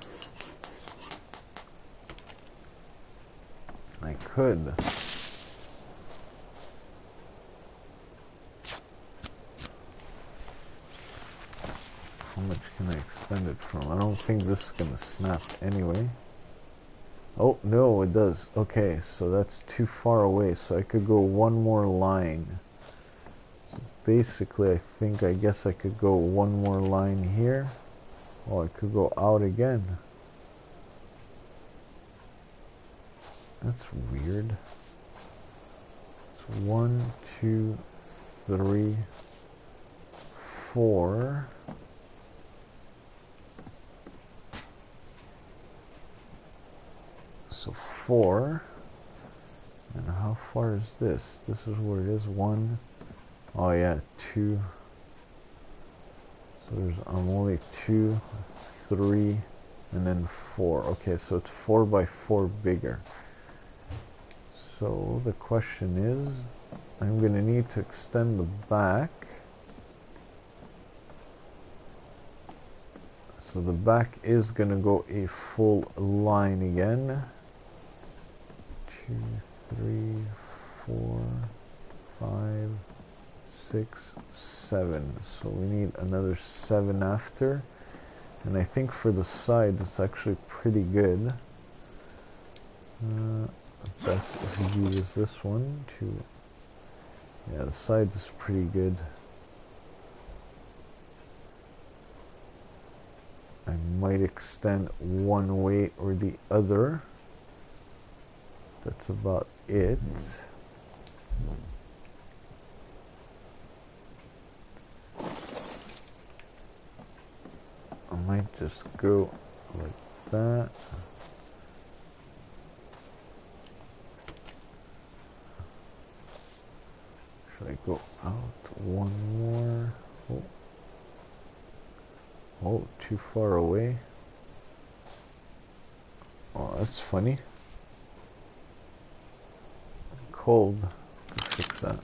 I could. How much can I extend it from? I don't think this is gonna snap anyway. Oh, no, it does. Okay, so that's too far away, so I could go one more line. So basically, I guess I could go one more line here. Oh, I could go out again. That's weird. It's 1, 2, 3, 4. So 4. And how far is this? This is where it is. 1. Oh yeah, 2. So I'm only 2, 3, and then 4. Okay, so it's 4 by 4 bigger. So the question is, I'm going to need to extend the back. So the back is going to go a full line again. 2, 3, 4, 5, 6, 7. So we need another 7 after. And I think for the sides it's actually pretty good. Best if you use this one to... Yeah, the sides is pretty good. I might extend one way or the other. That's about it. I might just go like that. Should I go out one more? Oh, too far away. Oh, that's funny. Cold. Let's fix that.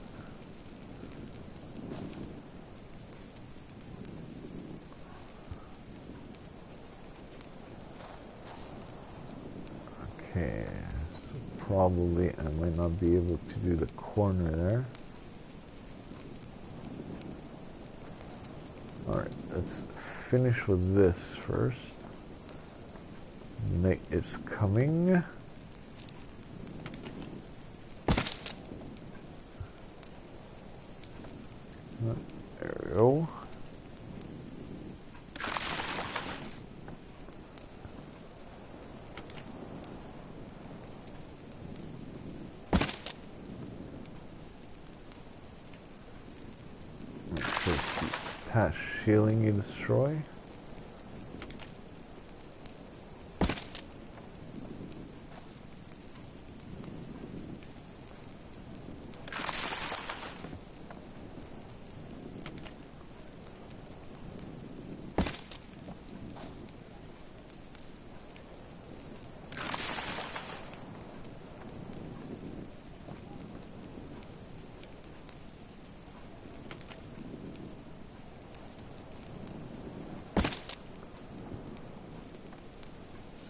Okay, so probably I might not be able to do the corner there. Alright, let's finish with this first. Night is coming. There we go. Make sure to attach shielding you destroy.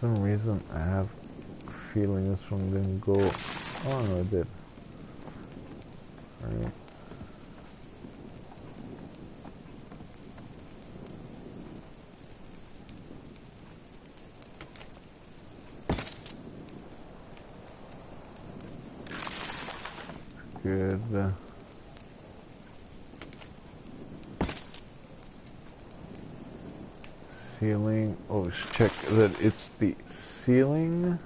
For some reason I have a feeling this one didn't go. Oh no, it did. Alright. It's good. Ceiling. Oh, check that it's the ceiling.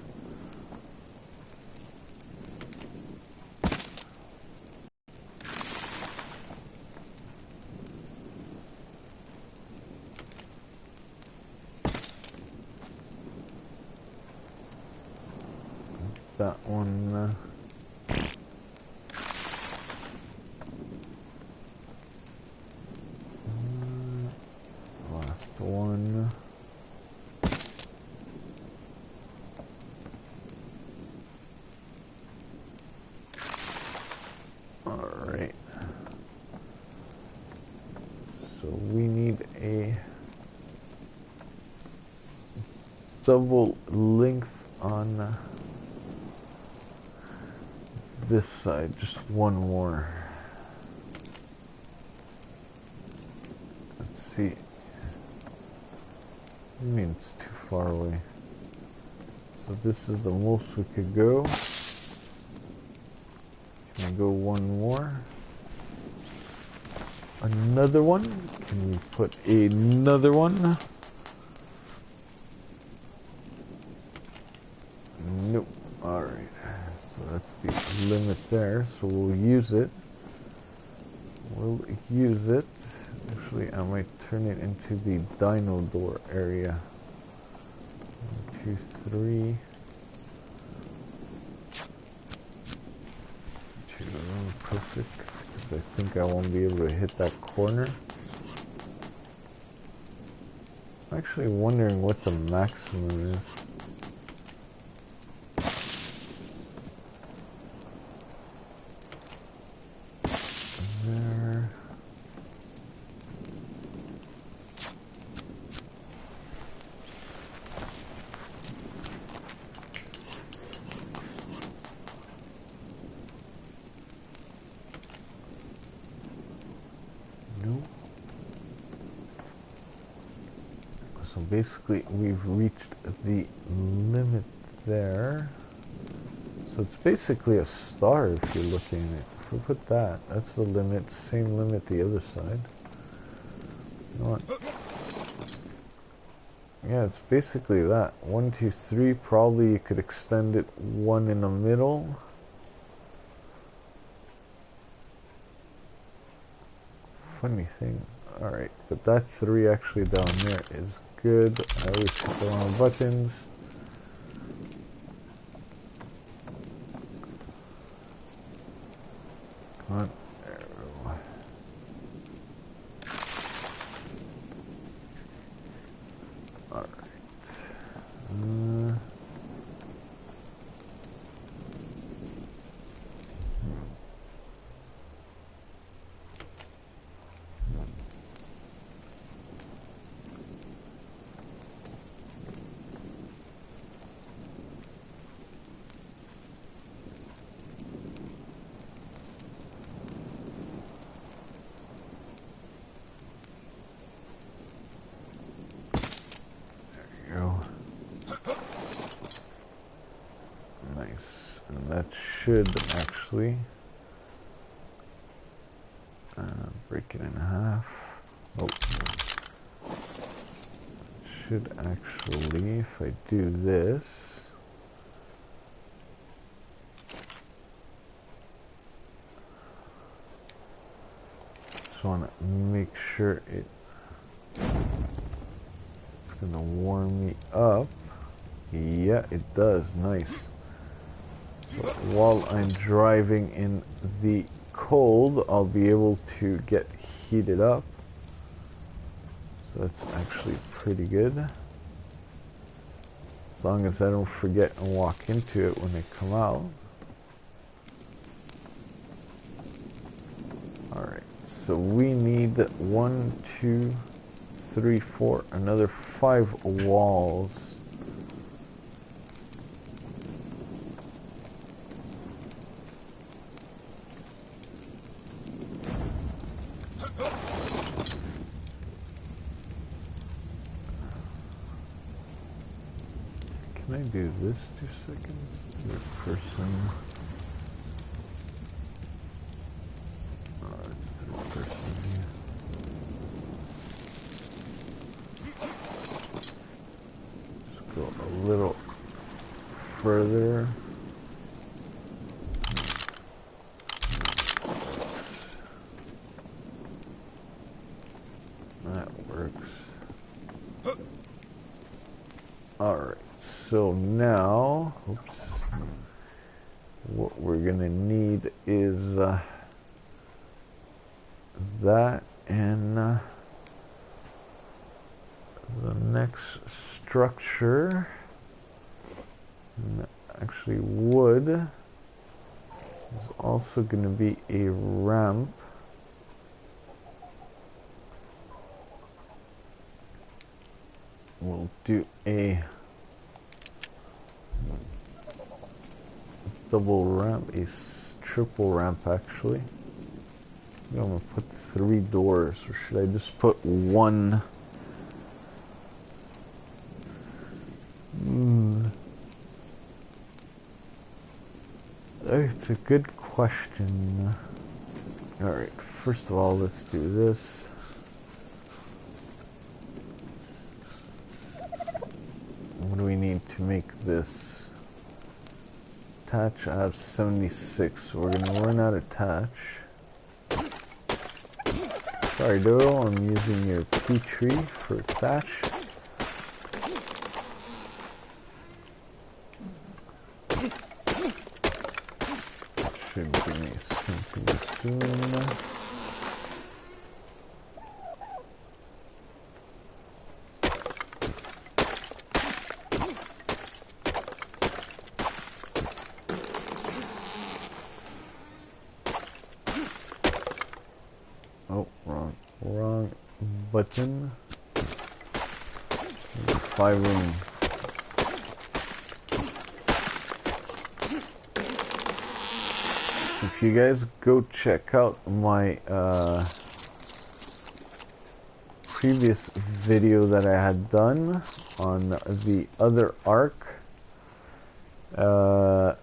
That one. Last one. Alright. So we need a double length on this side, just one more. Let's see. I mean, it's too far away. So this is the most we could go. Can we go one more? Another one? Can we put another one? Nope. Alright. So that's the limit there. So we'll use it. We'll use it. Actually, I might turn it into the dino door area. 1, 2, 3. 2, perfect. Because I think I won't be able to hit that corner. I'm actually wondering what the maximum is. There. No. So basically we've reached the limit there. So it's basically a star if you're looking at it. If we put that, that's the limit, same limit the other side. You know what? Yeah, it's basically that. 1, 2, 3, probably you could extend it one in the middle. Funny thing. Alright, but that 3 actually down there is good. I always hit the wrong buttons. Come on. There we go. Alright. Nice, and that should actually break it in half. Oh, should actually, if I do this, just want to make sure it's gonna warm me up. Yeah, it does. Nice. So while I'm driving in the cold, I'll be able to get heated up. So that's actually pretty good. As long as I don't forget and walk into it when I come out. Alright, so we need 1, 2, 3, 4, another 5 walls. Can I do this 2 seconds? Third person. Oh, it's third person here. little further. That works. Alright, so now, oops, what we're gonna need is that and the next structure, and actually wood is also going to be a ramp. We'll do a double ramp, a triple ramp actually. I'm going to put 3 doors, or should I just put 1? It's a good question. Alright, first of all, let's do this. What do we need to make this? Thatch, I have 76, so we're gonna run out of thatch. Sorry, Dodo, I'm using your pea tree for thatch. Should give me something soon. Oh, wrong button. 5 room. If you guys go check out my previous video that I had done on the other arc, the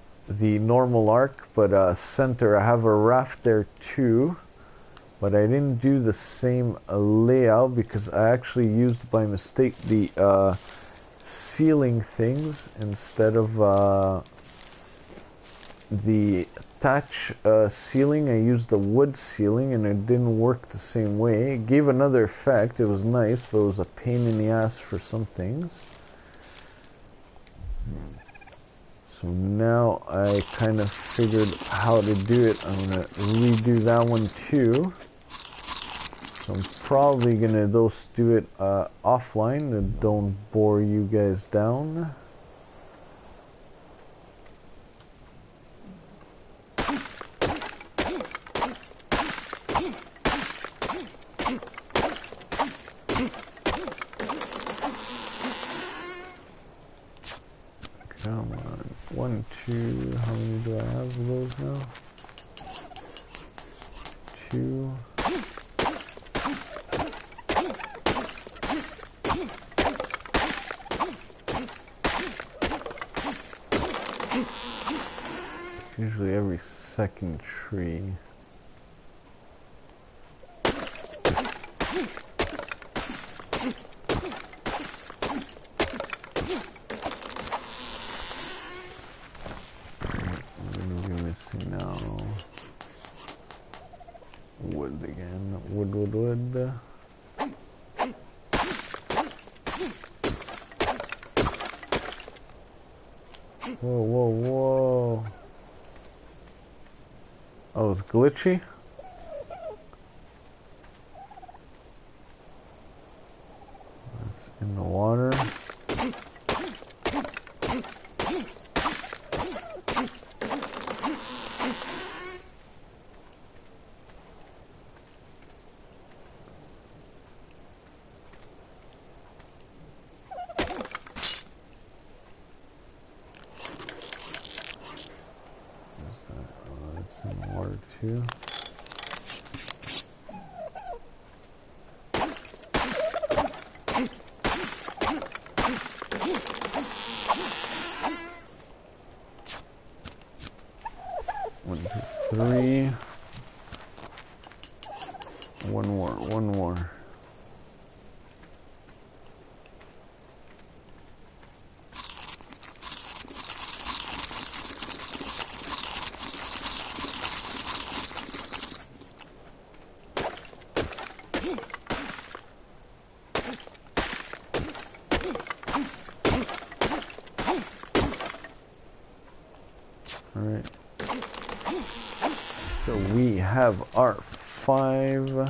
normal arc, but center, I have a raft there too, but I didn't do the same layout because I actually used by mistake the ceiling things instead of the thatch ceiling. I used the wood ceiling and it didn't work the same way. It gave another effect, it was nice, but it was a pain in the ass for some things. So now I kind of figured how to do it. I'm gonna redo that one too. So I'm probably gonna do it offline to don't bore you guys down. Come on, 1, 2, how many do I have of those now? 2. It's usually every second tree. Now wood again. Wood. Whoa. Oh, it's glitchy? It's in the water. It's in the water too. have our 5.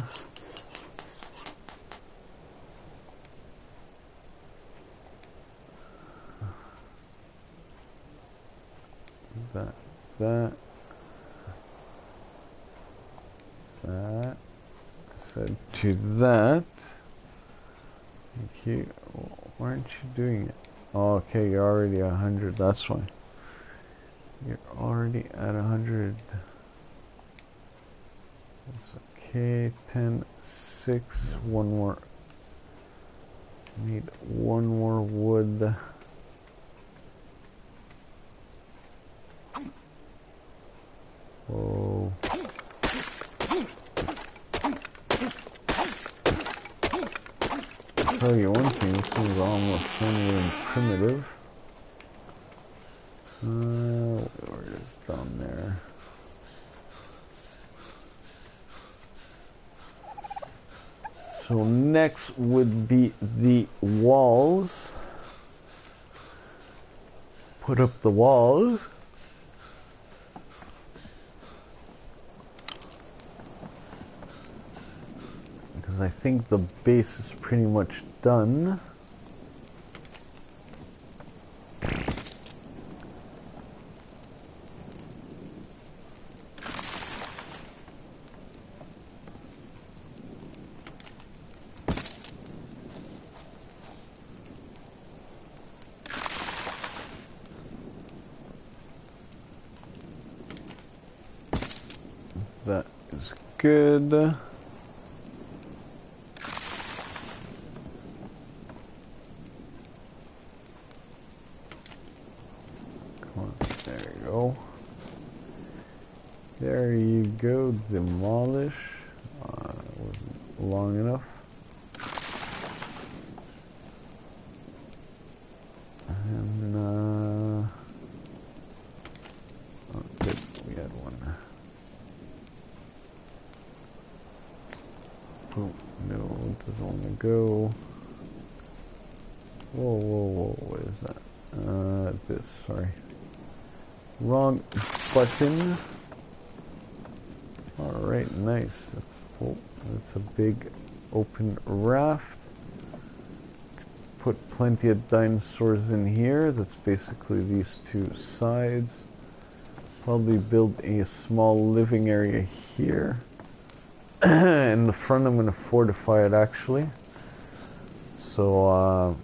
That. Said to that. Okay, why aren't you doing it? Oh, okay, you're already 100. That's why. You're already at 100. That's okay. 10, 6. One more. Need one more wood. Whoa. I'll tell you one thing, this is almost friendly and primitive. Where it is down there. So next would be the walls. Put up the walls. Because I think the base is pretty much done. That is good. There you go, demolish. Wasn't long enough. And, oh, good, we had one. Oh, no, it doesn't want to go. Whoa, whoa, whoa, what is that? This, sorry. Wrong button. Alright, nice. That's a big open raft. Put plenty of dinosaurs in here. That's basically these two sides. Probably build a small living area here. In the front I'm going to fortify it actually. So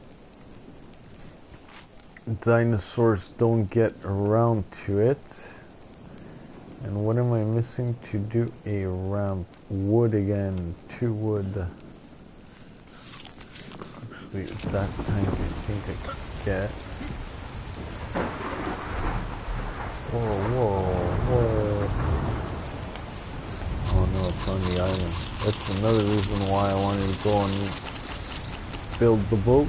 dinosaurs don't get around to it. And what am I missing to do a ramp? Wood again, 2 wood. Actually, at that time I think I could get. Whoa, whoa, whoa. Oh no, it's on the island. That's another reason why I wanted to go and build the boat.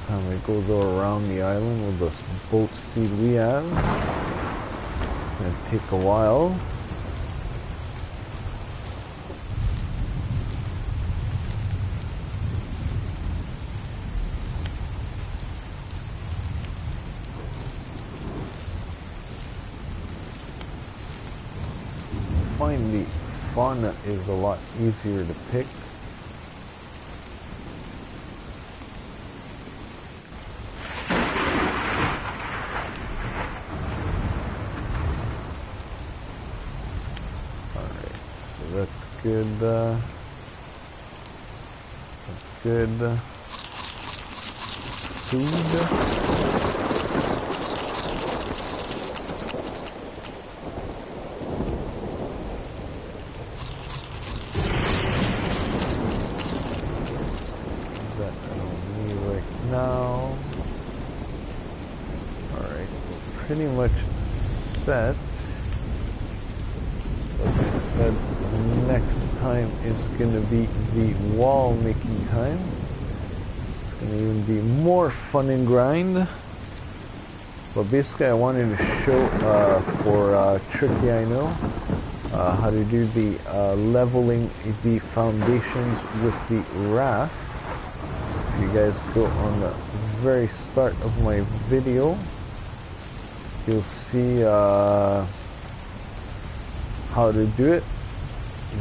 Time we go around the island with the boat speed we have. It's gonna take a while. I find the fauna is a lot easier to pick. That's good. That's good. Food. That I don't need right now. Alright, we're pretty much set. Like I said, next time is going to be the wall making time. It's going to even be more fun and grind. But basically I wanted to show for Tricky, I know, how to do the leveling the foundations with the raft. If you guys go on the very start of my video, you'll see how to do it.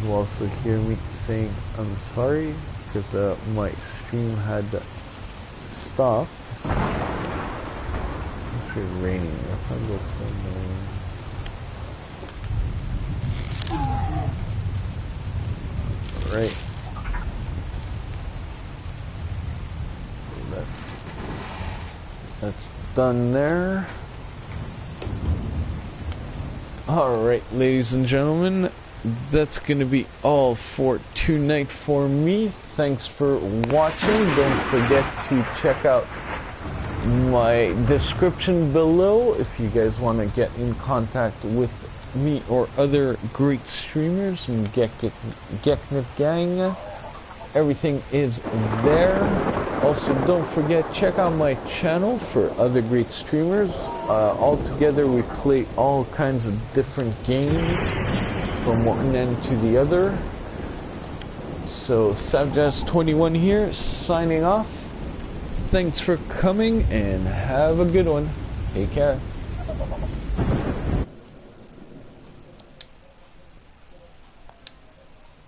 You'll also hear me saying I'm sorry because my stream had stopped. It's raining. That's not good for me. Right. So that's done there. Alright, ladies and gentlemen, that's gonna be all for tonight for me. Thanks for watching. Don't forget to check out my description below if you guys want to get in contact with me or other great streamers in Geknipgang. Everything is there. Also, don't forget, check out my channel for other great streamers. All together we play all kinds of different games from one end to the other. So Savjaz21 here, signing off. Thanks for coming and have a good one. Take care.